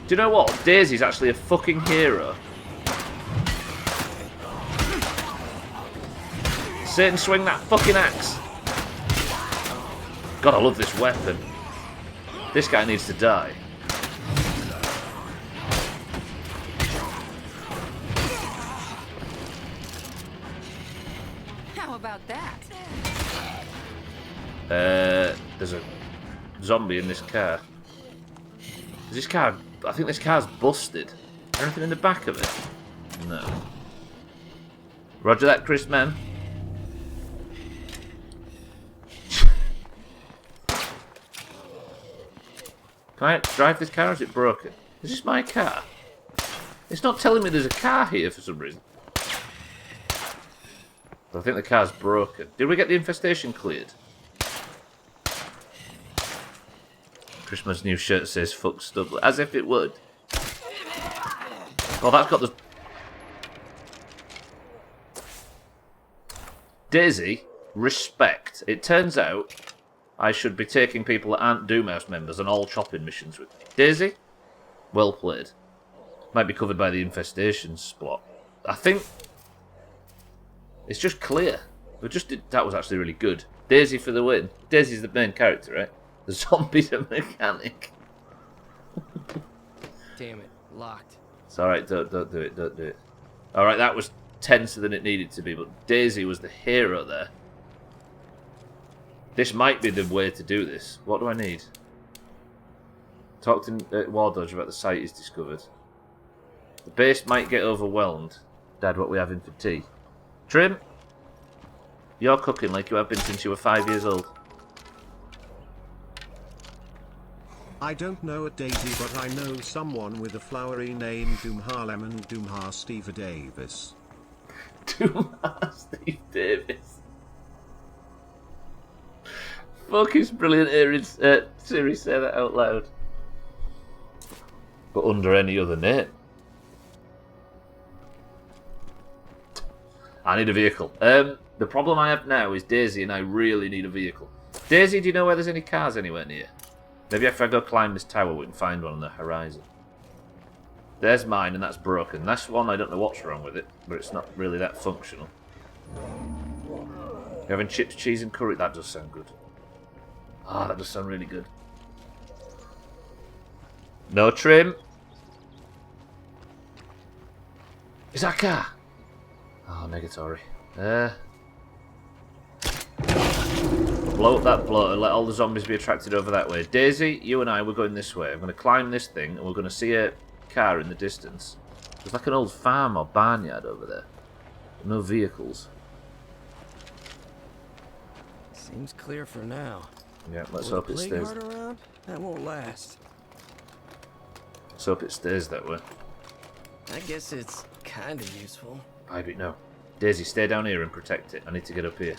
Do you know what? Daisy's actually a fucking hero. Satan, swing that fucking axe. God, I love this weapon. This guy needs to die. How about that? There's a zombie in this car. Is this car... I think this car's busted. Is there anything in the back of it? No. Roger that, Chris, man. Can I drive this car or is it broken? Is this my car? It's not telling me there's a car here for some reason. But I think the car's broken. Did we get the infestation cleared? Christmas new shirt says fuck Stubbler. As if it would. Oh, that's got the... Daisy, respect. It turns out I should be taking people that aren't Doomhaus members on all chopping missions with me. Daisy, well played. Might be covered by the infestation spot. I think it's just clear. We just did... That was actually really good. Daisy for the win. Daisy's the main character, right? The zombie's a mechanic. Damn it, locked. It's alright, don't do it, don't do it. Alright, that was tenser than it needed to be, but Daisy was the hero there. This might be the way to do this. What do I need? Talk to War Dodge about the site he's discovered. The base might get overwhelmed. Dad, what we having for tea? Trim, you're cooking like you have been since you were 5 years old. I don't know a Daisy, but I know someone with a flowery name, Doomharlem and Doomhaus Steve Davis. Doomhaus Steve Davis. Fuck, it's brilliant hearing Siri say that out loud. But under any other name. I need a vehicle. The problem I have now is Daisy and I really need a vehicle. Daisy, do you know where there's any cars anywhere near? Maybe if I go climb this tower we can find one on the horizon. There's mine and that's broken. That's one, I don't know what's wrong with it, but it's not really that functional. You're having chips, cheese and curry? That does sound good. Ah, that does sound really good. No trim. Is that a car? Oh, negatory. Blow up that bloater, let all the zombies be attracted over that way. Daisy, you and I, we're going this way. I'm going to climb this thing, and we're going to see a car in the distance. There's like an old farm or barnyard over there. No vehicles. Seems clear for now. Yeah, let's hope it stays. Around? That won't last. Let's hope it stays that way. I guess it's kind of useful. Maybe no. Daisy, stay down here and protect it. I need to get up here.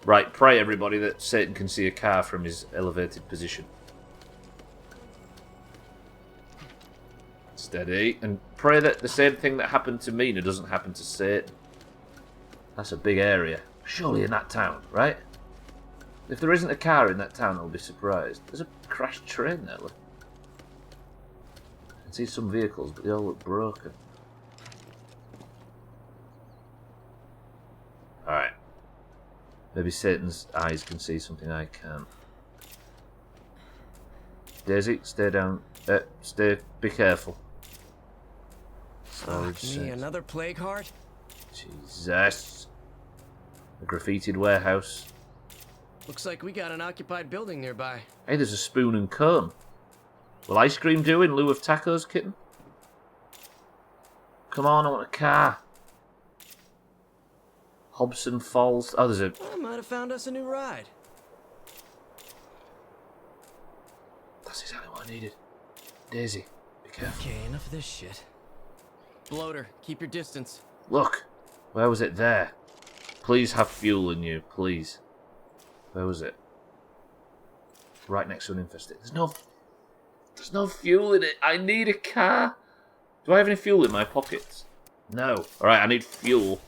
Right, pray everybody that Satan can see a car from his elevated position. Steady. And pray that the same thing that happened to Mina doesn't happen to Satan. That's a big area. Surely in that town, right? If there isn't a car in that town, I'll be surprised. There's a crashed train there, look. I can see some vehicles, but they all look broken. Alright. Maybe Satan's eyes can see something I can't. Daisy, stay down. Be careful. Me another plague heart? Jesus. A graffitied warehouse. Looks like we got an occupied building nearby. Hey, there's a spoon and cone. Will ice cream do in lieu of tacos, kitten? Come on, I want a car. Hobson Falls. Oh, there's a... I might have found us a new ride. That's exactly what I needed. Daisy, be careful. Okay, enough of this shit. Bloater, keep your distance. Look, where was it there? Please have fuel in you, please. Where was it? Right next to an infestation. There's no fuel in it. I need a car. Do I have any fuel in my pockets? No. Alright, I need fuel.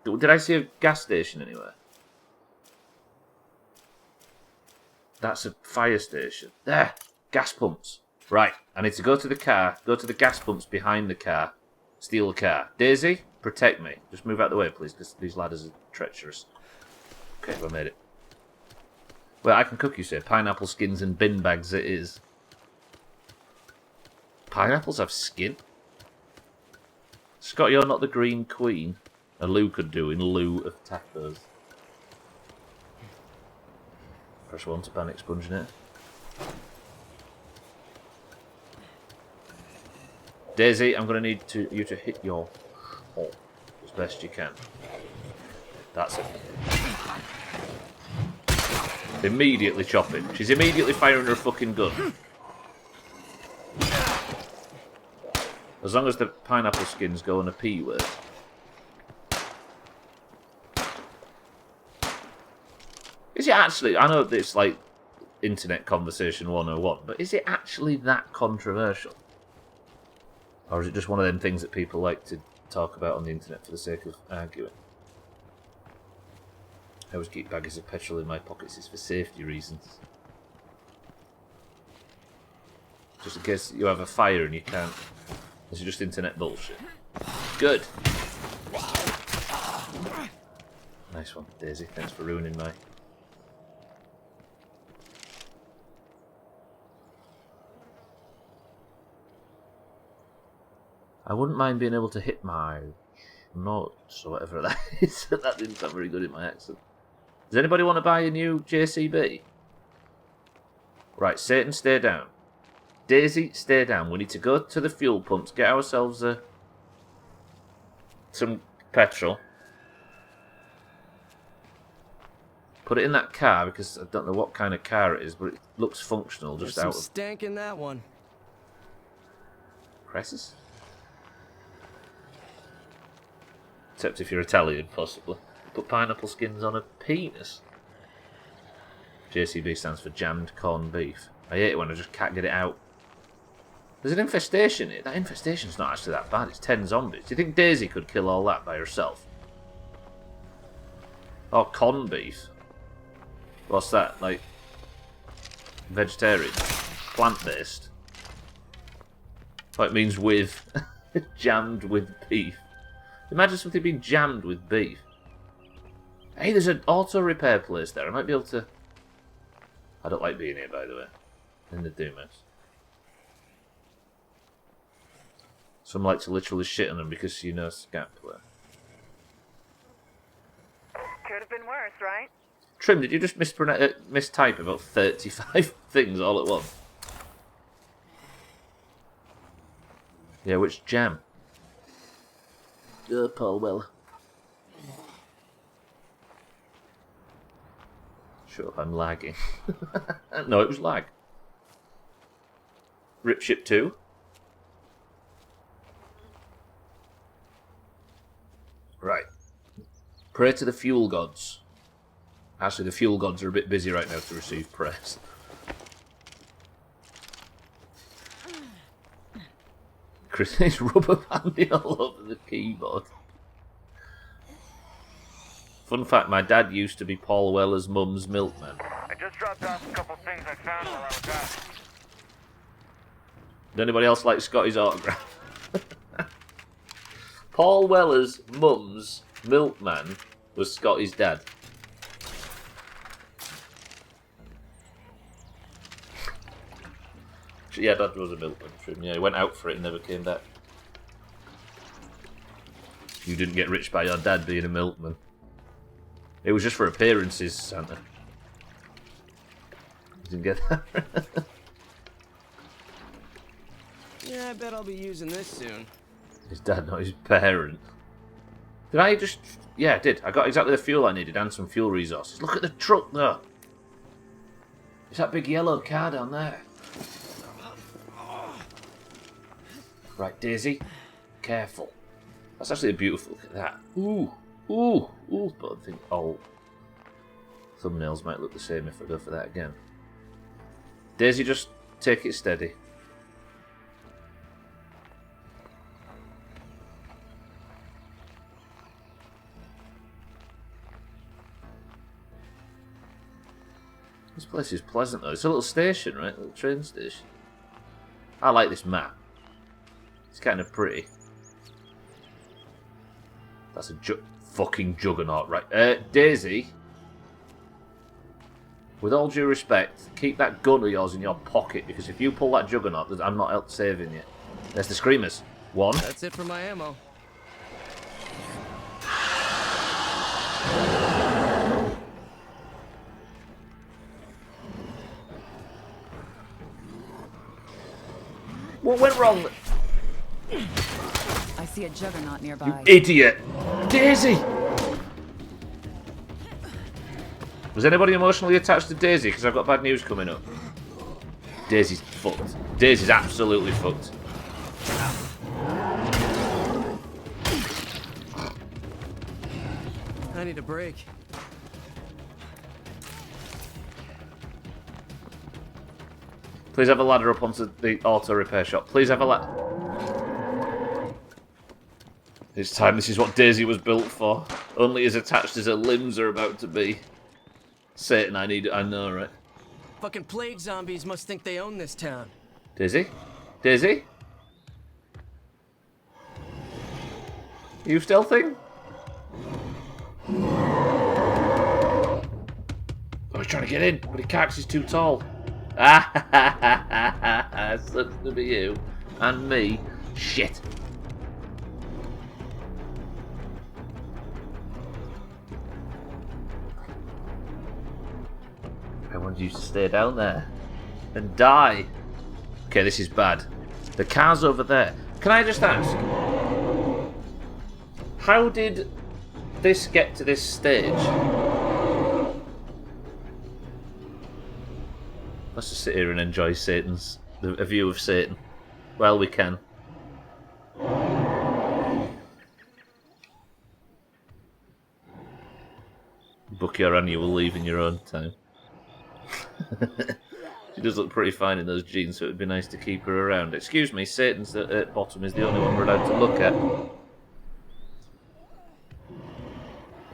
Did I see a gas station anywhere? That's a fire station. There! Gas pumps. Right, I need to go to the car, go to the gas pumps behind the car, steal the car. Daisy, protect me. Just move out of the way, please, because these ladders are treacherous. Okay, I made it. Well, I can cook, you say. Pineapple skins and bin bags it is. Pineapples have skin? Scott, you're not the Green Queen. A Lou could do in lieu of tacos. Press 1 to panic sponging it. Daisy, I'm going to need you to hit your hole as best you can. That's it. Immediately chopping. She's immediately firing her fucking gun. As long as the pineapple skins go on a P word. Is it actually... I know that it's like internet conversation 101, but is it actually that controversial? Or is it just one of them things that people like to talk about on the internet for the sake of arguing? I always keep bags of petrol in my pockets, it's for safety reasons. Just in case you have a fire and you can't... This is just internet bullshit. Good! Nice one, Daisy. Thanks for ruining my... I wouldn't mind being able to hit my notes or whatever that is. That didn't sound very good in my accent. Does anybody want to buy a new JCB? Right, Satan, stay down. Daisy, stay down. We need to go to the fuel pumps, get ourselves some petrol. Put it in that car, because I don't know what kind of car it is, but it looks functional just There's out some of... stank in that one. Crisis? Except if you're Italian, possibly. Put pineapple skins on a penis. JCB stands for jammed corned beef. I hate it when I just can't get it out. There's an infestation here. That infestation's not actually that bad. It's 10 zombies. Do you think Daisy could kill all that by herself? Oh, corned beef. What's that? Like, vegetarian? Plant-based? Oh, it means with. Jammed with beef. Imagine something being jammed with beef. Hey, there's an auto repair place there. I might be able to... I don't like being here, by the way. In the Doomhaus. Some like to literally shit on them because you know Scap there. Could have been worse, right? Trim, did you just mistype about 35 things all at once? Yeah, which jam? Paul Weller. Sure, I'm lagging. No, it was lag. Ripship 2. Right. Pray to the fuel gods. Actually, the fuel gods are a bit busy right now to receive prayers. Chris is rubber banding all over the keyboard. Fun fact, my dad used to be Paul Weller's mum's milkman. I just dropped off a couple things I found while I was out. Does anybody else like Scotty's autograph? Paul Weller's mum's milkman was Scotty's dad. Yeah, Dad was a milkman for him. Yeah, he went out for it and never came back. You didn't get rich by your dad being a milkman. It was just for appearances, Santa. You didn't get that? Yeah, I bet I'll be using this soon. His dad, not his parent. Did I just... Yeah, I did. I got exactly the fuel I needed and some fuel resources. Look at the truck, though. It's that big yellow car down there. Right, Daisy. Careful. That's actually a beautiful... Look at that. Ooh. Ooh. Ooh. But I think all thumbnails might look the same if I go for that again. Daisy, just take it steady. This place is pleasant though. It's a little station, right? A little train station. I like this map. It's kind of pretty. That's a fucking juggernaut, right? Daisy. With all due respect, keep that gun of yours in your pocket, because if you pull that juggernaut, I'm not saving you. There's the screamers. One. That's it for my ammo. What went wrong? I see a juggernaut You nearby. idiot! Daisy! Was anybody emotionally attached to Daisy? Because I've got bad news coming up. Daisy's fucked. Daisy's absolutely fucked. I need a break. Please have a ladder up onto the auto repair shop. Please have a ladder. It's time. This is what Daisy was built for. Only as attached as her limbs are about to be. Satan, I know, right? Fucking plague zombies must think they own this town. Daisy? Daisy? You stealthing? Oh, he's trying to get in, but he can't 'cause he's too tall. Ah ha ha ha ha ha ha. Sucks to be you. And me. Shit. I wanted you to stay down there and die. Okay, this is bad. The car's over there. Can I just ask, how did this get to this stage? Let's just sit here and enjoy a view of Satan. Well, we can. Book your annual leave in your own time. She does look pretty fine in those jeans, so it would be nice to keep her around. Excuse me, Satan's at bottom is the only one we're allowed to look at.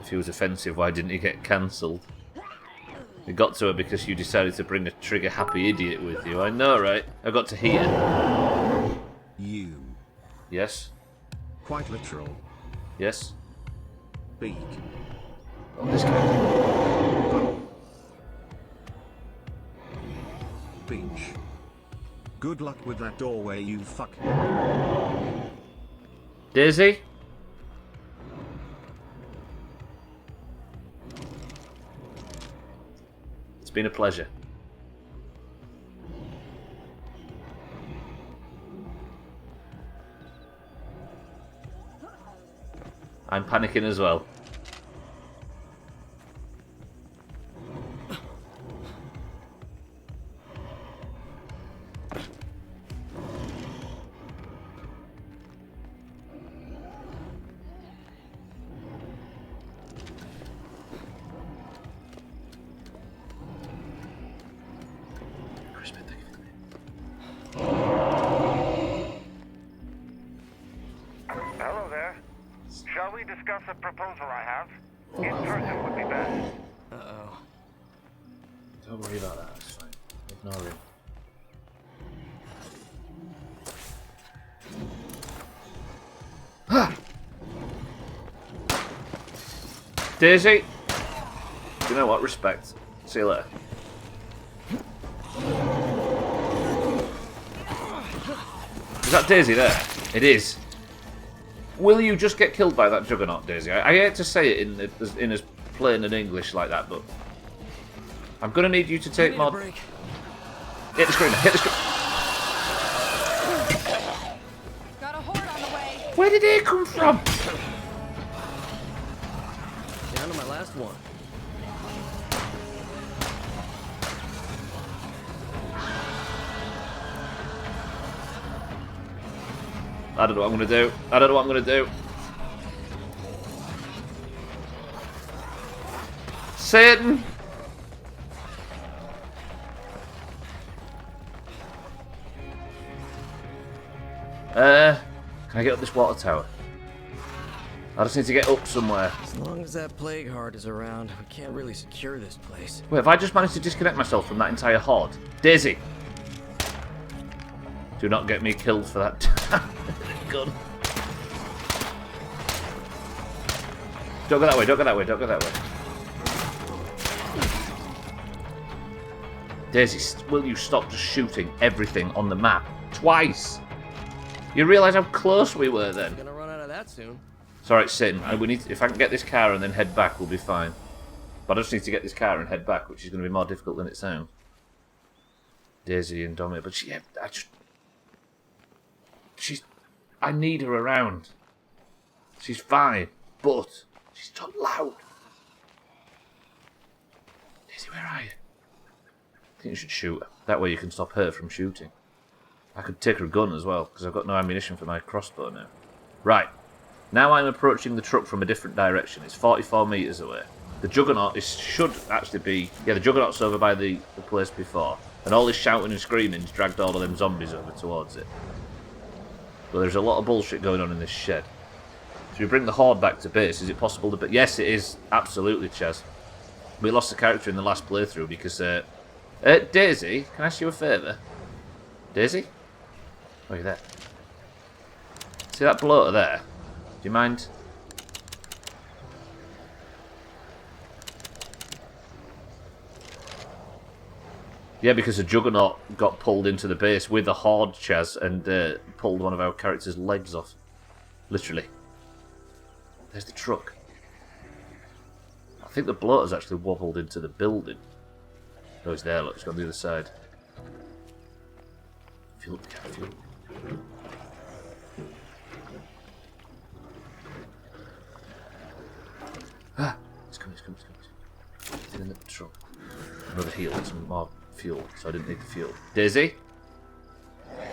If he was offensive, why didn't he get cancelled? It got to her because you decided to bring a trigger-happy idiot with you. I know, right? I got to hear. You. Yes? Quite literal. Yes? Beak. Oh, this guy. Beach. Good luck with that doorway, you fuck. Daisy? It's been a pleasure. I'm panicking as well. Hello there. Shall we discuss a proposal I have? In person would be best. Uh-oh. Don't worry about that, it's fine. Ignore him. Daisy! You know what? Respect. See you later. Is that Daisy there? It is. Will you just get killed by that juggernaut, Daisy? I hate to say it in as plain and English like that, but I'm gonna need you to take more. Break. Hit the screamer! Hit the screamer! Got a horde on the way. Where did he come from? Down to my last one. I don't know what I'm gonna do. I don't know what I'm gonna do. Satan! Can I get up this water tower? I just need to get up somewhere. As long as that plague heart is around, we can't really secure this place. Wait, have I just managed to disconnect myself from that entire horde? Daisy! Do not get me killed for that gun. Don't go that way, don't go that way, don't go that way. Daisy, will you stop just shooting everything on the map? Twice! You realise how close we were then? Gonna run out of that soon. It's alright, sitting. If I can get this car and then head back, we'll be fine. But I just need to get this car and head back, which is going to be more difficult than it sounds. Daisy and Dominic, but I need her around. She's fine, but she's so loud. Daisy, where are you? I think you should shoot her. That way you can stop her from shooting. I could take her gun as well, because I've got no ammunition for my crossbow now. Right. Now I'm approaching the truck from a different direction. It's 44 metres away. The Juggernaut should actually be... Yeah, the Juggernaut's over by the place before. And all this shouting and screaming's dragged all of them zombies over towards it. But there's a lot of bullshit going on in this shed. Should we bring the Horde back to base? Is it possible to... Yes, it is. Absolutely, Chaz. We lost a character in the last playthrough because... Daisy, can I ask you a favour? Daisy? Oh, you're there. See that bloater there? Do you mind? Yeah, because the Juggernaut got pulled into the base with the Horde, Chaz, and pulled one of our characters' legs off. Literally. There's the truck. I think the bloater's actually wobbled into the building. Oh, it's there, look, it's gone the other side. Fuel, fuel. Ah! It's coming, it's coming, it's coming. Get in the truck. Another heal, some more fuel, so I didn't need the fuel. Daisy?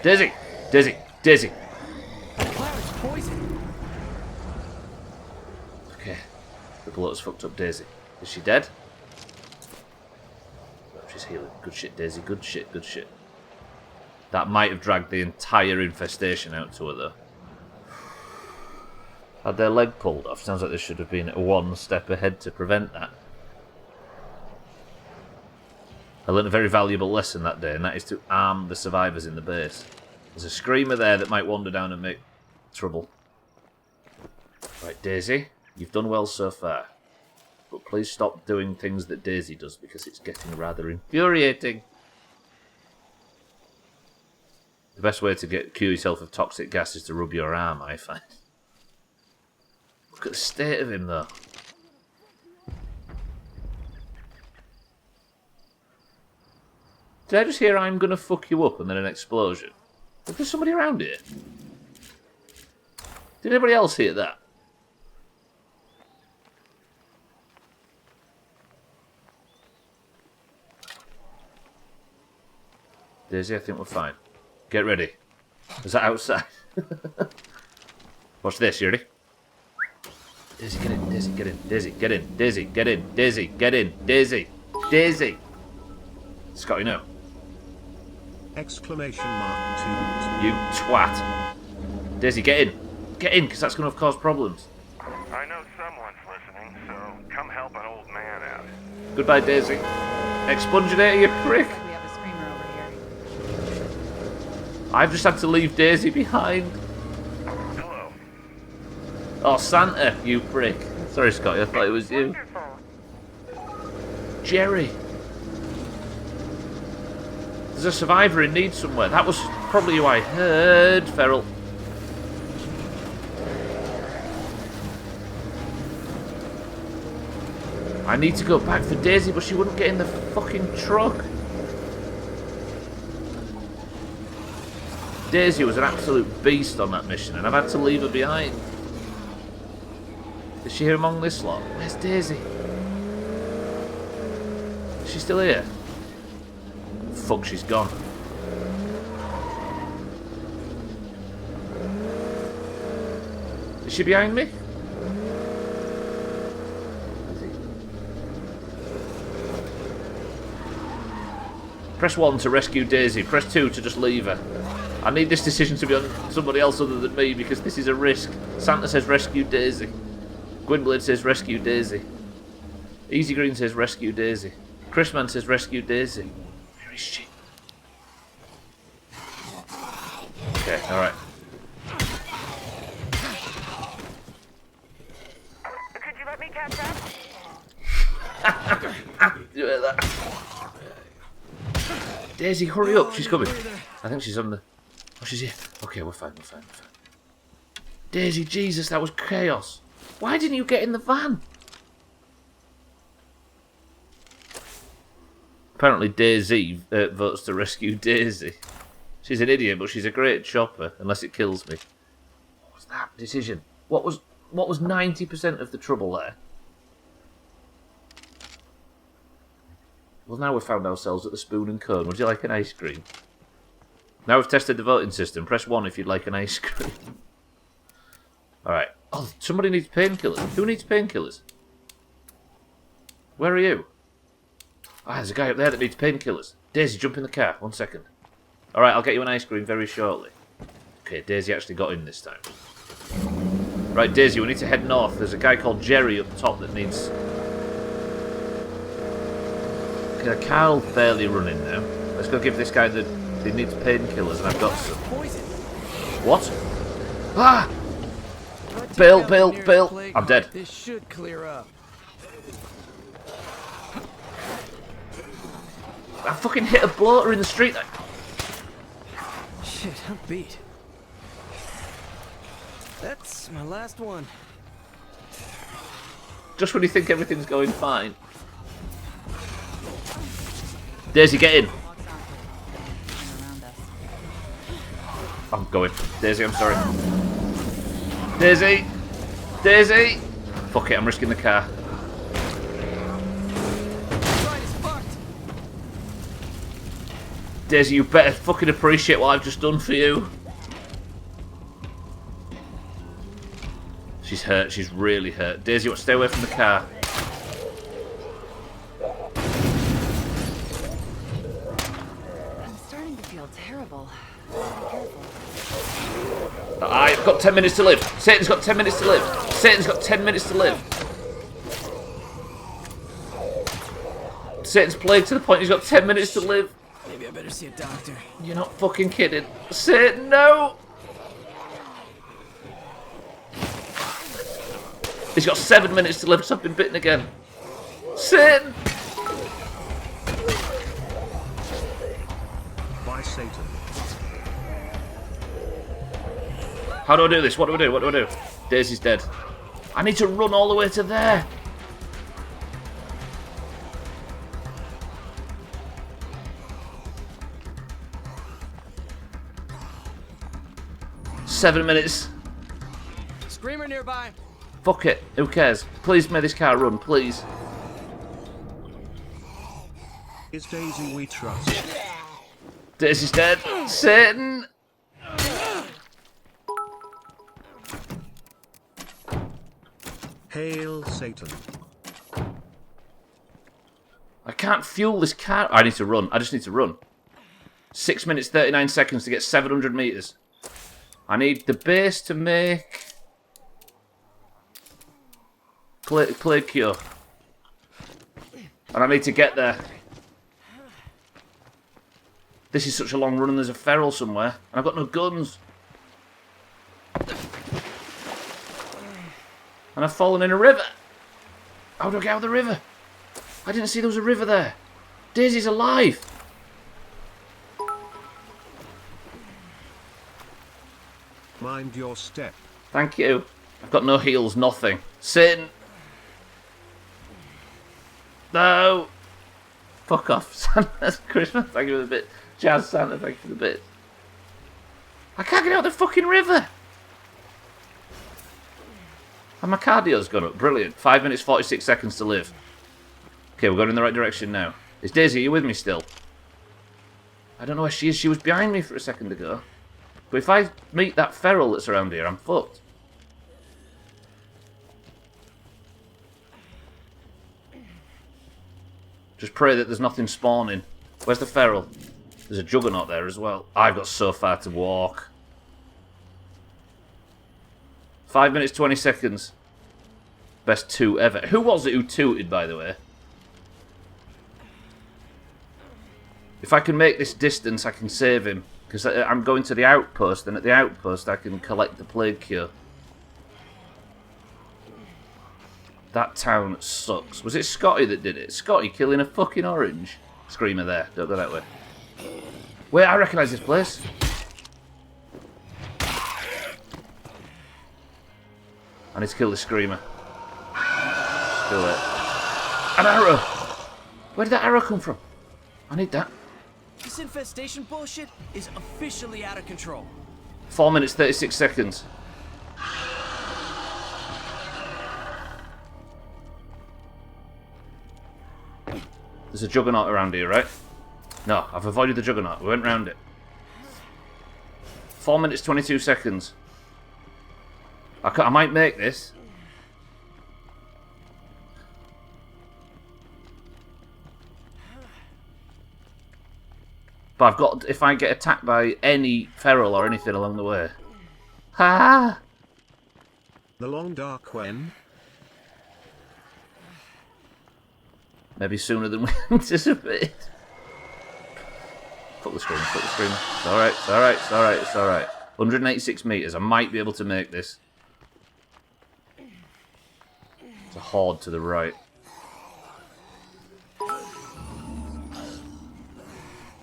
Daisy! Daisy! Daisy! Cloud's poison. Okay. The bloater's fucked up Daisy. Is she dead? Oh, she's healing. Good shit, Daisy. Good shit, good shit. That might have dragged the entire infestation out to her, though. Had their leg pulled off. Sounds like they should have been one step ahead to prevent that. I learned a very valuable lesson that day, and that is to arm the survivors in the base. There's a screamer there that might wander down and make trouble. Right, Daisy, you've done well so far. But please stop doing things that Daisy does, because it's getting rather infuriating. The best way to cure yourself of toxic gas is to rub your arm, I find. Look at the state of him, though. Did I just hear "I'm gonna fuck you up" and then an explosion? Is there somebody around here? Did anybody else hear that? Daisy, I think we're fine. Get ready. Is that outside? Watch this, you ready? Daisy, get in. Daisy, get in. Daisy, get in. Daisy, get in. Daisy, get in. Daisy. Daisy. Scotty, no. Exclamation mark toot. You twat. Daisy, get in. Get in, because that's going to cause problems. I know someone's listening, so come help an old man out. Goodbye, Daisy. Expunginator, you prick. We have a screamer over here. I've just had to leave Daisy behind. Hello. Oh, Santa, you prick. Sorry, Scotty, I thought it was you. Wonderful. Jerry. There's a survivor in need somewhere. That was probably who I heard, Feral. I need to go back for Daisy, but she wouldn't get in the fucking truck. Daisy was an absolute beast on that mission, and I've had to leave her behind. Is she here among this lot? Where's Daisy? Is she still here? Fuck, she's gone. Is she behind me? Press 1 to rescue Daisy. Press 2 to just leave her. I need this decision to be on somebody else other than me because this is a risk. Santa says rescue Daisy. Gwynblade says rescue Daisy. Easy Green says rescue Daisy. Chrisman says rescue Daisy. Where is she? Okay, alright. Could you let me catch up? Do it that. Daisy, hurry up. She's coming. I think she's on the... Oh, she's here. Okay, we're fine. Daisy, Jesus, that was chaos. Why didn't you get in the van? Apparently Daisy votes to rescue Daisy. She's an idiot, but she's a great chopper, unless it kills me. What was that decision? What was 90% of the trouble there? Well, now we've found ourselves at the Spoon and Cone. Would you like an ice cream? Now we've tested the voting system. Press 1 if you'd like an ice cream. Alright. Oh, somebody needs painkillers. Who needs painkillers? Where are you? Ah, there's a guy up there that needs painkillers. Daisy, jump in the car. 1 second. Alright, I'll get you an ice cream very shortly. Okay, Daisy actually got in this time. Right, Daisy, we need to head north. There's a guy called Jerry up top that needs... Okay, Carl barely running now. Let's go give this guy he needs painkillers, and I've got some. Poison. What? Ah! Bill! I'm dead. This should clear up. I fucking hit a bloater in the street. Shit, I'm beat. That's my last one. Just when you think everything's going fine. Daisy, get in. I'm going. Daisy, I'm sorry. Daisy! Daisy! Fuck it, I'm risking the car. Daisy, you better fucking appreciate what I've just done for you. She's hurt, she's really hurt. Daisy, stay away from the car. I'm starting to feel terrible. I've got 10 minutes to live. Satan's got 10 minutes to live. Satan's got 10 minutes to live. Satan's plagued to the point he's got 10 minutes to live. Maybe I better see a doctor. You're not fucking kidding. Satan, no! He's got 7 minutes to live, so I've been bitten again. Satan! By Satan. How do I do this? What do I do? What do I do? Daisy's dead. I need to run all the way to there. Seven minutes. Screamer nearby. Fuck it. Who cares? Please make this car run, please. Is Daisy we trust? Daisy's dead. Satan! Hail Satan. I can't fuel this car. I need to run. I just need to run. 6 minutes, 39 seconds to get 700 metres. I need the base to make... Plague cure. And I need to get there. This is such a long run and there's a feral somewhere. And I've got no guns. And I've fallen in a river. How do I get out of the river? I didn't see there was a river there. Daisy's alive. Mind your step. Thank you. I've got no heals, nothing. Satan. No. Fuck off, Santa's Christmas. Thank you for the bit. Jazz Santa, thank you for the bit. I can't get out of the fucking river. And my cardio's gone up. Brilliant. 5 minutes, 46 seconds to live. Okay, we're going in the right direction now. Is Daisy, are you with me still? I don't know where she is. She was behind me for a second ago. But if I meet that feral that's around here, I'm fucked. Just pray that there's nothing spawning. Where's the feral? There's a juggernaut there as well. I've got so far to walk. 5 minutes, 20 seconds. Best two ever. Who was it who tooted, by the way? If I can make this distance, I can save him. Because I'm going to the outpost, and at the outpost I can collect the plague cure. That town sucks. Was it Scotty that did it? Scotty killing a fucking orange? Screamer there. Don't go that way. Wait, I recognise this place. I need to kill the screamer. Kill it. An arrow! Where did that arrow come from? I need that. This infestation bullshit is officially out of control. 4 minutes, 36 seconds. There's a juggernaut around here, right? No, I've avoided the juggernaut. We went round it. 4 minutes, 22 seconds. I might make this. But I've got, if I get attacked by any feral or anything along the way. Ha! The long dark when? Maybe sooner than we anticipated. Fuck the screamer, fuck the screamer. It's alright, it's alright, it's alright, it's alright. 186 metres, I might be able to make this. It's a horde to the right.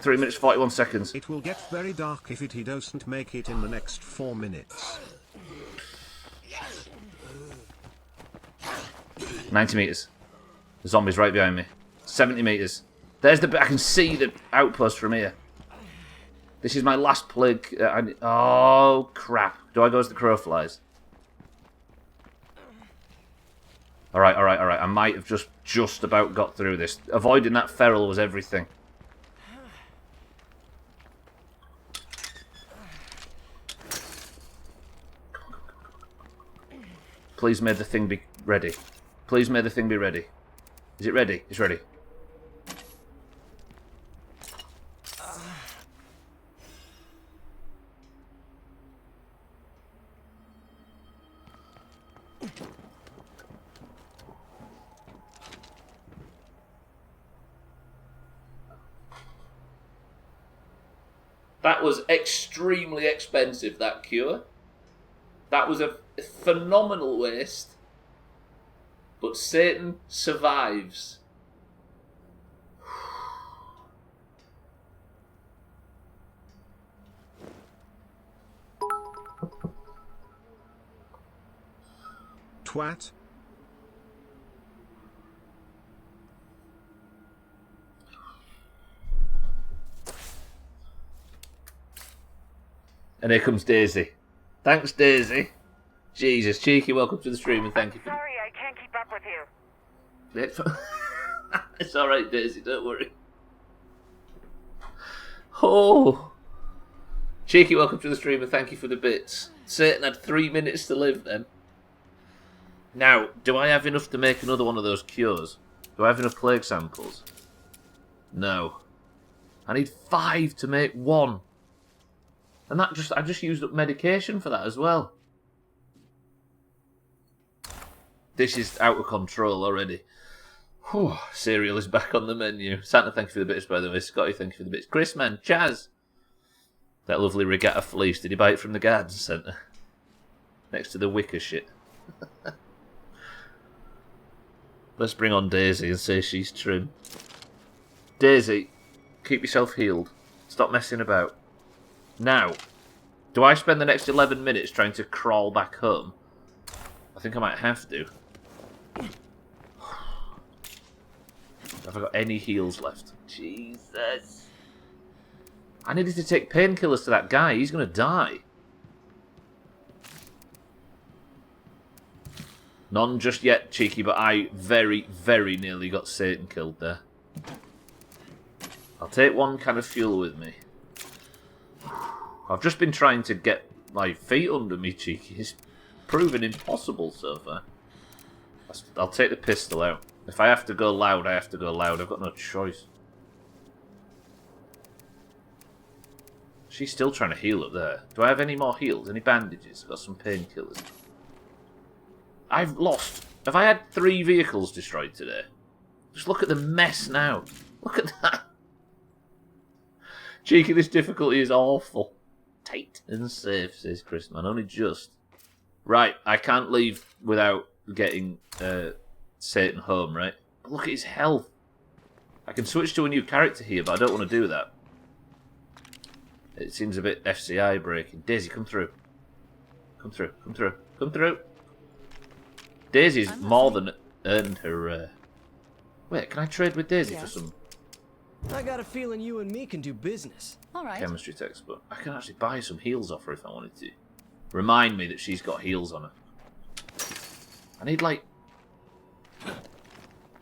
3 minutes, 41 seconds. It will get very dark if he doesn't make it in the next 4 minutes. 90 metres. The zombie's right behind me. 70 metres. There's the bit. I can see the outpost from here. This is my last plague. Oh, crap. Do I go as the crow flies? Alright, alright, alright. I might have just about got through this. Avoiding that feral was everything. Please may the thing be ready. Please may the thing be ready. Is it ready? It's ready. That was extremely expensive, that cure. That was a phenomenal waste. But Satan survives. Twat. And here comes Daisy. Thanks, Daisy. Jesus, Cheeky, welcome to the stream and thank you for... Sorry, I can't keep up with you. It's alright, Daisy, don't worry. Oh. Cheeky, welcome to the stream and thank you for the bits. Satan had 3 minutes to live then. Now, do I have enough to make another one of those cures? Do I have enough plague samples? No. I need 5 to make 1. And I just used up medication for that as well. This is out of control already. Whew, cereal is back on the menu. Santa, thank you for the bits, by the way. Scotty, thank you for the bits. Chris, man, Chaz. That lovely regatta fleece. Did he buy it from the garden centre? Next to the wicker shit. Let's bring on Daisy and say she's trim. Daisy, keep yourself healed. Stop messing about. Now, do I spend the next 11 minutes trying to crawl back home? I think I might have to. Have I got any heals left? Jesus. I needed to take painkillers to that guy. He's going to die. None just yet, Cheeky, but I very, very nearly got Satan killed there. I'll take 1 can of fuel with me. I've just been trying to get my feet under me, Cheeky. It's proven impossible so far. I'll take the pistol out. If I have to go loud, I have to go loud. I've got no choice. She's still trying to heal up there. Do I have any more heals? Any bandages? I've got some painkillers. I've lost. Have I had 3 vehicles destroyed today? Just look at the mess now. Look at that. Cheeky, this difficulty is awful. Tight and safe, says Chrisman. Only just. Right, I can't leave without getting Satan home, right? But look at his health. I can switch to a new character here, but I don't want to do that. It seems a bit FCI breaking. Daisy, come through. Come through, come through, come through. Daisy's more than earned her... Wait, can I trade with Daisy for some I got a feeling you and me can do business. All right. chemistry textbook? I can actually buy some heals off her if I wanted to. Remind me that she's got heals on her. I need, like...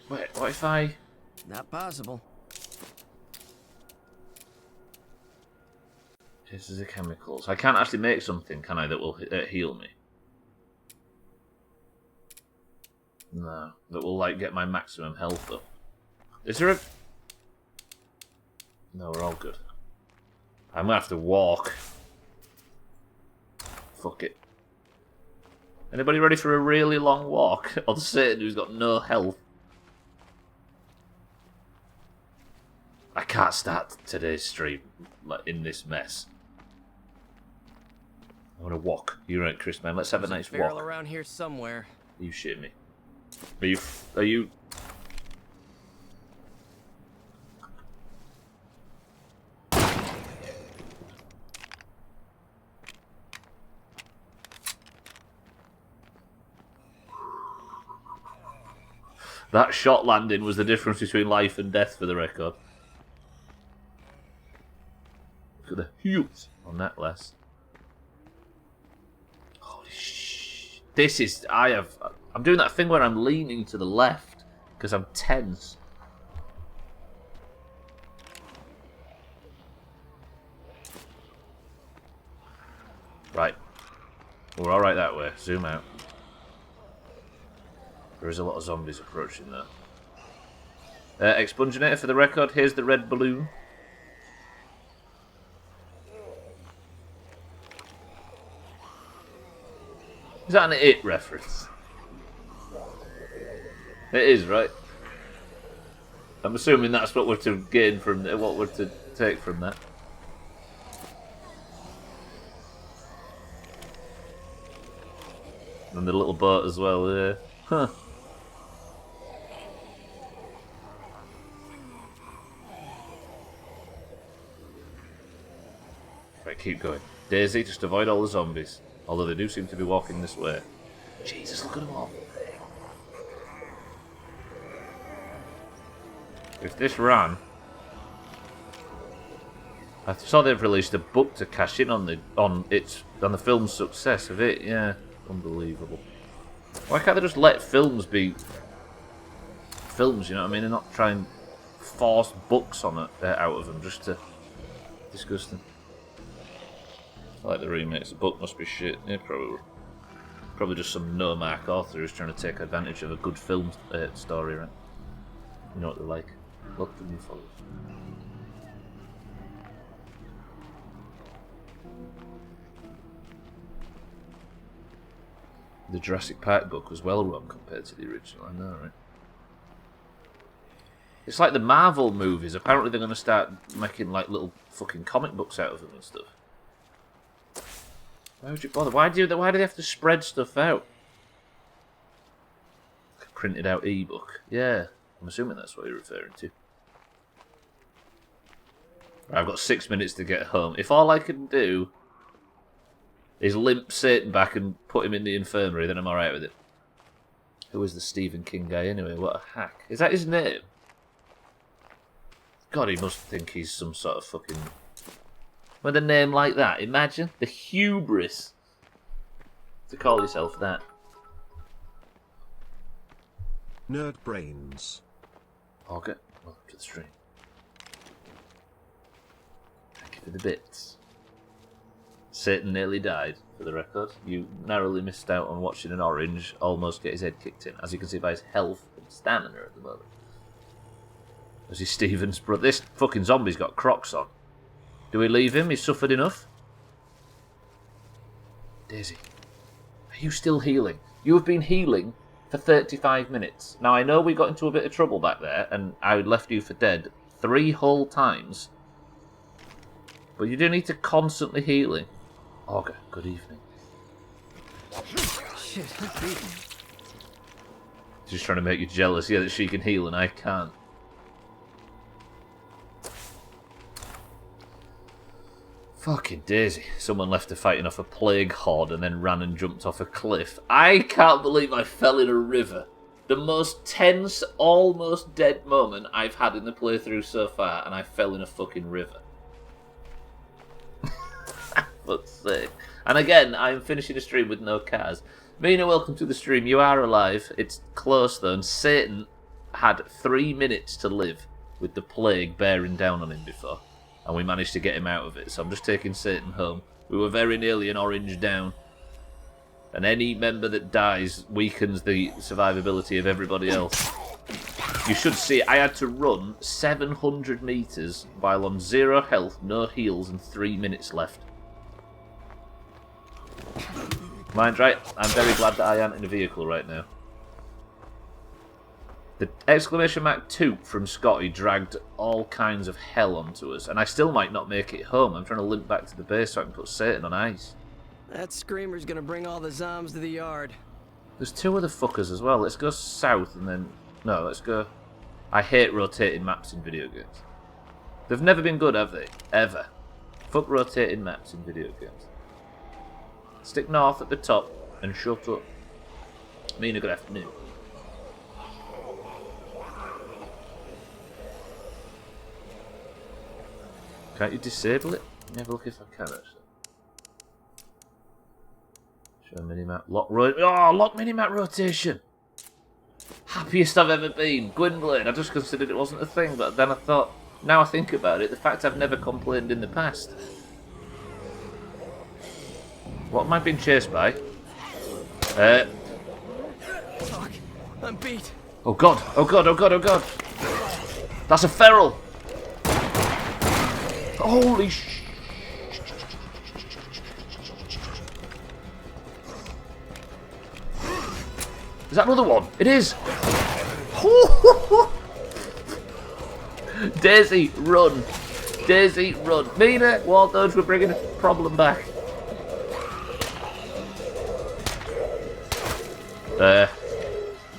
Wait, what if I... Not possible. This is the chemicals. I can't actually make something, can I, that will heal me? No, that will, like, get my maximum health up. Is there a... No, we're all good. I'm gonna have to walk. Fuck it. Anybody ready for a really long walk? On Satan who's got no health. I can't start today's stream like, in this mess. I want to walk. You're right, Chris, man. Let's have a nice Barrel walk. around here somewhere. You shit me. Are you... That shot landing was the difference between life and death for the record. Look at the heels on that less. Holy shit. This is... I'm doing that thing where I'm leaning to the left because I'm tense. Right. We're alright that way. Zoom out. There is a lot of zombies approaching there. Expunginator for the record. Here's the red balloon. Is that an It reference? It is, right? I'm assuming that's what we're to gain from what we're to take from that. And the little boat as well, yeah. Huh. Right, keep going. Daisy, just avoid all the zombies. Although they do seem to be walking this way. Jesus, look at them all. If this ran... I saw they've released a book to cash in on the film's success of it. Yeah, unbelievable. Why can't they just let films be films, you know what I mean, and not try and force books on it out of them just to disgusting. I like the remakes. The book must be shit. Yeah, probably just some no-mark author who's trying to take advantage of a good film story, right? You know what they're like. Look for new followers. The Jurassic Park book was well run compared to the original, I know, right? It's like the Marvel movies. Apparently they're going to start making like little fucking comic books out of them and stuff. Why would you bother? Why do they have to spread stuff out? Like a printed out e-book. Yeah, I'm assuming that's what you're referring to. Right, I've got 6 minutes to get home. If all I can do is limp Satan back and put him in the infirmary, then I'm alright with it. Who is the Stephen King guy anyway? What a hack. Is that his name? God, he must think he's some sort of fucking... With a name like that, imagine the hubris to call yourself that. Nerd brains. Okay, welcome to the stream. Thank you for the bits. Satan nearly died, for the record. You narrowly missed out on watching an orange almost get his head kicked in, as you can see by his health and stamina at the moment. As is Stephen's brother. This fucking zombie's got Crocs on. Do we leave him? He's suffered enough. Daisy, are you still healing? You have been healing for 35 minutes. Now, I know we got into a bit of trouble back there, and I left you for dead 3 whole times. But you do need to constantly healing. Olga, good evening. Shit, who's beating? She's trying to make you jealous, yeah, that she can heal and I can't. Fucking Daisy. Someone left her fighting off a plague horde and then ran and jumped off a cliff. I can't believe I fell in a river. The most tense, almost dead moment I've had in the playthrough so far, and I fell in a fucking river. Fuck's sake. And again, I'm finishing a stream with no cars. Mina, welcome to the stream. You are alive. It's close though, and Satan had 3 minutes to live with the plague bearing down on him before. And we managed to get him out of it, so I'm just taking Satan home. We were very nearly an orange down. And any member that dies weakens the survivability of everybody else. You should see, I had to run 700 metres while on 0 health, no heals, and 3 minutes left. Mind right, I'm very glad that I aren't in a vehicle right now. The exclamation mark 2 from Scotty dragged all kinds of hell onto us, and I still might not make it home. I'm trying to limp back to the base so I can put Satan on ice. That screamer's gonna bring all the zombs to the yard. There's 2 other fuckers as well. Let's go south and then... No, let's go... I hate rotating maps in video games. They've never been good, have they? Ever. Fuck rotating maps in video games. Stick north at the top and shut up. Mina, good afternoon. Can't you disable it? Let me have a look if I can actually. Show minimap. Lock road. Oh, lock minimap rotation! Happiest I've ever been. Gwynblade. I just considered it wasn't a thing, but then I thought, now I think about it, the fact I've never complained in the past. What am I being chased by? Fuck, I'm beat. Oh god, oh god, oh god, oh god. That's a feral. Holy sh... Is that another one? It is. Daisy, run. Daisy, run. Mina, Warlords, we're bringing a problem back.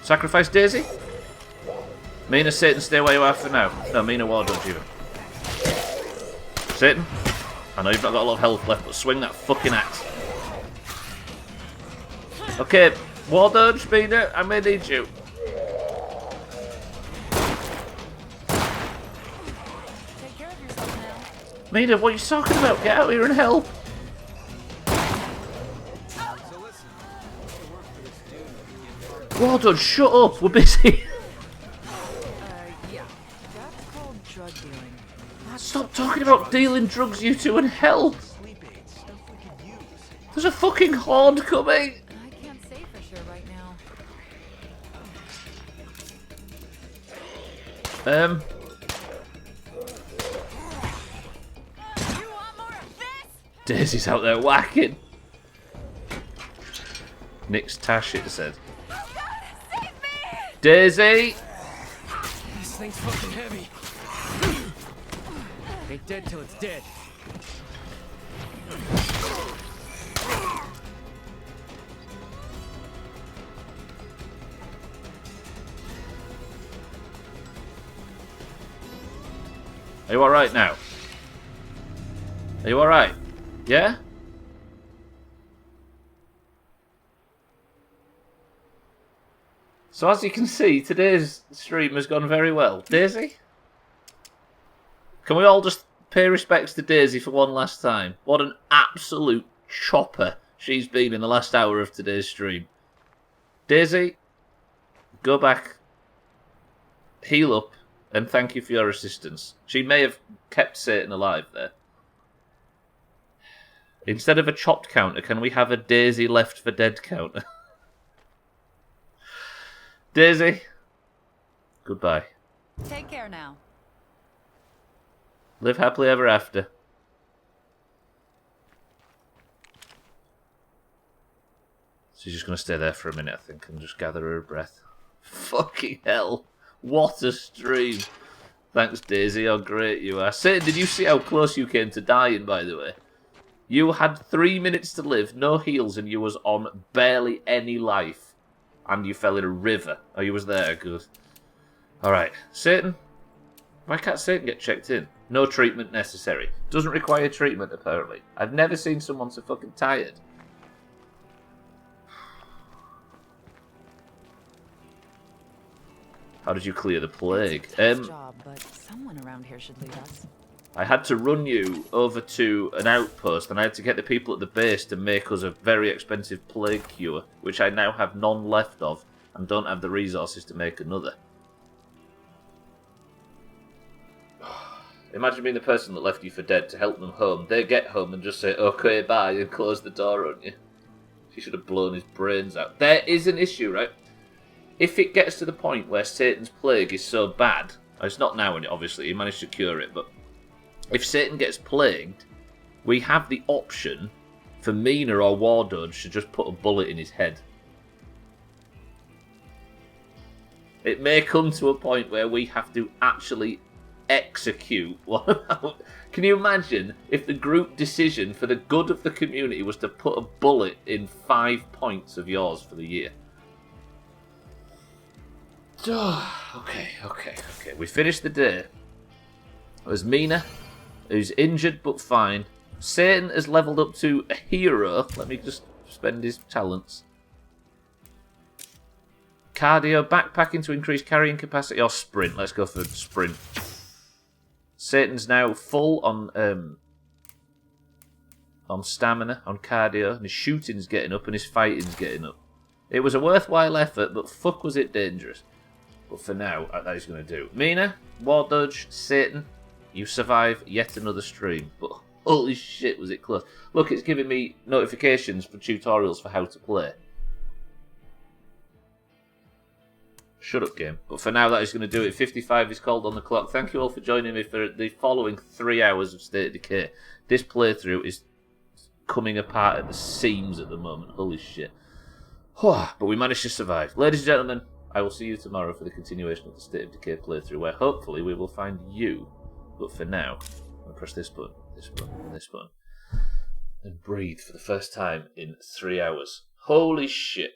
Sacrifice Daisy? Mina, Satan, stay where you are for now. No, Mina, War Dodge even. Satan? I know you've not got a lot of health left, but swing that fucking axe. Okay, War Dodge, Mina, I may need you. Take care of yourself now. Mina, what are you talking about? Get out here and help. War Dodge, shut up, we're busy. Yeah. That's called drug dealing. Stop talking about dealing drugs, you two, and help! There's a fucking horde coming! I can't say for sure right now. You want more of this? Daisy's out there whacking. Nick's Tash, it said. Daisy! This thing's fucking heavy. Ain't dead till it's dead. Are you alright now? Are you alright? Yeah? So as you can see, today's stream has gone very well. Daisy? Can we all just pay respects to Daisy for one last time? What an absolute chopper she's been in the last hour of today's stream. Daisy, go back, heal up, and thank you for your assistance. She may have kept Satan alive there. Instead of a chopped counter, can we have a Daisy left for dead counter? Daisy, goodbye. Take care now. Live happily ever after. She's just going to stay there for a minute, I think, and just gather her breath. Fucking hell. What a stream. Thanks, Daisy. How great you are. Satan, did you see how close you came to dying, by the way? You had 3 minutes to live, no heals, and you was on barely any life. And you fell in a river. Oh, you was there. Good. Alright. Satan? Why can't Satan get checked in? No treatment necessary. Doesn't require treatment, apparently. I've never seen someone so fucking tired. How did you clear the plague? Job, but someone around here should lead us. I had to run you over to an outpost, and I had to get the people at the base to make us a very expensive plague cure, which I now have none left of, and don't have the resources to make another. Imagine being the person that left you for dead to help them home. They get home and just say, okay, bye, and close the door on you. She should have blown his brains out. There is an issue, right? If it gets to the point where Satan's plague is so bad, it's not now, obviously, he managed to cure it, but if Satan gets plagued, we have the option for Mina or Wardodge to just put a bullet in his head. It may come to a point where we have to actually execute one. Can you imagine if the group decision for the good of the community was to put a bullet in 5 points of yours for the year? Okay. We finished the day. It was Mina, who's injured but fine. Satan has leveled up to a hero. Let me just spend his talents. Cardio, backpacking to increase carrying capacity, or sprint. Let's go for sprint. Satan's now full on stamina, on cardio, and his shooting's getting up and his fighting's getting up. It was a worthwhile effort, but fuck was it dangerous. But for now, that is going to do. Mina, Wardodge, Satan, you survive yet another stream. But holy shit, was it close. Look, it's giving me notifications for tutorials for how to play. Shut up, game. But for now, that is going to do it. 55 is called on the clock. Thank you all for joining me for the following 3 hours of State of Decay. This playthrough is coming apart at the seams at the moment. Holy shit. But we managed to survive. Ladies and gentlemen, I will see you tomorrow for the continuation of the State of Decay playthrough, where hopefully we will find you. But for now, I'm going to press this button, this button, and this button, and breathe for the first time in 3 hours. Holy shit.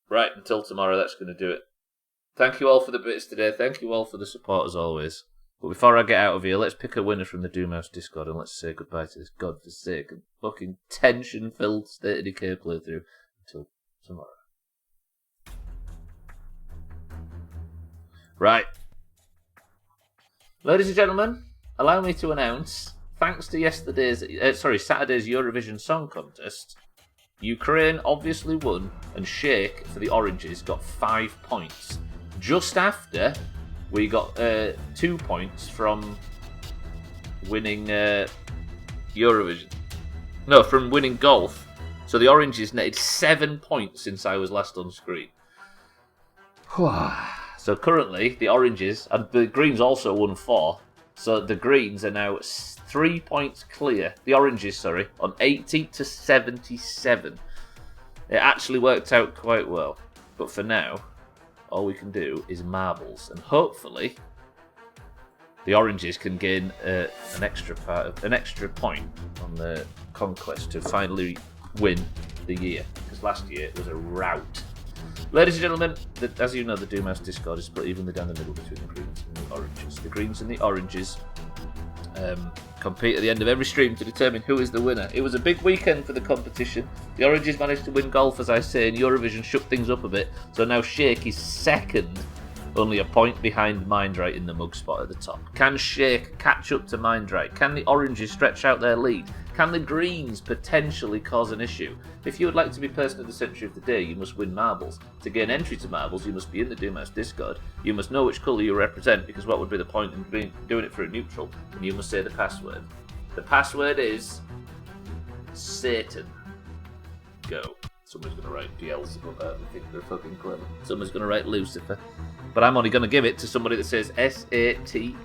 Right, until tomorrow, that's going to do it. Thank you all for the bits today. Thank you all for the support as always. But before I get out of here, let's pick a winner from the Doomhaus Discord and let's say goodbye to this godforsaken, fucking tension-filled State of Decay playthrough. Until tomorrow. Right. Ladies and gentlemen, allow me to announce, thanks to Saturday's Eurovision Song Contest, Ukraine obviously won, and Shake for the Oranges got 5 points. Just after we got 2 points from winning Eurovision. No, from winning golf. So the Oranges netted 7 points since I was last on screen. So currently, the Oranges, and the Greens also won 4. So the Greens are now 3 points clear. The Oranges, sorry, on 80 to 77. It actually worked out quite well. But for now, all we can do is marbles. And hopefully, the Oranges can gain an extra point on the conquest to finally win the year. Because last year it was a rout. Ladies and gentlemen, as you know, the Doomhaus Discord is split evenly down the middle between the Greens and the Oranges. The Greens and the Oranges compete at the end of every stream to determine who is the winner. It was a big weekend for the competition. The Oranges managed to win golf, as I say, and Eurovision shook things up a bit. So now Shake is second, only a point behind Mindright in the mug spot at the top. Can Shake catch up to Mindright? Can the Oranges stretch out their lead? Can the Greens potentially cause an issue? If you would like to be Person of the Century of the Day, you must win marbles. To gain entry to marbles, you must be in the Doomhaus Discord. You must know which colour you represent, because what would be the point in doing it for a neutral? And you must say the password. The password is Satan. Go. Someone's going to write Beelzebub out and think they're fucking clever. Someone's going to write Lucifer. But I'm only going to give it to somebody that says Satan.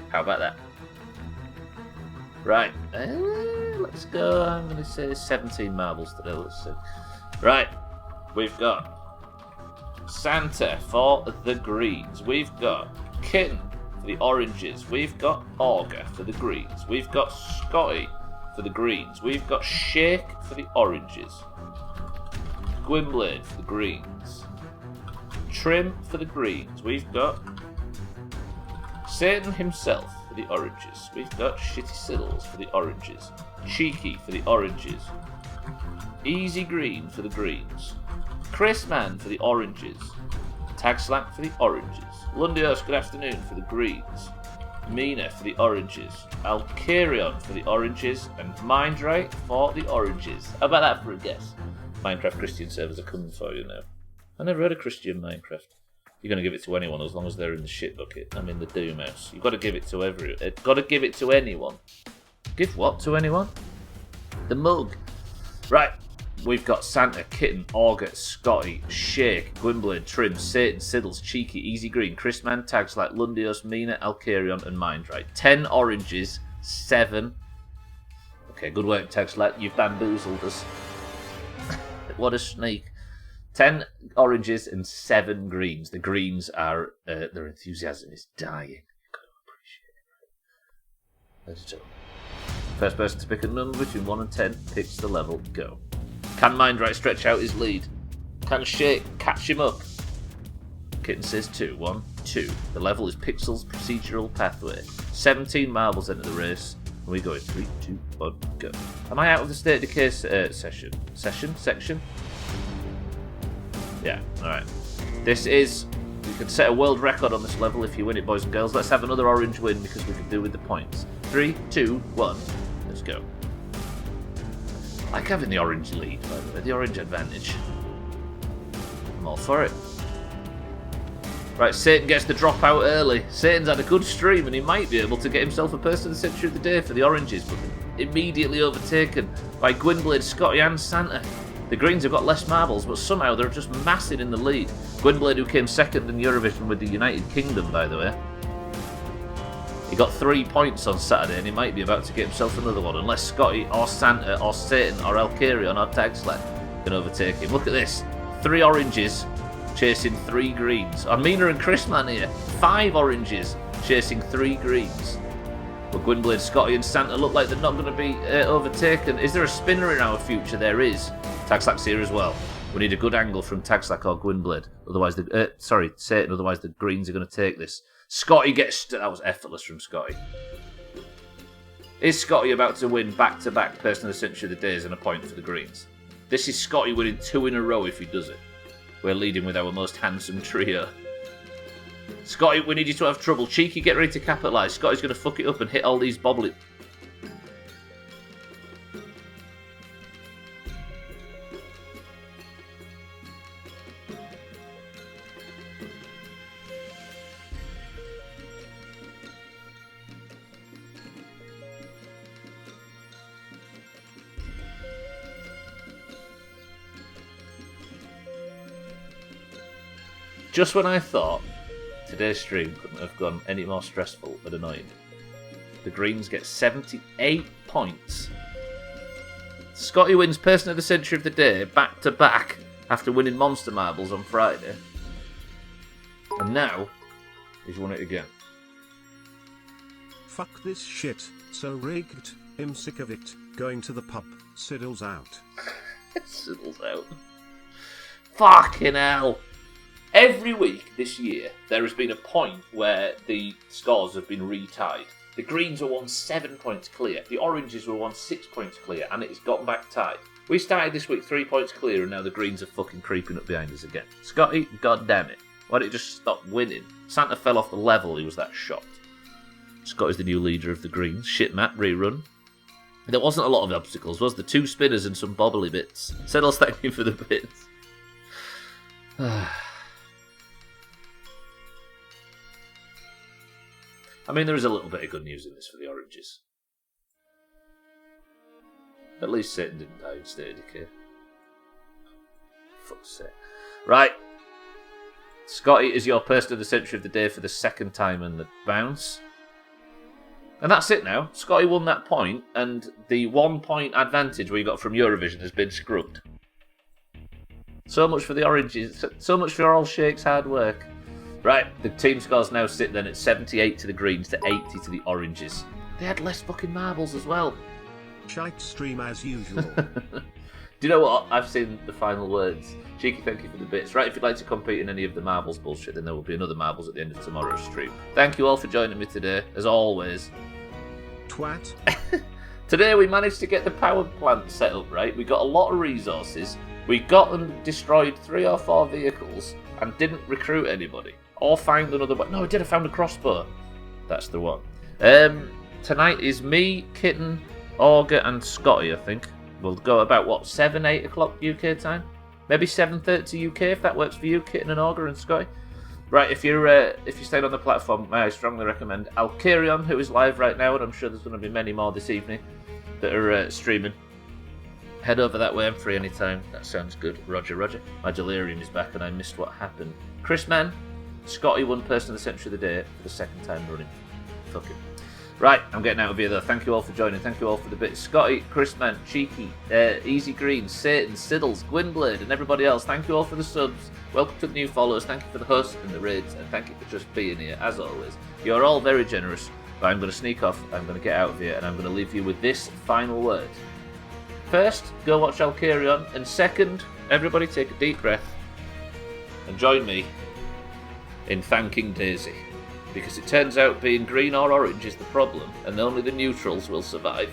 How about that? Right, let's go. I'm going to say 17 marbles today. Let's see. Right, we've got Santa for the Greens. We've got Kitten for the Oranges. We've got Augur for the Greens. We've got Scotty for the Greens. We've got Shake for the Oranges. Gwynblade for the Greens. Trim for the Greens. We've got Satan himself for the oranges. We've got Shitty Siddles for the oranges. Cheeky for the oranges. Easy Green for the greens. Chris Man for the oranges. Tag Slack for the oranges. Lundios, good afternoon for the greens. Mina for the oranges. Alkarion for the oranges. And Mindrake for the oranges. How about that for a guess? Minecraft Christian servers are coming for you now. I never heard of Christian Minecraft. You're going to give it to anyone as long as they're in the shit bucket. I mean the Doomhaus. You've got to give it to everyone. Got to give it to anyone. Give what to anyone? The mug. Right. We've got Santa, Kitten, Auger, Scotty, Shake, Gwynblade, Trim, Satan, Siddles, Cheeky, Easy Green, Chrisman, Tags like Lundios, Mina, Alkarion, and Mindrake. 10 oranges, 7. Okay, good work, Tags like you've bamboozled us. What a snake. 10 oranges and 7 greens. The greens are, their enthusiasm is dying. You've got to appreciate it. Let's do it. First person to pick a number between 1 and 10 picks the level. Go. Can Mindrake stretch out his lead? Can Shake catch him up? Kitten says 2. 1, 2. The level is Pixel's procedural pathway. 17 marbles enter the race. And we go in 3, 2, 1, go. Am I out of the State of Decay session? Section? Yeah, alright. This is... You can set a world record on this level if you win it, boys and girls. Let's have another orange win because we can do with the points. 3, 2, 1. Let's go. I like having the orange lead, by the way. The orange advantage. I'm all for it. Right, Satan gets the drop out early. Satan's had a good stream and he might be able to get himself a person of the century of the day for the oranges, but immediately overtaken by Gwynblade, Scotty and Santa. The greens have got less marbles, but somehow they're just massive in the lead. Gwynblade, who came second in Eurovision with the United Kingdom, by the way. He got 3 points on Saturday and he might be about to get himself another one, unless Scotty or Santa or Satan or Alkarion or Tagsled can overtake him. Look at this. 3 oranges chasing 3 greens. Armina and Chrisman here. 5 oranges chasing 3 greens. But Gwynblade, Scotty and Santa look like they're not going to be overtaken. Is there a spinner in our future? There is. Tagslack's here as well. We need a good angle from Tagslack or Gwynblade. Otherwise, Satan. Otherwise, the greens are going to take this. Scotty gets... That was effortless from Scotty. Is Scotty about to win back-to-back Person of the Century of the Days and a point for the greens? This is Scotty winning 2 in a row if he does it. We're leading with our most handsome trio. Scotty, we need you to have trouble. Cheeky, get ready to capitalise. Scotty's going to fuck it up and hit all these bobbly... Just when I thought today's stream couldn't have gone any more stressful and annoying, the greens get 78 points. Scotty wins Person of the Century of the Day back to back after winning Monster Marbles on Friday. And now he's won it again. Fuck this shit, so rigged, I'm sick of it, going to the pub, Siddles out. Siddles out. Fucking hell. Every week this year, there has been a point where the scores have been retied. The greens were 7 points clear, the oranges were 6 points clear, and it's got back tied. We started this week 3 points clear, and now the greens are fucking creeping up behind us again. Scotty, goddammit, why did it just stop winning? Santa fell off the level, he was that shocked. Scotty's the new leader of the greens. Shit map, rerun. There wasn't a lot of obstacles, was there? 2 spinners and some bobbly bits. Settles, thank you for the bits. I mean, there is a little bit of good news in this for the oranges. At least Satan didn't die in State of Decay. Fuck's sake. Right. Scotty is your Person of the Century of the Day for the 2nd time in the bounce. And that's it now. Scotty won that point, and the 1 point advantage we got from Eurovision has been scrubbed. So much for the oranges. So much for all Shake's hard work. Right, the team scores now sit then at 78 to the greens to 80 to the oranges. They had less fucking marbles as well. Shite stream as usual. Do you know what? I've seen the final words. Cheeky, thank you for the bits. Right, if you'd like to compete in any of the marbles bullshit, then there will be another marbles at the end of tomorrow's stream. Thank you all for joining me today, as always. Twat. Today we managed to get the power plant set up, right? We got a lot of resources. We got and destroyed 3 or 4 vehicles and didn't recruit anybody. Or find another one. No, we did. I found a crossbow. That's the one. Tonight is me, Kitten, Auger and Scotty, I think. We'll go about, what, 7, 8 o'clock UK time? Maybe 7:30 UK, if that works for you, Kitten and Auger and Scotty. Right, if you stayed on the platform, I strongly recommend Alkarion, who is live right now, and I'm sure there's going to be many more this evening that are streaming. Head over that way, I'm free anytime. That sounds good. Roger, Roger. My delirium is back and I missed what happened. Chris Mann, Scotty won Person of the Century of the Day for the 2nd time running. Fuck him. Right, I'm getting out of here though. Thank you all for joining. Thank you all for the bits. Scotty, Chris Man, Cheeky, Easy Green, Satan, Siddles, Gwynblade, and everybody else. Thank you all for the subs. Welcome to the new followers. Thank you for the host and the raids, and thank you for just being here, as always. You're all very generous, but I'm going to sneak off, I'm going to get out of here, and I'm going to leave you with this final word. First, go watch Alkarion, and second, everybody take a deep breath and join me in thanking Daisy. Because it turns out being green or orange is the problem, and only the neutrals will survive.